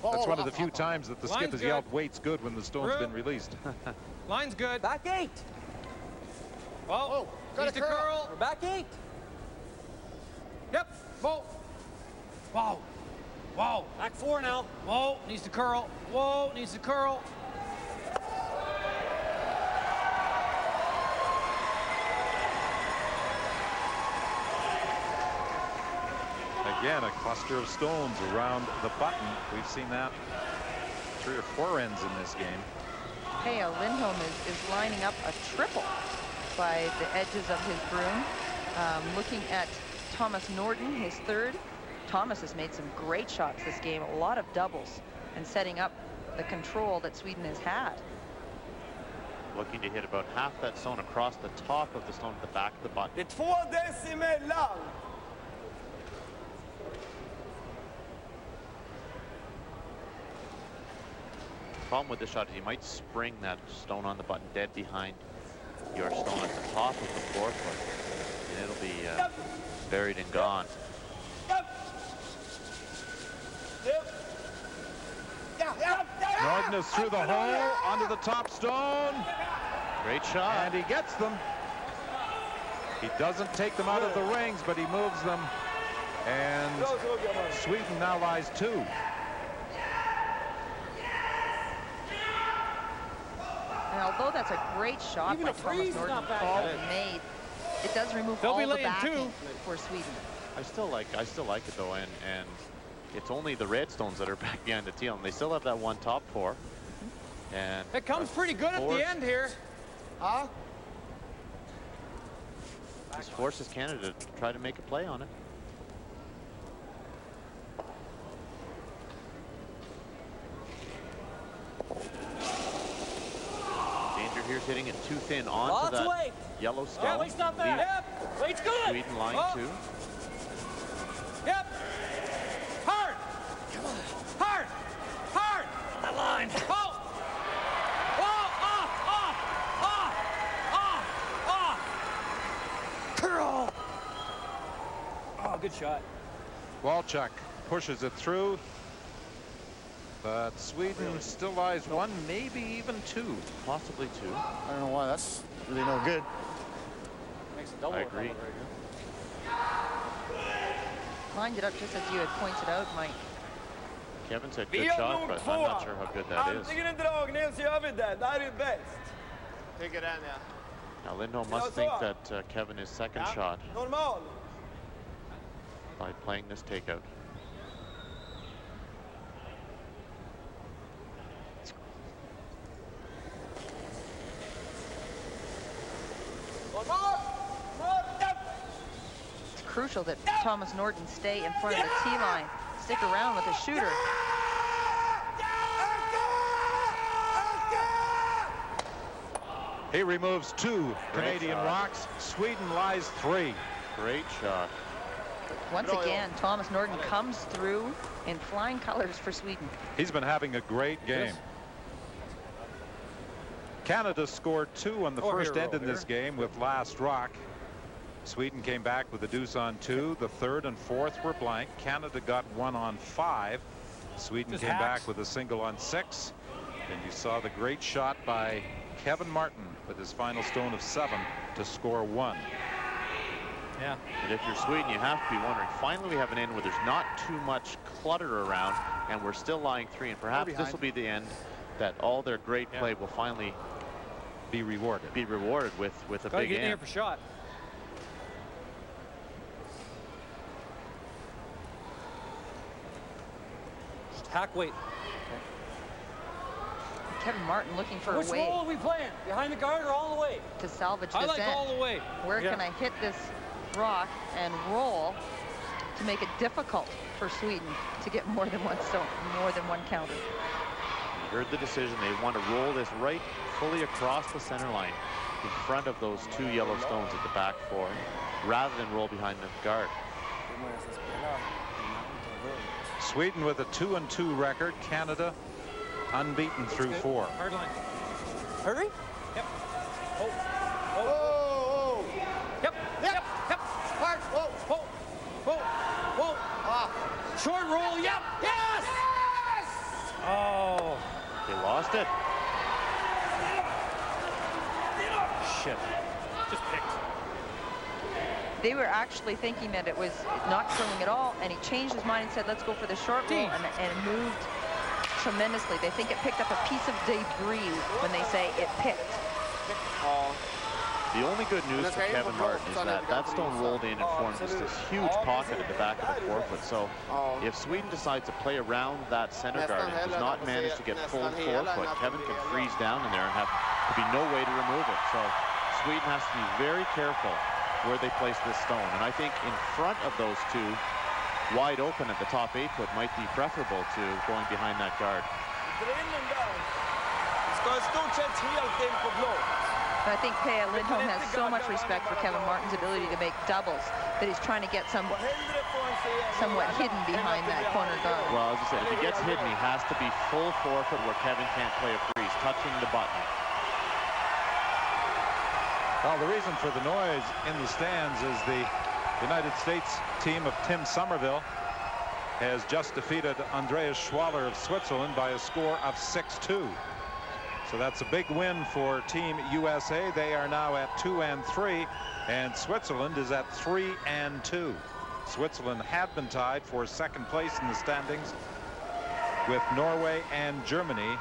That's one of the few times that the skip has good. yelled, "Wait's good," when the stone's been released. Line's good. Back 8. Oh, needs to curl. We're back 8. Yep. Whoa. Whoa. Whoa. Back 4 now. Whoa. Needs to curl. Whoa. Needs to curl. Again, a cluster of stones around the button. We've seen that 3 or 4 ends in this game. Peja Lindholm is lining up a triple by the edges of his broom. Looking at Thomas Norton, his third. Thomas has made some great shots this game, a lot of doubles, and setting up the control that Sweden has had. Looking to hit about half that stone across the top of the stone at the back of the button. Det är 2 decimeter. Problem with this shot is you might spring that stone on the button dead behind your stone at the top of the forefoot, and it'll be buried and gone. Norton is through the hole, onto the top stone. Great shot. And he gets them. He doesn't take them out of the rings, but he moves them. And Sweden now lies 2. And although that's a great shot by Thomas Norton, called and made, it does remove all the backing for Sweden. I still like it though, and it's only the red stones that are back behind the teal, and they still have that one top 4. And it comes pretty good at the end here. Huh? This forces Canada to try to make a play on it. Danger here's hitting it too thin onto that yellow stone. Yeah, Wait's not bad. Yep. Wait's good. Sweden line 2. Yep. Hard. Come on. Hard. Hard. On that line. Oh. Curl. Oh, good shot. Walchuk pushes it through, but Sweden still lies 1, maybe even 2. Possibly 2. I don't know why. That's really no good. Makes a double. I agree. Lined it up just as you had pointed out, Mike. Kevin said good shot, but I'm not sure how good that is. Antingen en dragning eller så gör vi det. Det här är bäst. Tycker den, ja. Now Lindholm must think that Kevin is second shot Normal. by playing this takeout. It's crucial that Thomas Norton stay in front of the tee line, stick around with a shooter. He removes 2 Canadian rocks. Sweden lies 3. Great shot. Once again, Thomas Norton comes through in flying colors for Sweden. He's been having a great game. Canada scored 2 on the first end in this game with last rock. Sweden came back with a deuce on 2. The third and fourth were blank. Canada got 1 on 5. Sweden came back with a single on 6. And you saw the great shot by Kevin Martin with his final stone of 7 to score 1. Yeah. And if you're Sweden, you have to be wondering, finally we have an end where there's not too much clutter around, and we're still lying 3, and perhaps this will be the end that all their great play will finally be rewarded. With a Gotta big get in here end. for shot. Just hack Wait. Kevin Martin looking for Which a way. roll are we playing? Behind the guard or all the way? To salvage I this like end. all the way. Where can I hit this rock and roll to make it difficult for Sweden to get more than one stone, more than one counter? You heard the decision. They want to roll this right fully across the center line in front of those 2 yellow stones at the back 4, rather than roll behind the guard. Sweden with a 2-2 record. Canada unbeaten through 4. Hard line. Hurry? Yep. Whoa. Yep. Hard. Whoa. Short roll. Yep. Yes. Oh. They lost it. Shit. Just picked. They were actually thinking that it was not curling at all, and he changed his mind and said, let's go for the short roll, and it moved tremendously. They think it picked up a piece of debris when they say it picked. The only good news for Kevin Martin is that stone rolled in and formed just this huge pocket at the back of the forefoot. So if Sweden decides to play around that center guard and does not manage to get full forefoot, Kevin can freeze down in there and have to be no way to remove it. So Sweden has to be very careful where they place this stone. And I think in front of those two, wide open at the top 8-foot might be preferable to going behind that guard. I think Peja Lindholm has so much respect for Kevin Martin's ability to make doubles that he's trying to get somewhat hidden behind that corner guard. Well, as I said, if he gets hidden, he has to be full forefoot where Kevin can't play a freeze, touching the button. Well, the reason for the noise in the stands is the United States team of Tim Somerville has just defeated Andreas Schwaller of Switzerland by a score of 6-2. So that's a big win for Team USA. They are now at 2-3, and Switzerland is at 3-2. Switzerland had been tied for second place in the standings with Norway and Germany,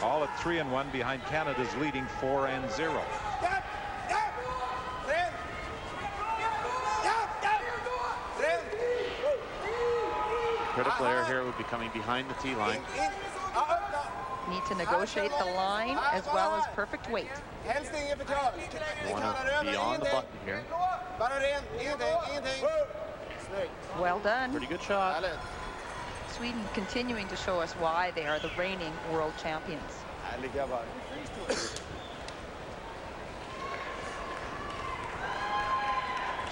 all at 3-1 behind Canada's leading 4-0. Critical error here would be coming behind the tee line. Need to negotiate the line as well as perfect weight. Want to be on the button here. Well done. Pretty good shot. Sweden continuing to show us why they are the reigning world champions.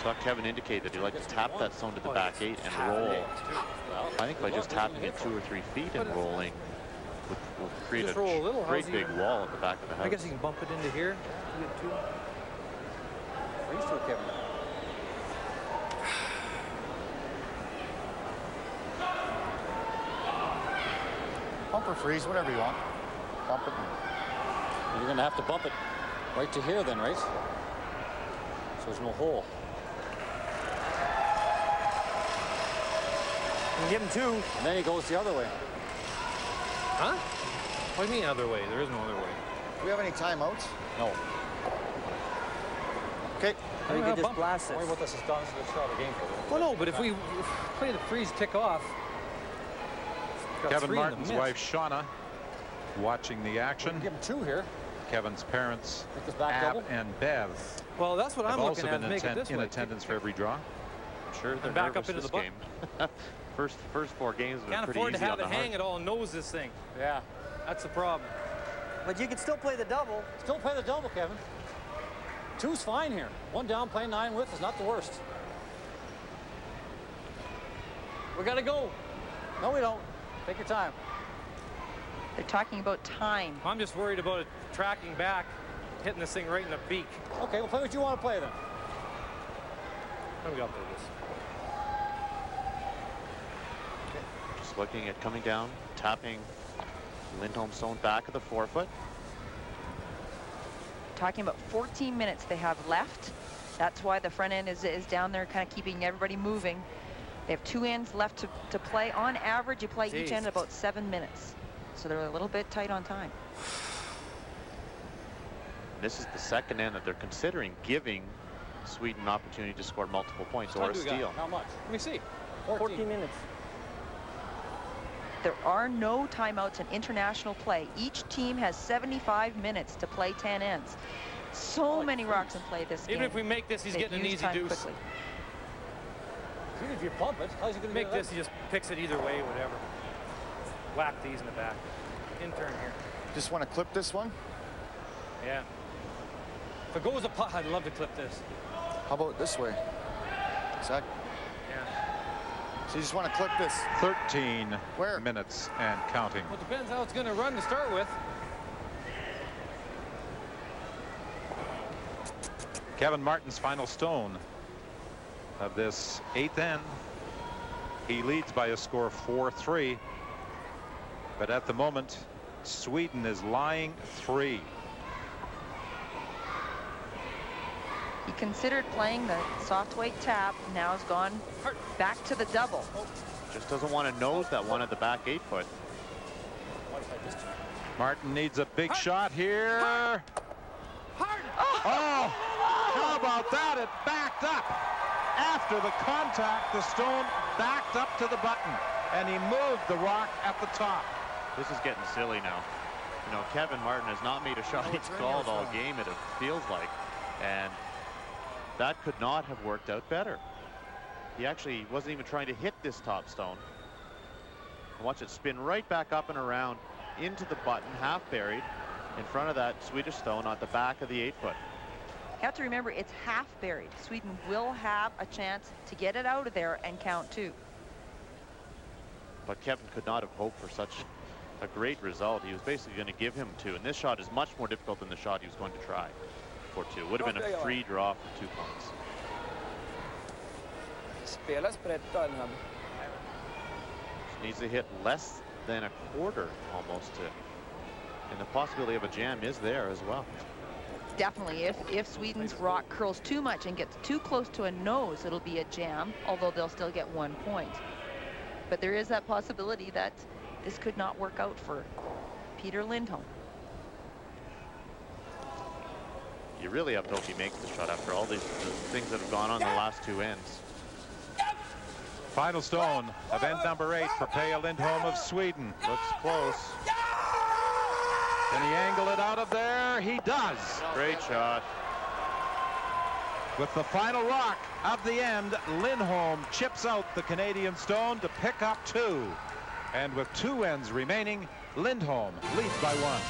Saw Kevin indicate that he'd like to tap that stone to the back 8 and roll. I think by just tapping it 2 or 3 feet and rolling would create a great big wall at the back of the house. I guess you can bump it into here. Freeze to it, Kevin. Bump or freeze, whatever you want. Bump it. You're going to have to bump it right to here then, right? So there's no hole. You can give him 2. And then he goes the other way. Huh? What do you mean other way? There is no other way. Do we have any timeouts? No. Okay. Or you can just blast it. Worry about this. It's done. It's a shot of the game. Well, no, but if we play the freeze tick off. Kevin Martin's wife, Shauna, watching the action. Give him 2 here. Kevin's parents, back Ab double. and Bev, well, that's what I'm looking at. also been in attendance for every draw. I'm sure they're back nervous up into this the game. First 4 games have been Can't pretty afford to easy have on the it hang heart. it all and nose this thing. Yeah. That's the problem. But you can still play the double. Still play the double, Kevin. 2's fine here. 1 down, play 9 width is not the worst. We got to go. No, we don't. Take your time. They're talking about time. I'm just worried about it tracking back, hitting this thing right in the beak. Okay, we'll play what you want to play then. We got to play this. Just looking at coming down, tapping Lindholm stone back of the forefoot. Talking about 14 minutes they have left. That's why the front end is down there, kind of keeping everybody moving. They have 2 ends left to play. On average, you play each end about 7 minutes. So they're a little bit tight on time. This is the second end that they're considering giving Sweden an opportunity to score multiple points or a steal. How much? Let me see. 14 minutes. There are no timeouts in international play. Each team has 75 minutes to play 10 ends. So many rocks in play this game. Even if we make this, he's getting an easy deuce. Quickly. Even if you pump it, how's he going to make this? He just picks it either way, whatever. Whack these in the back. In turn here. Just want to clip this one? Yeah. If it goes apart, I'd love to clip this. How about this way? Zach? Yeah. So you just want to clip this? 13 minutes and counting. Well, it depends how it's going to run to start with. Kevin Martin's final stone of this 8th end. He leads by a score of 4-3. But at the moment, Sweden is lying 3. He considered playing the soft weight tap. Now has gone back to the double. Just doesn't want to nose that one at the back 8-foot. Martin needs a big shot here. Oh, how about that? It backed up. After the contact, the stone backed up to the button, and he moved the rock at the top. This is getting silly now. You know, Kevin Martin has not made a shot he's called all game, it feels like. And that could not have worked out better. He actually wasn't even trying to hit this top stone. Watch it spin right back up and around into the button, half buried in front of that Swedish stone at the back of the 8-foot. You have to remember, it's half buried. Sweden will have a chance to get it out of there and count 2. But Kevin could not have hoped for such a great result. He was basically going to give him 2, and this shot is much more difficult than the shot he was going to try for 2. Would have been a free draw for 2 points. Needs to hit less than a quarter almost to, and the possibility of a jam is there as well. Definitely, if Sweden's rock curls too much and gets too close to a nose, it'll be a jam, although they'll still get 1 point. But there is that possibility that this could not work out for Peter Lindholm. You really have to hope he makes the shot after all these things that have gone on the last 2 ends. Final stone of end number 8 for Peja Lindholm of Sweden. Looks close. Can he angle it out of there? He does. Great shot. With the final rock of the end, Lindholm chips out the Canadian stone to pick up 2. And with 2 ends remaining, Lindholm leads by 1.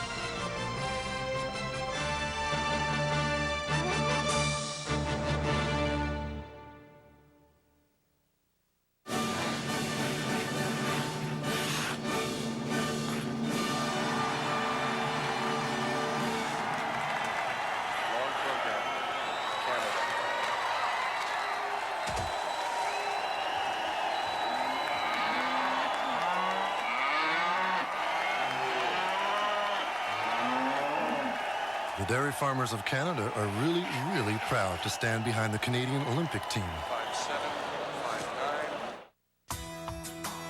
The dairy farmers of Canada are really, really proud to stand behind the Canadian Olympic team.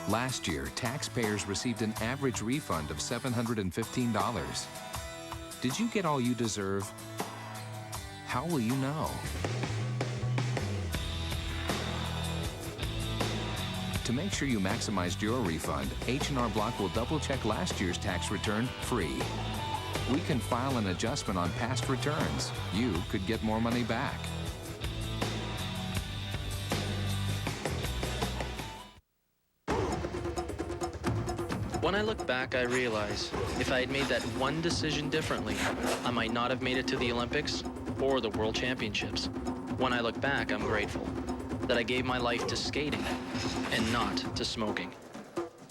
Last year, taxpayers received an average refund of $715. Did you get all you deserve? How will you know? To make sure you maximized your refund, H&R Block will double-check last year's tax return free. We can file an adjustment on past returns. You could get more money back. When I look back, I realize if I had made that one decision differently, I might not have made it to the Olympics or the World Championships. When I look back, I'm grateful that I gave my life to skating and not to smoking.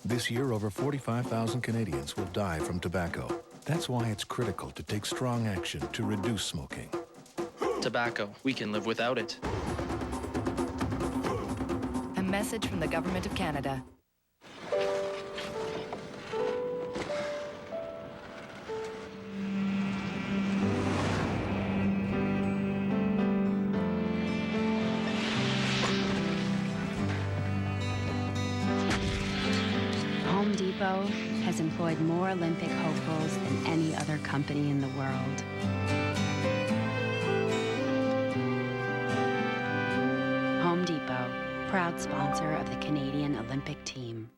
This year, over 45,000 Canadians will die from tobacco. That's why it's critical to take strong action to reduce smoking. Tobacco, we can live without it. A message from the Government of Canada. Home Depot has employed more Olympic hopefuls than any other company in the world. Home Depot, proud sponsor of the Canadian Olympic team.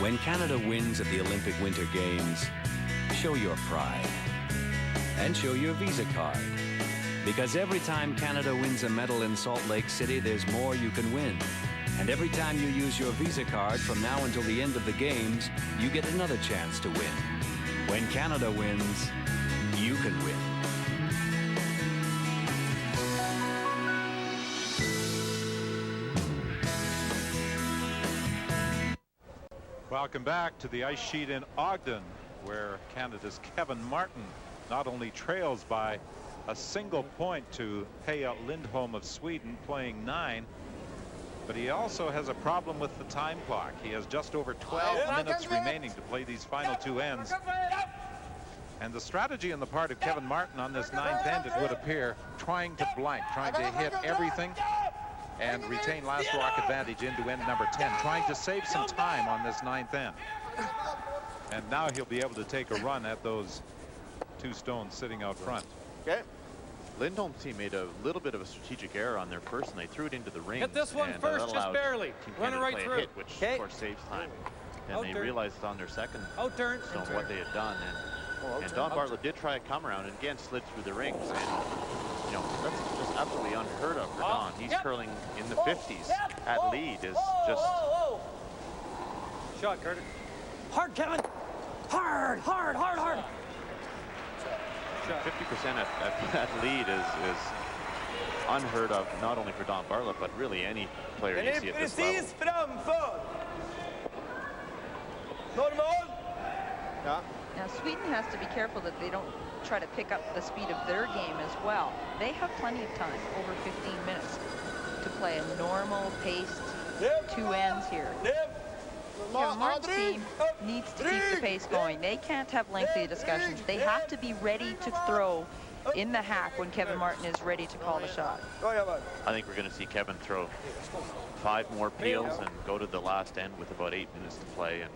When Canada wins at the Olympic Winter Games, show your pride and show your Visa card. Because every time Canada wins a medal in Salt Lake City, there's more you can win. And every time you use your Visa card from now until the end of the games, you get another chance to win. When Canada wins, you can win. Welcome back to the ice sheet in Ogden, where Canada's Kevin Martin not only trails by a single point to Peja Lindholm of Sweden, playing 9, but he also has a problem with the time clock. He has just over 12 minutes remaining to play these final 2 ends. And the strategy on the part of Kevin Martin on this 9th end, it would appear, trying to blank, trying to hit everything and retain last rock advantage into end number 10, trying to save some time on this 9th end. And now he'll be able to take a run at those 2 stones sitting out front. Okay. Lindholm's team made a little bit of a strategic error on their first, and they threw it into the rings. Hit this one and first, just barely. Team Run it Canada right play a through. hit, which of course saves time. And they realized on their second turn what they had done. And Don Bartlett did try a come around and again slid through the rings. And you know, that's just absolutely unheard of for Don. He's curling in the 50s at lead is just. Shot, Carter. Hard, Kevin. Hard, hard, hard, hard. 50% at lead is unheard of, not only for Don Bartlett, but really any player you see at this level. Now Sweden has to be careful that they don't try to pick up the speed of their game as well. They have plenty of time, over 15 minutes, to play a normal paced 2 ends here. Kevin Martin's team needs to keep the pace going. They can't have lengthy discussions. They have to be ready to throw in the hack when Kevin Martin is ready to call the shot. I think we're going to see Kevin throw 5 more peels and go to the last end with about 8 minutes to play, and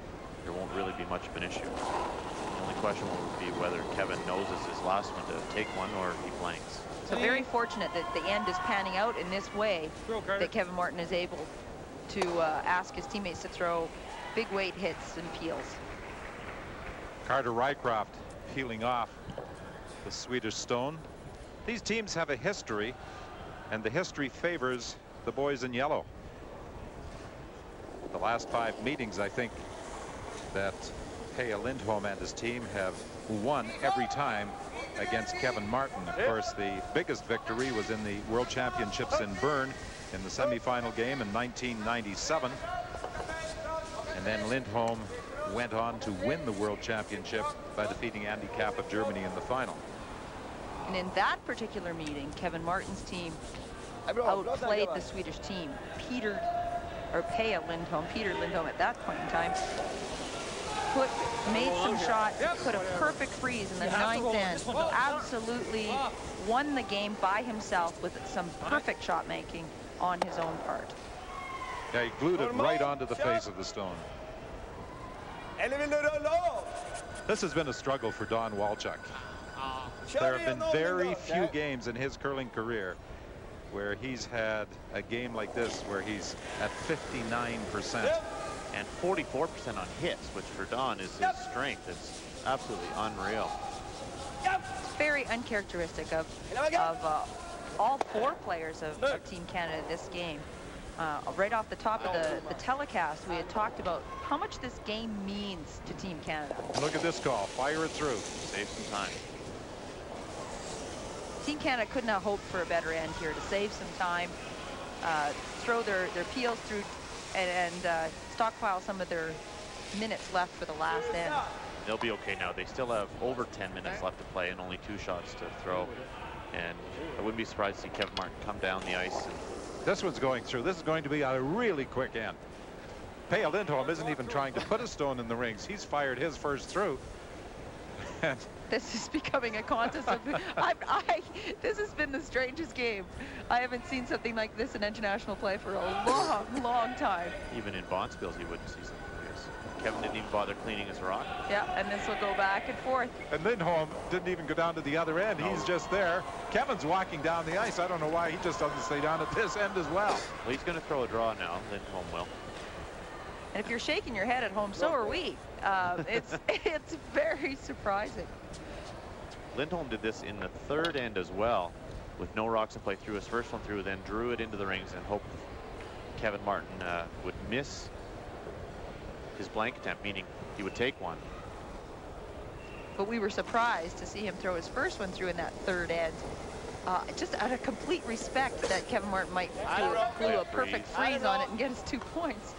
there won't really be much of an issue. The only question will be whether Kevin knows it's his last one to take one or he blanks. So very fortunate that the end is panning out in this way, that Kevin Martin is able to ask his teammates to throw big weight hits and peels. Carter Rycroft peeling off the Swedish stone. These teams have a history, and the history favors the boys in yellow. The last 5 meetings, I think that Peja Lindholm and his team have won every time against Kevin Martin. Of course, the biggest victory was in the World Championships in Bern in the semifinal game in 1997. And then Lindholm went on to win the World Championship by defeating Andy Kapp of Germany in the final. And in that particular meeting, Kevin Martin's team outplayed the Swedish team. Peja Lindholm, Peter Lindholm at that point in time, made some shots, put a perfect freeze in the 9th end, absolutely won the game by himself with some perfect shot making on his own part. Yeah, he glued it right onto the face of the stone. This has been a struggle for Don Walchuk. There have been very few games in his curling career where he's had a game like this where he's at 59%. And 44% on hits, which for Don is his strength. It's absolutely unreal. It's very uncharacteristic of all 4 players of Team Canada this game. Right off the top of the telecast, we had talked about how much this game means to Team Canada. Look at this call. Fire it through. Save some time. Team Canada could not hope for a better end here to save some time, throw their peels through and stockpile some of their minutes left for the last end. They'll be okay now. They still have over 10 minutes left to play and only 2 shots to throw. And I wouldn't be surprised to see Kevin Martin come down the ice. And this one's going through. This is going to be a really quick end. Peja Lindholm isn't even trying to put a stone in the rings. He's fired his first through. This is becoming a contest of this has been the strangest game. I haven't seen something like this in international play for a long time. Even in Bonspiels, you wouldn't see something like this. Kevin didn't even bother cleaning his rock. Yeah, and this will go back and forth. And Lindholm didn't even go down to the other end. No. He's just there. Kevin's walking down the ice. I don't know why he just doesn't stay down at this end as well. Well, he's going to throw a draw now. Lindholm will. And if you're shaking your head at home, so are we. It's very surprising. Lindholm did this in the 3rd end as well. with no rocks to play through his first one through, then drew it into the rings and hoped Kevin Martin would miss his blank attempt, meaning he would take one. But we were surprised to see him throw his first one through in that third end. Just out of complete respect that Kevin Martin might do a perfect freeze on it and get his 2 points.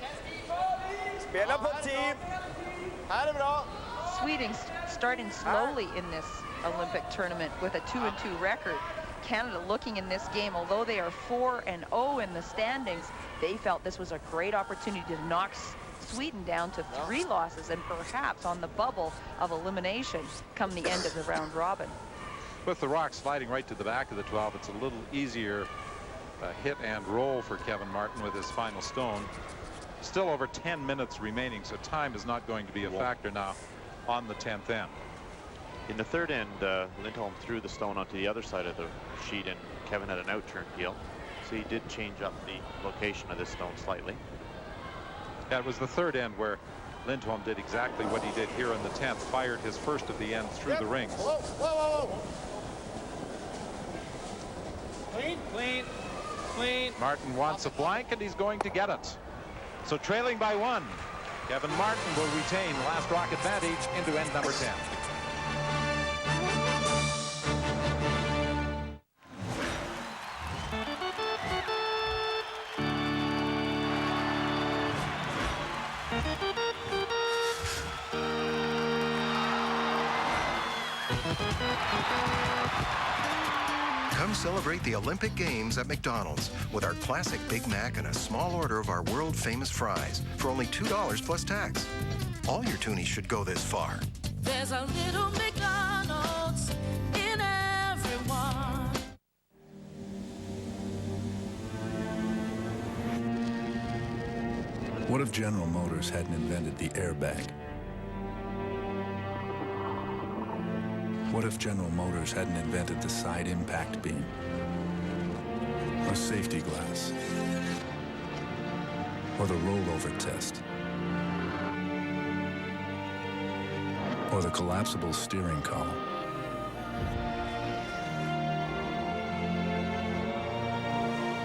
Sweeting starting slowly in this Olympic tournament with a 2-2 record. Canada looking in this game, although they are 4-0 in the standings, they felt this was a great opportunity to knock Sweden down to 3 losses and perhaps on the bubble of elimination come the end of the round robin. With the rock sliding right to the back of the 12, it's a little easier hit and roll for Kevin Martin with his final stone. Still over 10 minutes remaining, so time is not going to be a factor now on the 10th end. In the third end, Lindholm threw the stone onto the other side of the sheet, and Kevin had an out-turn heel, so he did change up the location of this stone slightly. Yeah, it was the third end where Lindholm did exactly what he did here in the 10th, fired his first of the end through the rings. Whoa, whoa, whoa. Clean, clean, clean. Martin wants a blank, and he's going to get it. So trailing by 1, Kevin Martin will retain last rock advantage into end number 10. Come celebrate the Olympic Games at McDonald's with our classic Big Mac and a small order of our world-famous fries for only $2 plus tax. All your toonies should go this far. There's a little McDonald's in everyone. What if General Motors hadn't invented the airbag? What if General Motors hadn't invented the side impact beam? Or safety glass? Or the rollover test? Or the collapsible steering column?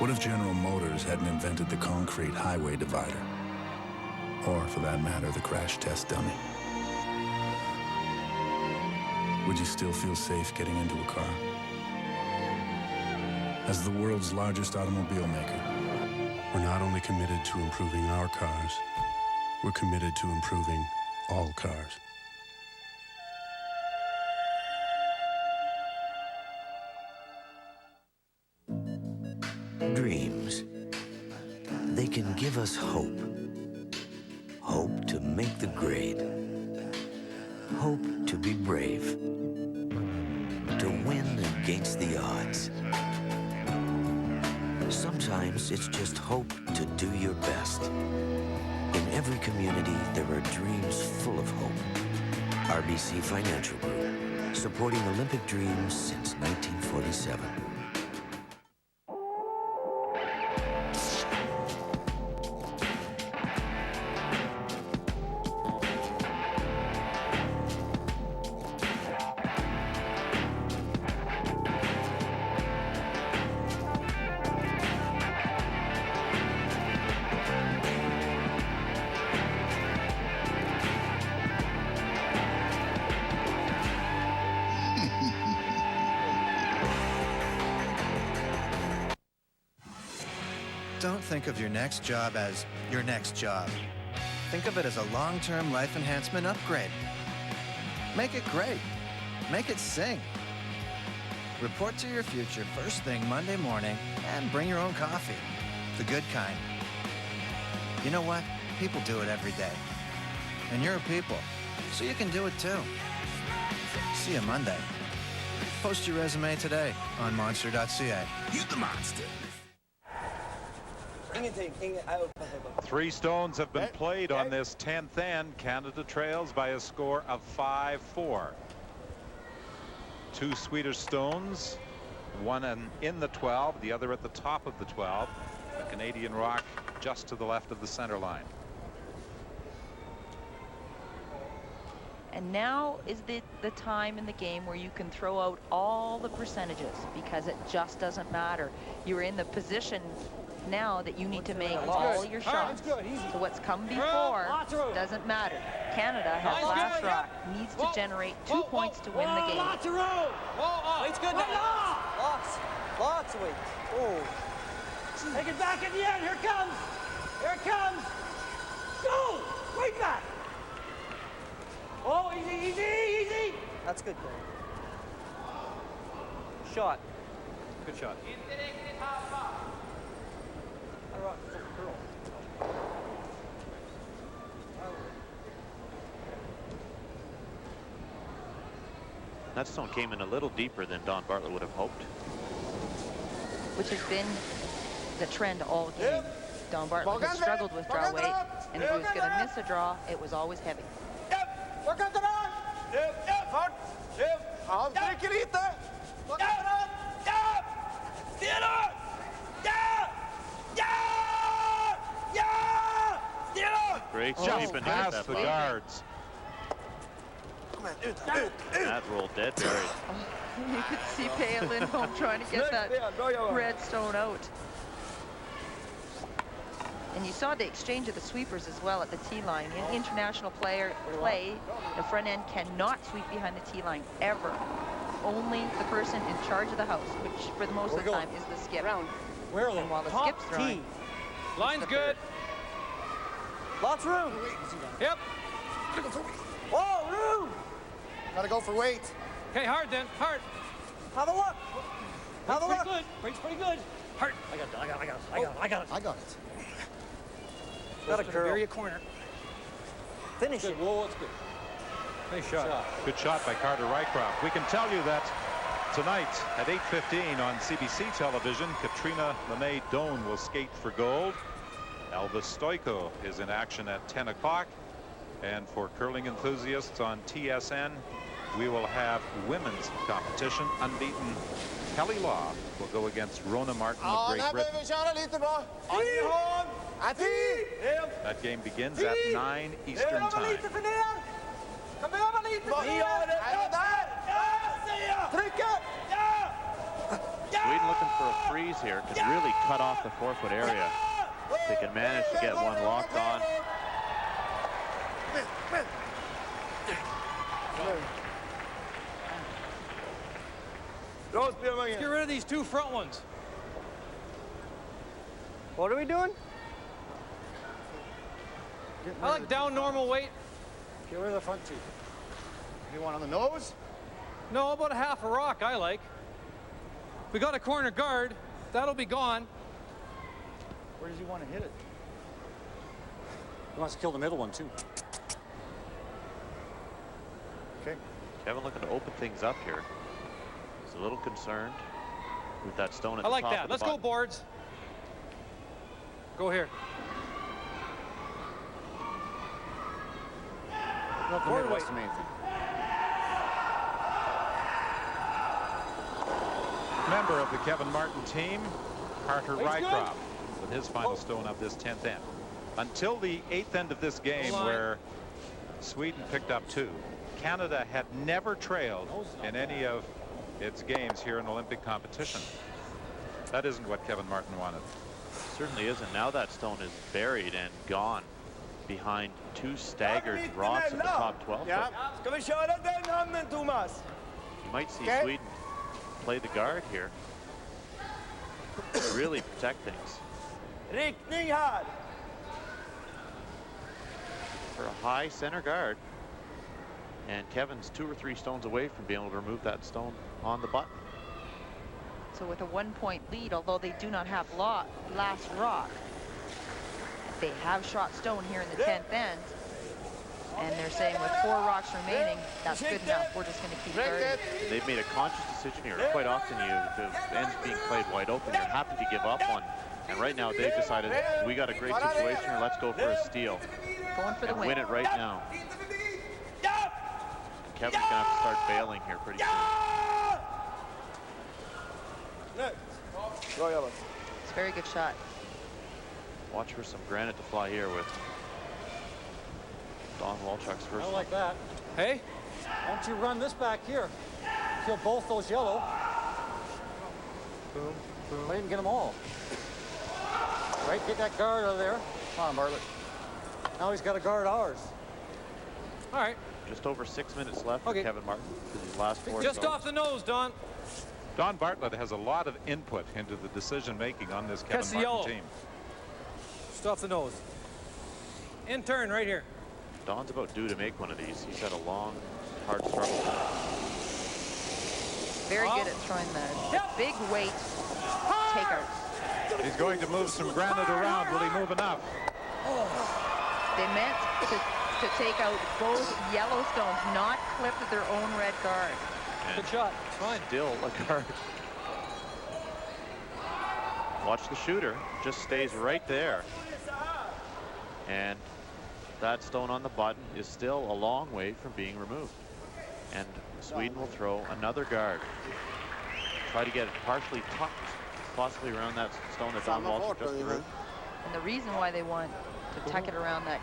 What if General Motors hadn't invented the concrete highway divider? Or, for that matter, the crash test dummy? Would you still feel safe getting into a car? As the world's largest automobile maker, we're not only committed to improving our cars, we're committed to improving all cars. Dreams. They can give us hope. Hope to make the grade. Hope to be brave. To win against the odds. Sometimes it's just hope to do your best. In every community, there are dreams full of hope. RBC Financial Group, supporting Olympic dreams since 1947. Don't think of your next job as your next job. Think of it as a long-term life enhancement upgrade. Make it great. Make it sing. Report to your future first thing Monday morning and bring your own coffee. The good kind. You know what? People do it every day. And you're a people, so you can do it too. See you Monday. Post your resume today on monster.ca. You the monster. 3 stones have been played on this 10th end. Canada trails by a score of 5-4. 2 Swedish stones, one in the 12, the other at the top of the 12. A Canadian rock just to the left of the center line. And now is the time in the game where you can throw out all the percentages, because it just doesn't matter. You're in the position now that you need to make all your shots. So what's come before doesn't matter. Canada has last rock, needs to generate 2 points to win the game. Lots of room. Weight's good now. Lots of weight. Oh. Take it back at the end. Here it comes. Here it comes. Go. Right back. Oh, easy, easy, easy. That's good, Craig. Shot. Good shot. That stone came in a little deeper than Don Bartlett would have hoped. Which has been the trend all game. Don Bartlett has struggled with draw weight, and if he was going to miss a draw, it was always heavy. Great Just sweep and past that the ball. guards. That rolled dead buried. You could see Peja Lindholm trying to get that red stone out. And you saw the exchange of the sweepers as well at the tee line. In international play, the front end cannot sweep behind the tee line ever. Only the person in charge of the house, which for the most of the time is the skip. And while the skip's throwing, line's good. Lots of room. Yep. Whoa, room. Gotta go for weight. Okay, hard then. Hard. Have a look. Have a look. Pretty good. Weight's pretty good. Hard. I got it. I got it. Got a curl. Area corner. Finish it. Whoa, it's good. Nice shot. Good shot by Carter Rycroft. We can tell you that tonight at 8:15 on CBC television, Katrina LeMay-Doan will skate for gold. Elvis Stoico is in action at 10 o'clock. And for curling enthusiasts on TSN, we will have women's competition. Unbeaten Kelly Law will go against Rona Martin of Great Britain. That game begins at 9 Eastern time. Sweden looking for a freeze here. Can really cut off the 4-foot area. If they can manage to get one locked on. Let's get rid of these 2 front ones. What are we doing? I like down normal weight. Get rid of the front 2. You want on the nose? No, about a half a rock I like. We got a corner guard. That'll be gone. Where does he want to hit it? He wants to kill the middle one, too. Okay. Kevin looking to open things up here. He's a little concerned with that stone at I the like top that. of the Let's go, button. boards. Go here. Not the middle, that's the main thing. Member of the Kevin Martin team, Carter Rycroft, with his final stone of this 10th end. Until the 8th end of this game, where Sweden picked up 2, Canada had never trailed in any of its games here in Olympic competition. That isn't what Kevin Martin wanted. Certainly isn't. Now that stone is buried and gone behind 2 staggered rocks at the top 12. Yeah. Ska vi köra den hamnen, Thomas? You might see Sweden play the guard here. Really protect things. Riktning här. For a high center guard. And Kevin's 2 or 3 stones away from being able to remove that stone on the button. so with a 1-point lead, although they do not have last rock, they have shot stone here in the 10th end. And they're saying with 4 rocks remaining, that's good enough. We're just going to keep guarding. They've made a conscious decision here. Quite often, the end's being played wide open. You're happy to give up one. And right now, they've decided, we got a great situation here. Let's go for a steal. Going for the win. Win it right now. Kevin's going to have to start bailing here pretty soon. It's a very good shot. Watch for some granite to fly here with Don Walchuk's first. I like that. Hey, why don't you run this back here? Kill both those yellow. Boom, boom. Let him get them all. Right, get that guard out of there. Come on, Bartlett. Now he's got to guard ours. All right. Just over 6 minutes left for Kevin Martin. His last 4 Just stones. off the nose, Don. Don Bartlett has a lot of input into the decision making on this Kevin Martin team. Just off the nose. In turn right here. Don's about due to make one of these. He's had a long, hard struggle. Very good at throwing the big weight takeouts. He's going to move some granite around. Will he move enough? They meant to take out both yellow stones, not clip their own red guard. Good shot. It's fine. Still a guard. Watch the shooter. Just stays right there. And that stone on the button is still a long way from being removed. And Sweden will throw another guard. Try to get it partially tucked, possibly around that stone that Don Walter just threw. And the reason why they want to tuck it around that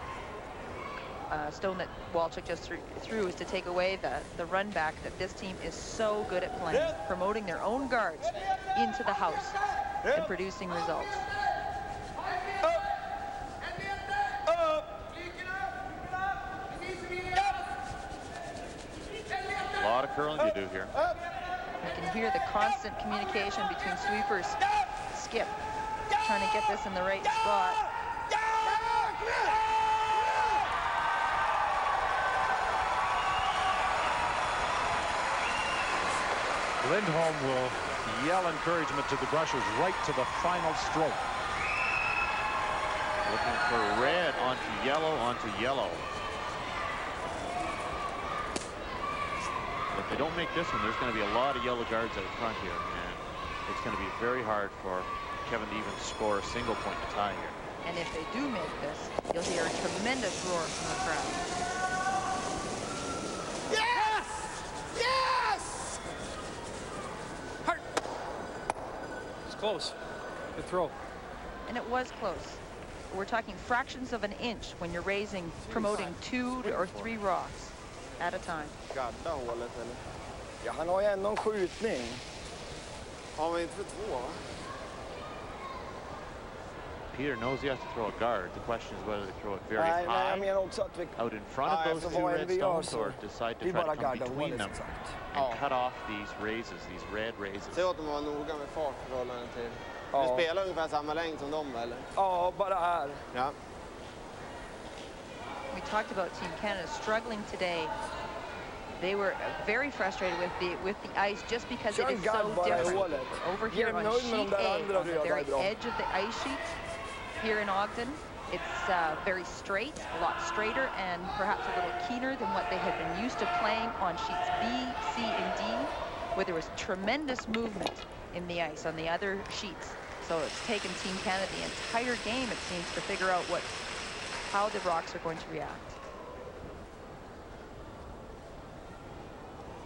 stone that Walchuk just threw is to take away the run back that this team is so good at playing, promoting their own guards into the house and producing results. A lot of curling to do here. You can hear the constant communication between sweepers, Skip, trying to get this in the right spot. Lindholm will yell encouragement to the brushers right to the final stroke. Looking for red onto yellow onto yellow. If they don't make this one, there's going to be a lot of yellow guards out front here, and it's going to be very hard for Kevin to even score a single point to tie here. And if they do make this, you'll hear a tremendous roar from the crowd. Yes! Yes! Hard. It's close. Good throw. And it was close. We're talking fractions of an inch when you're promoting 2 or 3 rocks at a time. Gadda hålet eller? Ja, han har ju ändå en skjutning. Har vi inte för 2? Peter knows he has to throw a guard. The question is whether they throw it very Nej, high jag menar också att vi... out in front of those two red stones or decide to try to come between them and cut off these raises, these red raises. Säg åt dem att vara noga med fartförhållanden till. Du spelar ungefär samma längd som dem, eller? Ja, bara här. Ja. We talked about Team Canada struggling today. They were very frustrated with the ice just because it is so different. Over here on sheet A, on the very edge of the ice sheet here in Ogden, it's very straight, a lot straighter, and perhaps a little keener than what they had been used to playing on sheets B, C, and D, where there was tremendous movement in the ice on the other sheets. So it's taken Team Canada the entire game, it seems, to figure out how the rocks are going to react.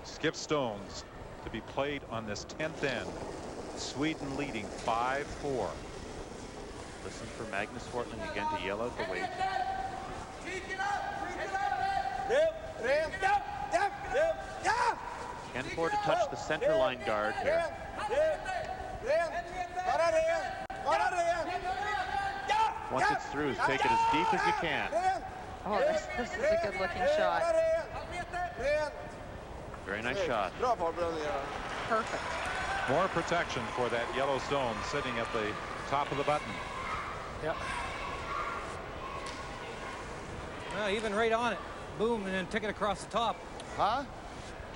Skip stones to be played on this 10th end. Sweden leading 5-4. Listen for Magnus Fortling again to yell out the weight. Can't afford to touch the center line guard here. Once it's through, take it as deep as you can. Oh, this is a good looking shot. Very nice shot. Perfect. More protection for that yellow stone sitting at the top of the button. Yeah. Well, even right on it. Boom, and then take it across the top. Huh?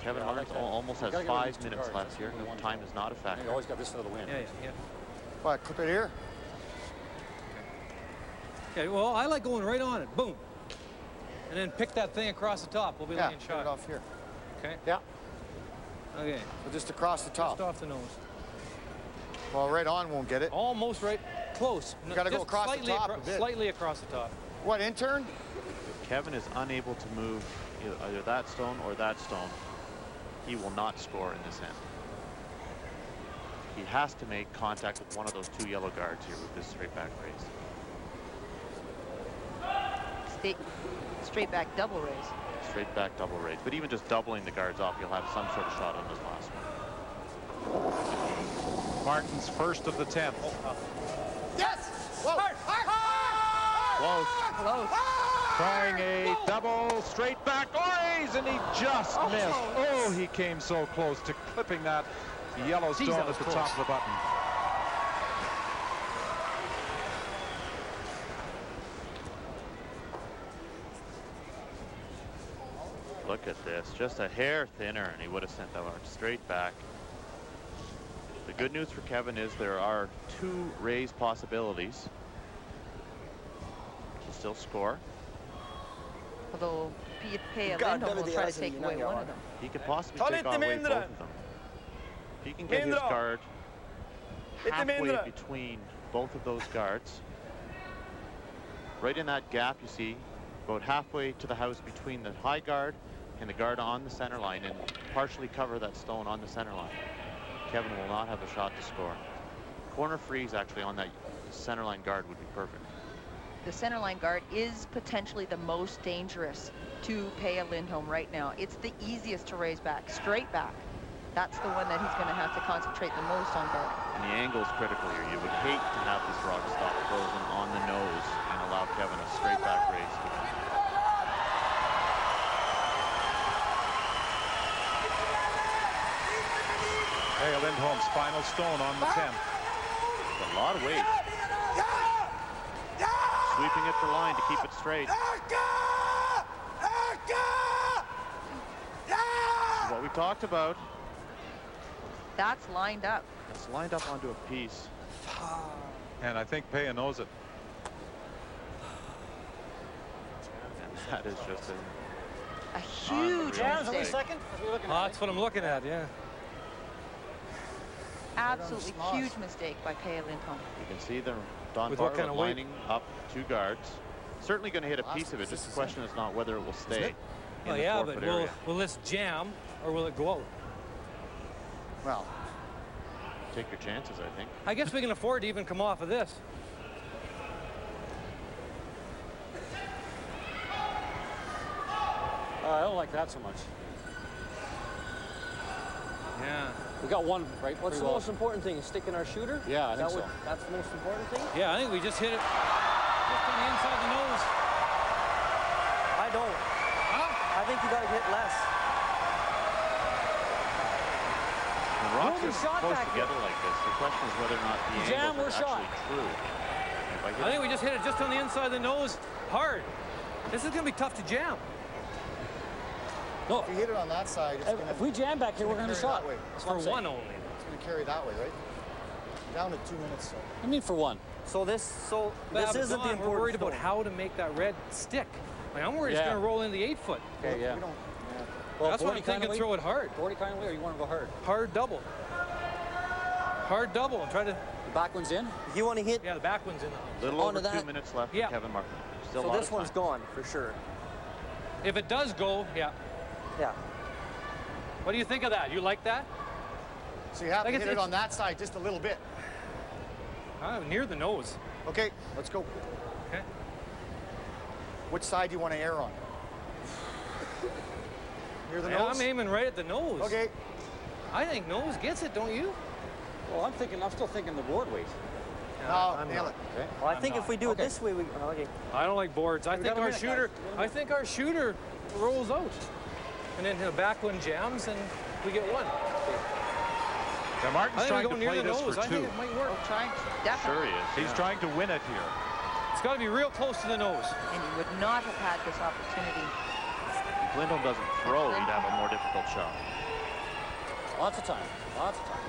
Kevin Martin almost has 5 minutes left here. Time is not a factor. You always got this for the win. Yeah. What, clip it here? Okay, well, I like going right on it. Boom. And then pick that thing across the top. We'll be laying shot. Put it off here. Okay. Yeah. Okay. So just across the top. Just off the nose. Well, right on won't get it. Almost right. Close. You got to go across the top a bit. Slightly across the top. What, intern? If Kevin is unable to move either that stone or that stone, he will not score in this end. He has to make contact with one of those 2 yellow guards here with this straight back raise. straight back double raise. Straight back double raise. But even just doubling the guards off, you'll have some sort of shot on this last one. Martin's first of the 10th. Yes! Whoa! Close. Trying a double straight back raise, and he just missed. Oh, he came so close to clipping that yellow stone at the top of the button. Look at this, just a hair thinner, and he would have sent that one straight back. The good news for Kevin is there are 2 raise possibilities. He'll still score. Although Peja Lindholm will try to take away one of them. He could possibly take away both of them. If he can get his guard halfway between both of those guards, right in that gap you see, about halfway to the house between the high guard and the guard on the center line, and partially cover that stone on the center line, Kevin will not have a shot to score. Corner freeze actually on that center line guard would be perfect. The center line guard is potentially the most dangerous to Peja Lindholm right now. It's the easiest to raise back, straight back. That's the one that he's going to have to concentrate the most on guarding. And the angle is critical here. You would hate to have this rock stop frozen on the nose and allow Kevin a straight back raise to win. Peja Lindholm's final stone on the 10th. A lot of weight. Sweeping it for line to keep it straight. This is what we talked about. That's lined up. It's lined up onto a piece. And I think Peja knows it. And that is just a huge mistake. Second? That's what I'm looking at, yeah. Absolutely huge mistake by Peja Lindholm. You can see the Don Bartlett lining up 2 guards. Certainly going to hit a piece of it. Just the question is not whether it will stay. Oh yeah, but will this jam or will it go out? Well, take your chances, I think. I guess we can afford to even come off of this. I don't like that so much. Yeah. We got one right. What's the most important thing? Sticking our shooter? Yeah, I think so. That's the most important thing? Yeah, I think we just hit it just on the inside of the nose. I don't. Huh? I think you got to hit less. When rocks are close together like this, the question is whether or not the angle is actually true. I think we just hit it just on the inside of the nose hard. This is going to be tough to jam. No, if you hit it on that side, it's if we jam back here, we're going to shot. For one only. It's going to carry that way, right? Down to 2 minutes. So. I mean, for one. So this isn't the important. We're worried about how to make that red stick. Like, I'm worried it's going to roll in the 8-foot. Okay, yeah. Well, that's why I'm thinking throw it hard. 40 kind of way, or you want to go hard? Hard double. Hard double. And try to. The back one's in. You want to hit? Yeah, the back one's in. Little over 2 minutes left for Kevin Martin. Still so this one's gone for sure. If it does go, yeah. Yeah. What do you think of that? You like that? So you have to hit it on that side just a little bit. Near the nose. Okay, let's go. Okay. Which side do you want to err on? Near the nose? I'm aiming right at the nose. Okay. I think nose gets it, don't you? Well, I'm still thinking the board weight. No, nail it. Okay. Well, I think if we do it this way, we. Okay. I don't like boards. I think our shooter rolls out, and then the back one jams, and we get one. Now Martin's trying to play this for 2. I think it might work. Sure he is. He's trying to win it here. It's got to be real close to the nose. And he would not have had this opportunity. If Lindholm doesn't throw, he'd have a more difficult shot. Lots of time. Lots of time.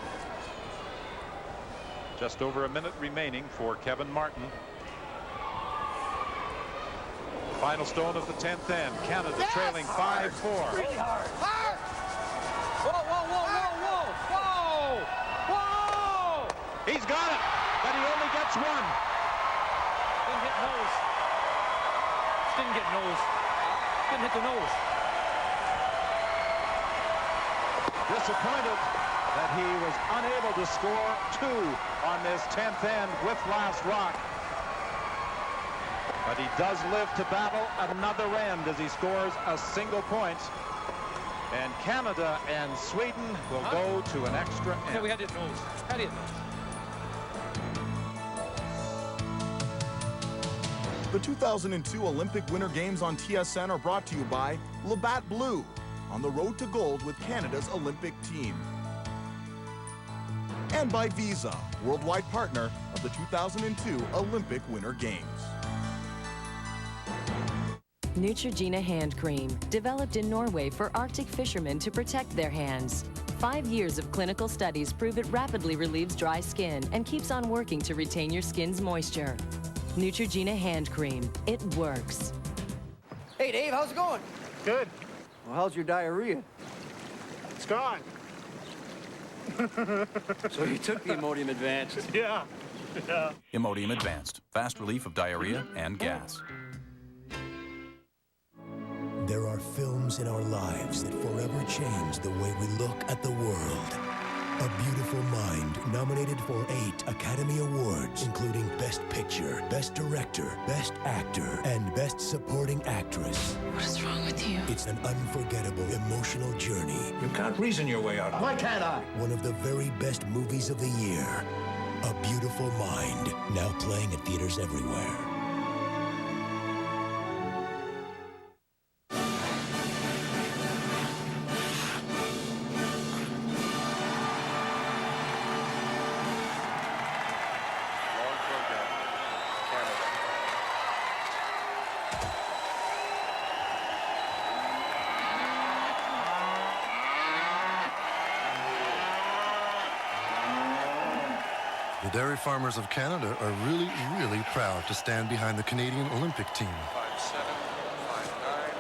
Just over a minute remaining for Kevin Martin. Final stone of the 10th end. Canada trailing 5-4. Really hard. Whoa, whoa, whoa, whoa, whoa, whoa, whoa! He's got it, but he only gets one. Didn't hit nose. Didn't get nose. Didn't hit the nose. Disappointed that he was unable to score 2 on this 10th end with last rock. But he does live to battle another end as he scores a single point. And Canada and Sweden will go to an extra end. Yeah, we had it nose. Had it The 2002 Olympic Winter Games on TSN are brought to you by Labatt Blue, on the road to gold with Canada's Olympic team. And by Visa, worldwide partner of the 2002 Olympic Winter Games. Neutrogena hand cream, developed in Norway for Arctic fishermen to protect their hands. 5 years of clinical studies prove it rapidly relieves dry skin and keeps on working to retain your skin's moisture. Neutrogena hand cream. It works. Hey, Dave, how's it going? Good. Well, how's your diarrhea? It's gone. So you took the Imodium Advanced? Yeah. Yeah. Imodium Advanced. Fast relief of diarrhea and gas. There are films in our lives that forever change the way we look at the world. A Beautiful Mind, nominated for 8 Academy Awards, including Best Picture, Best Director, Best Actor, and Best Supporting Actress. What is wrong with you? It's an unforgettable, emotional journey. You can't reason your way out. Why can't I? One of the very best movies of the year. A Beautiful Mind, now playing at theaters everywhere. The dairy farmers of Canada are really, really proud to stand behind the Canadian Olympic team. 5'7", 5'9".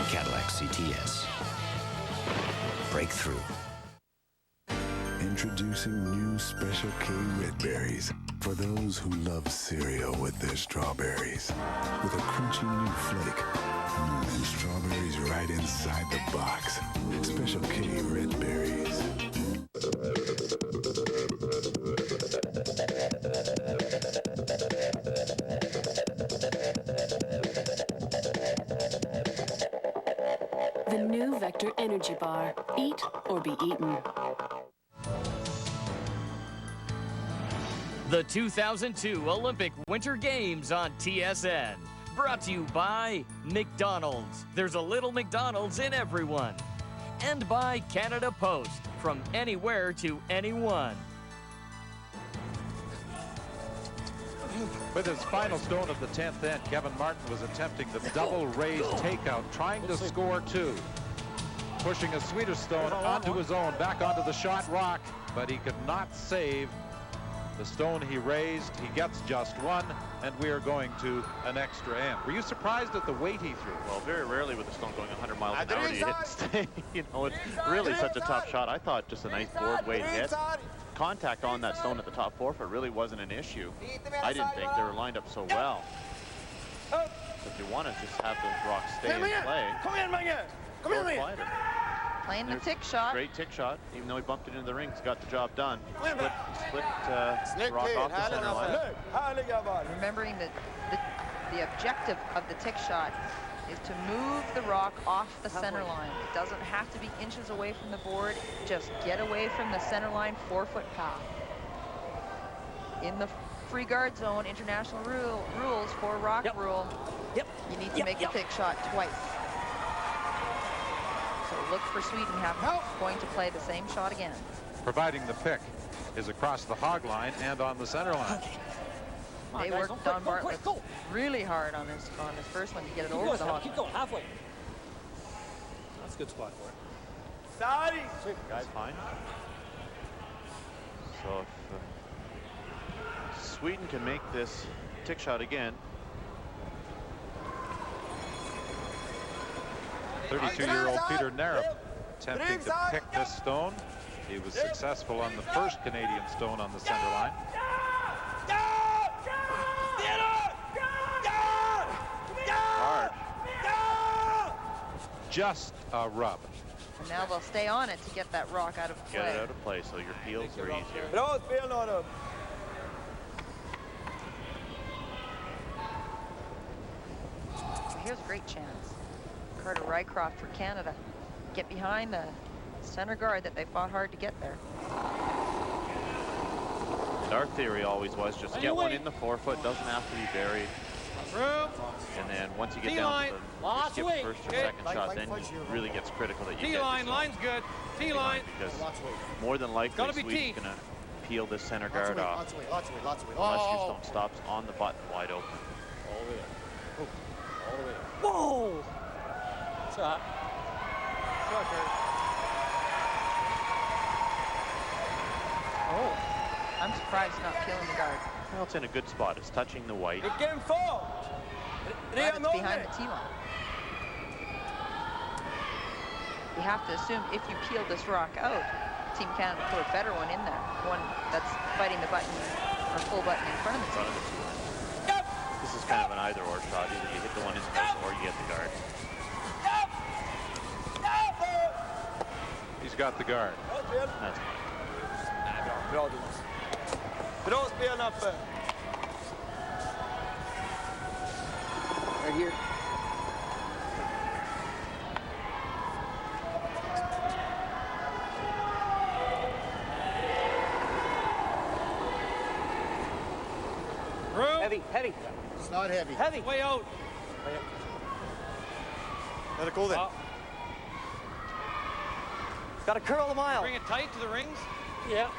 Cadillac CTS. Breakthrough. Introducing new Special K Red Berries for those who love cereal with their strawberries. With a crunchy new flake and strawberries right inside the box. Special K Red Berries. The new Vector Energy Bar. Eat or be eaten. The 2002 Olympic Winter Games on TSN. Brought to you by McDonald's. There's a little McDonald's in everyone. And by Canada Post. From anywhere to anyone. With his final stone of the 10th end, Kevin Martin was attempting the double raised takeout, trying to score 2. Pushing a sweeter stone onto his own, back onto the shot rock, but he could not save the stone he raised. He gets just 1, and we are going to an extra end. Were you surprised at the weight he threw? Well, very rarely with the stone going 100 miles an hour do you hit and stay. You know, it's really such a tough shot. I thought just a nice board way to hit. Contact on that stone at the top 4 foot really wasn't an issue. I didn't think they were lined up so well. If you want to just have those rocks stay in play. Come in, man. Come in, man. Playing the tick shot. Great tick shot. Even though he bumped it into the rings, got the job done. Split rock off the center line. Remembering that the objective of the tick shot is to move the rock off the center line. It doesn't have to be inches away from the board. Just get away from the center line 4-foot path. In the free guard zone, international rules for rock rule. You need to make the tick shot twice. So look for Sweden going to play the same shot again. Providing the pick is across the hog line and on the center line. They worked Don Bartlett really hard on his first one to get it over the hog line. Keep going, halfway. That's a good spot for it. Sorry. Guy's fine. So if Sweden can make this tick shot again. 32-year-old Peter Narup attempting to pick this stone. He was successful on the first Canadian stone on the center line. Hard. Just a rub. And now they'll stay on it to get that rock out of play. Get it out of play so your peels are easier. Bra spel, Narup. Here's a great chance. Carter Rycroft for Canada. Get behind the center guard that they fought hard to get there. And our theory always was just get one in the forefoot, doesn't have to be buried. And then once you get down to the skip first or second shot, then it really gets critical that you get T-line, line's good. T-line. Because more than likely, Sweden's going to peel this center guard off. Lots of weight, lots of weight, lots of weight. Unless your stone stops on the button wide open. All the way up. Oh, all the way up. Whoa! Shot. Oh, I'm surprised it's not peeling the guard. Well, it's in a good spot. It's touching the white. Right, it's behind the T-line. You have to assume if you peel this rock out, Team Canada put a better one in there. One that's fighting the button or full button in front of the T-line. This is kind of an either-or shot. Either you hit the one in space or you get the guard. He's got the guard. That's fine. Bra spel, Nappe. Right here. Heavy, heavy. It's not heavy. Heavy. Way out. Let it go then. Got to curl a mile. Bring it tight to the rings. Yeah.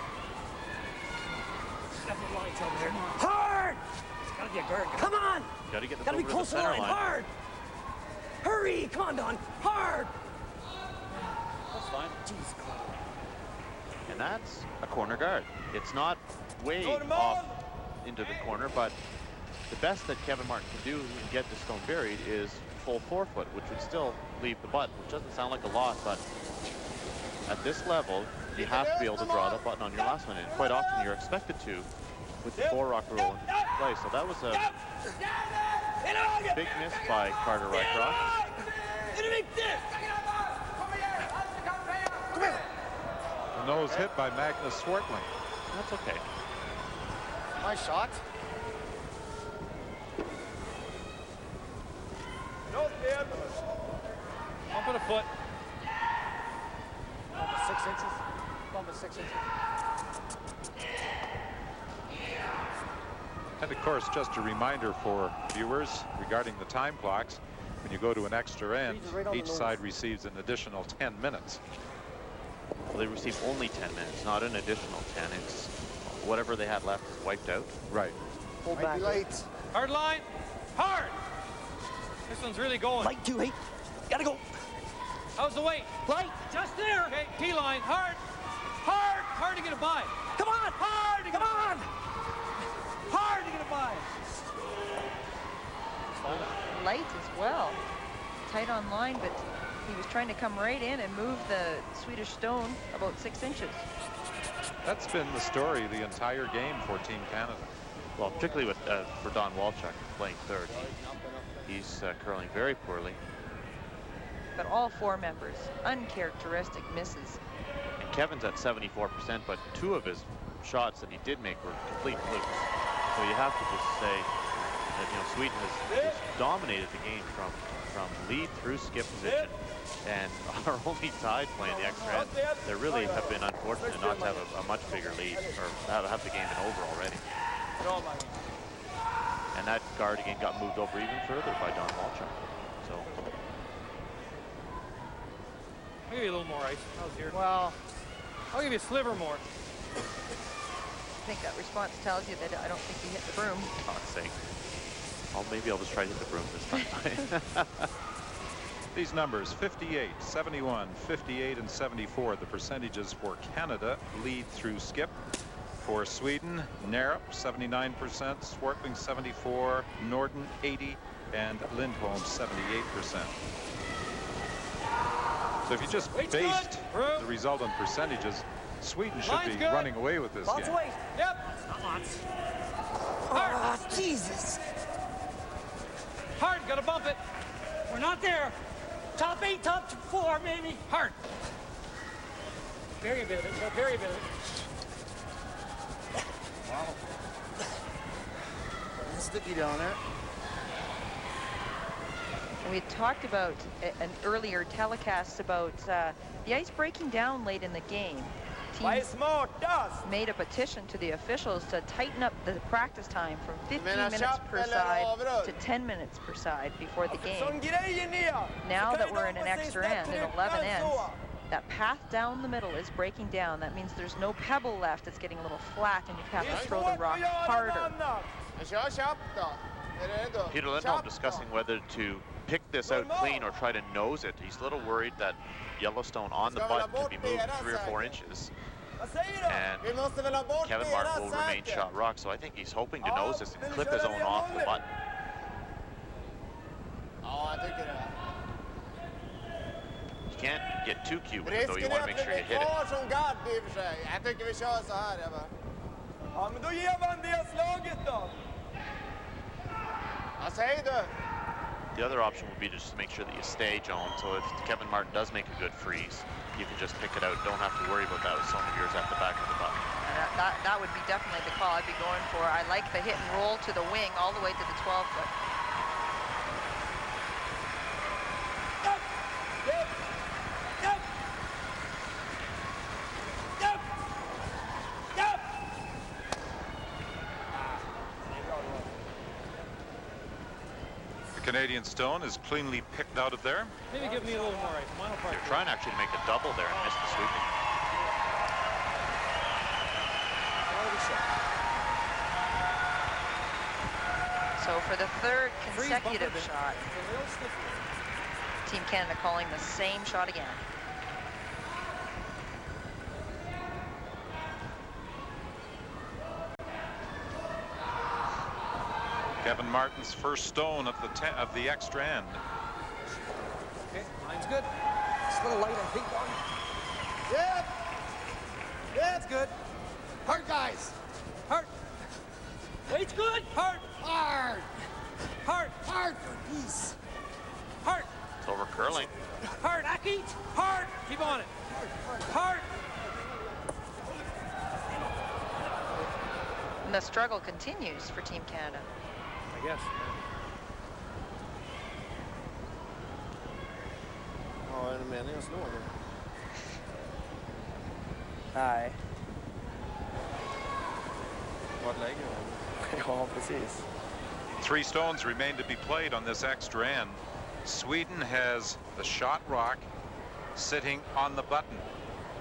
Hard! Gotta get guard. Come on! Got to get this Gotta be over close the to the center line. line. Hard! Hurry! Come on, Don. Hard! That's fine. Jeez, And that's a corner guard. It's not way off into the corner, but the best that Kevin Martin can do and get the stone buried is full forefoot, which would still leave the button, which doesn't sound like a lot, but at this level, you have to be able to draw the button on your last one, and quite often you're expected to with the 4-rock rule in play. So that was a big miss by Carter Rycroft. The nose hit by Magnus Swartling. That's okay. Nice shot. Bump it a foot. Bump it 6 inches. Bump it 6 inches. And of course, just a reminder for viewers regarding the time clocks. When you go to an extra end, each side receives an additional 10 minutes. Well, they receive only 10 minutes, not an additional 10. It's whatever they had left is wiped out. Right. Pull Might back. be late. Hard line. Hard. This one's really going. Light too, hey. Gotta go. How's the weight? Light. Just there. Okay, T-line. Hard. Hard. Hard to get a by. Come on. Hard to get Come on. Hard to get a by. Light as well. Tight on line, but he was trying to come right in and move the Swedish stone about 6 inches. That's been the story the entire game for Team Canada. Well, particularly with for Don Walchuk playing third. He's curling very poorly. But all 4 members, uncharacteristic misses. And Kevin's at 74%, but 2 of his shots that he did make were complete flukes. So you have to just say that, you know, Sweden has dominated the game from lead through skip position, and are only tied playing the extra end. They really have been unfortunate not to have a much bigger lead, or have the game been over already. And that guard again got moved over even further by Don Walchuk. So I'll give you a little more ice. How's here? Well, I'll give you a sliver more. I think that response tells you that I don't think you hit the broom. for God's sake. Maybe I'll just try to hit the broom this time. These numbers, 58, 71, 58, and 74. The percentages for Canada lead through skip. For Sweden, Narup, 79%, Swartling, 74%, Norden, 80%, and Lindholm, 78%. So if you just based the result on percentages, Sweden should be running away with this game. Weight. Yep. Not lots. Hard. Jesus. Hard, gotta bump it. We're not there. Top 8, top 4, maybe. Hard. Variability. Variability. Wow. Sticky down there. We had talked about an earlier telecast about the ice breaking down late in the game. Teams made a petition to the officials to tighten up the practice time from 15 minutes per side to 10 minutes per side before the game. Now that we're in an extra end, in 11 ends, that path down the middle is breaking down. That means there's no pebble left. It's getting a little flat, and you have to throw the rock harder. Peter Lindholm discussing whether to pick this out clean or try to nose it. He's a little worried that Yellowstone on the button could be moved 3 or 4 inches. And Kevin Martin will remain shot rock, so I think he's hoping to nose this and clip his own off the button. You can't get too cute with it, though. You want to make sure you hit it. The other option would be just to make sure that you stay, Joan, so if Kevin Martin does make a good freeze, you can just pick it out. Don't have to worry about that with so many years at the back of the button. That would be definitely the call I'd be going for. I like the hit and roll to the wing all the way to the 12-foot. Canadian stone is cleanly picked out of there. Maybe give me a little more ice. They're trying actually to make a double there and miss the sweeping. So for the third consecutive shot, Team Canada calling the same shot again. Kevin Martin's first stone of the extra end. Okay, line's good. Just a little light, I think, Don. Yeah. That's good. Hard, guys. Hard. Weight's good. Hard. Hard. Hard. Hard for peace. Hard. It's over curling. Hard. Aki. Hard. Keep on it. Hard. And the struggle continues for Team Canada. I guess. Ja, är det meningen att slå nu? Nej. Vart lägger du? Ja, precis. 3 stones remain to be played on this extra end. Sweden has the shot rock sitting on the button.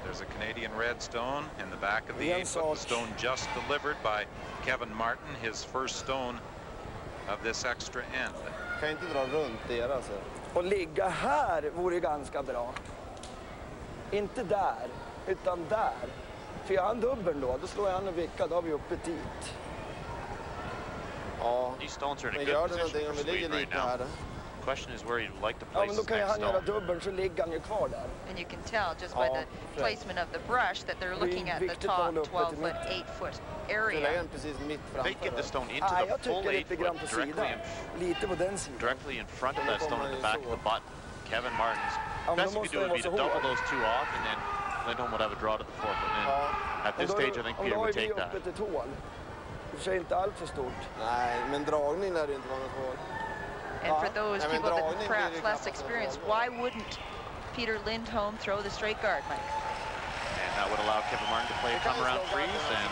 There's a Canadian red stone in the back of the 8-foot. The stone just delivered by Kevin Martin, his first stone of this extra end. Kan inte dra runt deras. Och ligga här vore ganska bra. Inte där, utan där. För jag har en dubbel då slår jag han och vickar, då har vi uppe dit. Ja, These stones are in a men good gör det position någonting om for vi ligger Sweden right lite now. här? The question is where you'd like to Ja, place men då this kan ju next han göra stone. dubbeln så ligger han ju kvar där. And you can tell just by the placement of the brush that they're looking at the top 12-foot, 8-foot area. Precis mitt They get the stone into Nej, the jag full tycker lite grann 8-foot på sidan. Lite på den sidan. directly in front of that stone at the back of the button. Kevin Martin's Ja, men best då he could do måste would be den to vara så double hård. those 2 off, and then Lindholm would have a draw to the 4-foot. And at this stage, I think Peter would take that. Uppe till tån. I och för sig inte allt för stort. Nej, men dragning lär det inte vara något hål. And for those people that perhaps less experienced, why wouldn't Peter Lindholm throw the straight guard, Mike? And that would allow Kevin Martin to play a come-around freeze, and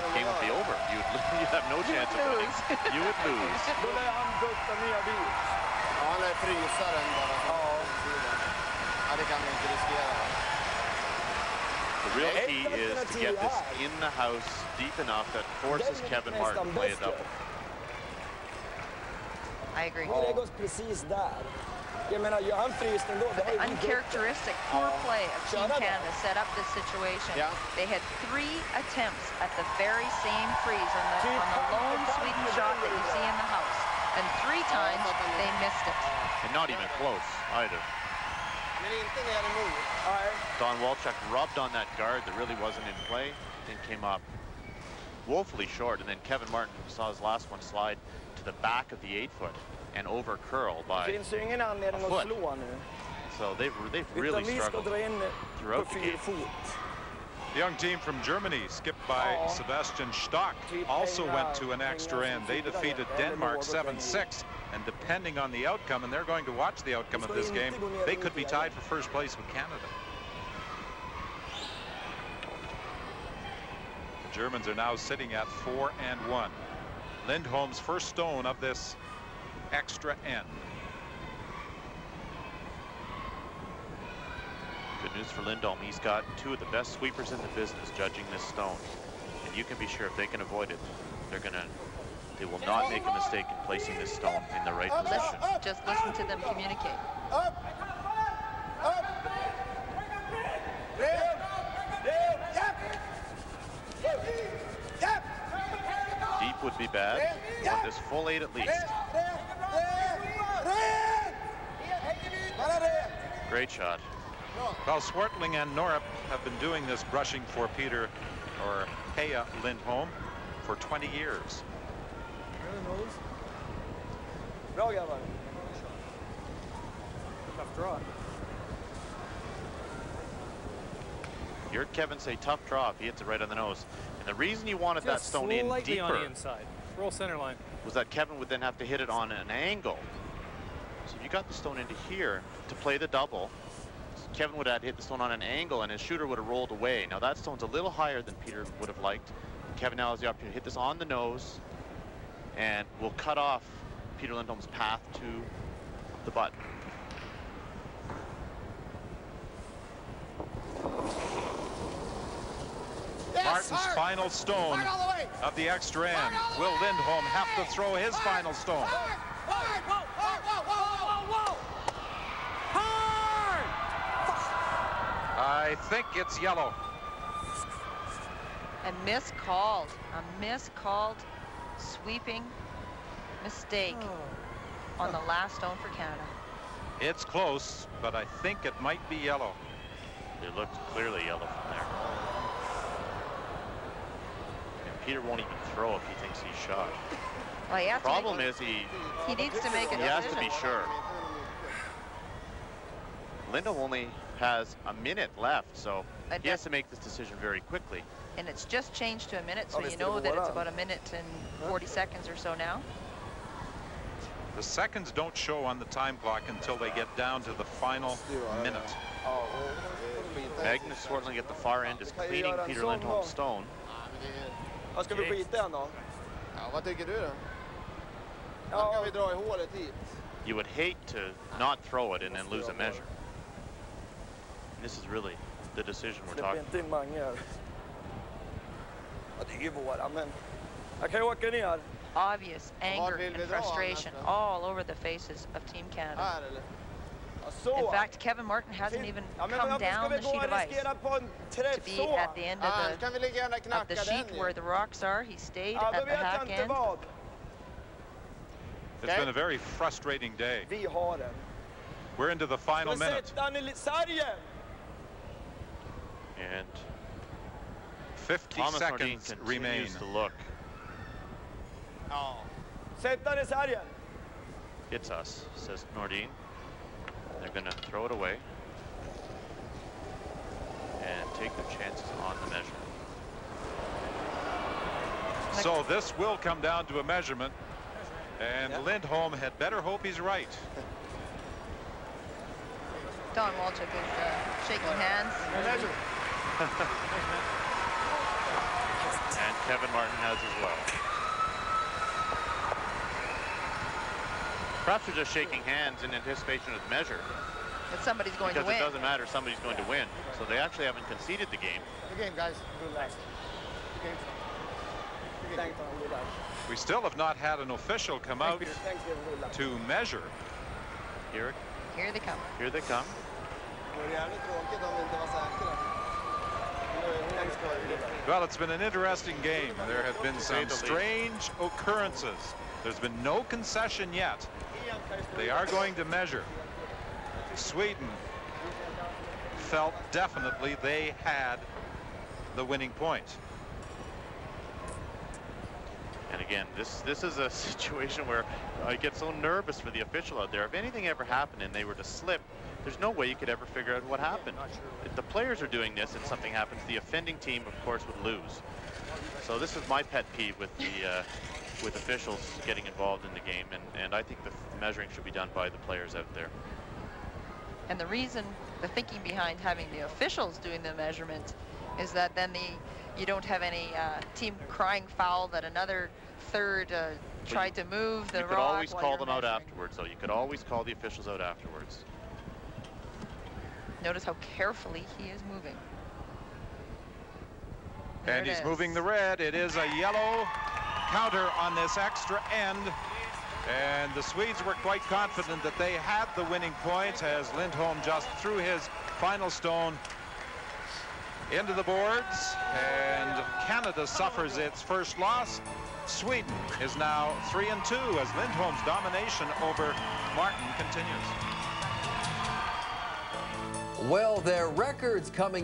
the game would be over. You'd have no chance of winning. You would lose. Då lär han dutta ner dit. Ja, han är frysaren bara. Ja, det kan vi inte riskera. The real key is to get this in the house deep enough that forces Kevin Martin to play a double. I agree. Gregos precis där. Jag menar, gör han frysning då? Uncharacteristic poor play of Team Canada set up this situation. They had 3 attempts at the very same freeze on the lone Sweden shot that you see in the house. And 3 times they missed it. And not even close either. Don Walchuk rubbed on that guard that really wasn't in play and came up woefully short. And then Kevin Martin saw his last one slide to the back of the 8-foot and over curl by a foot. So they've really struggled throughout the game. The young team from Germany, skipped by Sebastian Stock, also went to an extra end. They defeated Denmark 7-6, and depending on the outcome, and they're going to watch the outcome of this game, they could be tied for first place with Canada. The Germans are now sitting at 4-1. Lindholm's first stone of this extra end. Good news for Lindholm. He's got two of the best sweepers in the business judging this stone. And you can be sure if they can avoid it, they will not make a mistake in placing this stone in the right position. Just listen to them communicate. Deep would be bad. You want this full 8 at least. Great shot. Well, Swartling and Norup have been doing this brushing for Peja Lindholm for 20 years. Bra grabbar. Tough draw. You heard Kevin say tough draw if he hits it right on the nose. And the reason you wanted that stone in deeper on the inside. Roll center line. Was that Kevin would then have to hit it on an angle. So if you got the stone into here to play the double, Kevin would have hit the stone on an angle and his shooter would have rolled away. Now that stone's a little higher than Peter would have liked. Kevin now has the opportunity to hit this on the nose and will cut off Peter Lindholm's path to the button. Martin's final stone of the extra end. Will Lindholm have to throw his final stone? I think it's yellow. A miscalled sweeping mistake on the last stone for Canada. It's close, but I think it might be yellow. It looked clearly yellow from there. And Peter won't even throw if he thinks he's shot. Well, the problem is he needs to make a decision. He has to be sure. Lindholm only has a minute left, so he has to make this decision very quickly. And it's just changed to a minute, so you know that it's about a minute and 40 seconds or so now. The seconds don't show on the time clock until they get down to the final minute. Magnus Swartling at the far end is cleaning Peter Lindholm's stone. Ska vi skita den då? Ja, vad tycker du då? Här kan vi dra i hålet hit. You would hate to not throw it and then lose a measure. This is really the decision we're talking about. Det blir inte många. Ja, det är ju våra, men jag kan ju åka ner. Obvious anger and frustration all over the faces of Team Canada. In fact, Kevin Martin hasn't even come down the sheet of ice to be at the end of the sheet where the rocks are. He stayed at the hack end. It's been a very frustrating day. We're into the final minute. And 50 Thomas seconds Nordin remain. To look. It's us, says Nordin. They're going to throw it away and take their chances on the measure. So this will come down to a measurement, and Lindholm had better hope he's right. Don Walchuk is shaking hands. And Kevin Martin has as well. Perhaps they're just shaking hands in anticipation of the measure. That somebody's going to win. Because it doesn't matter, somebody's going to win. So they actually haven't conceded the game. Good game, guys. We still have not had an official come out to measure. Here they come. Here they come. Well, it's been an interesting game. There have been some strange occurrences. There's been no concession yet. They are going to measure. Sweden felt definitely they had the winning point. And again, this is a situation where I get so nervous for the official out there. If anything ever happened and they were to slip, there's no way you could ever figure out what happened. If the players are doing this and something happens, the offending team, of course, would lose. So this is my pet peeve with the with officials getting involved in the game, and I think the measuring should be done by the players out there. And the reason, the thinking behind having the officials doing the measurement is that then you don't have any team crying foul that another third tried to move the rock. You could always call them out afterwards, though. You could always call the officials out afterwards. Notice how carefully he is moving. And he's moving the red. It is a yellow counter on this extra end. And the Swedes were quite confident that they had the winning point as Lindholm just threw his final stone into the boards, and Canada suffers its first loss. Sweden is now 3-2 as Lindholm's domination over Martin continues. Well, their records coming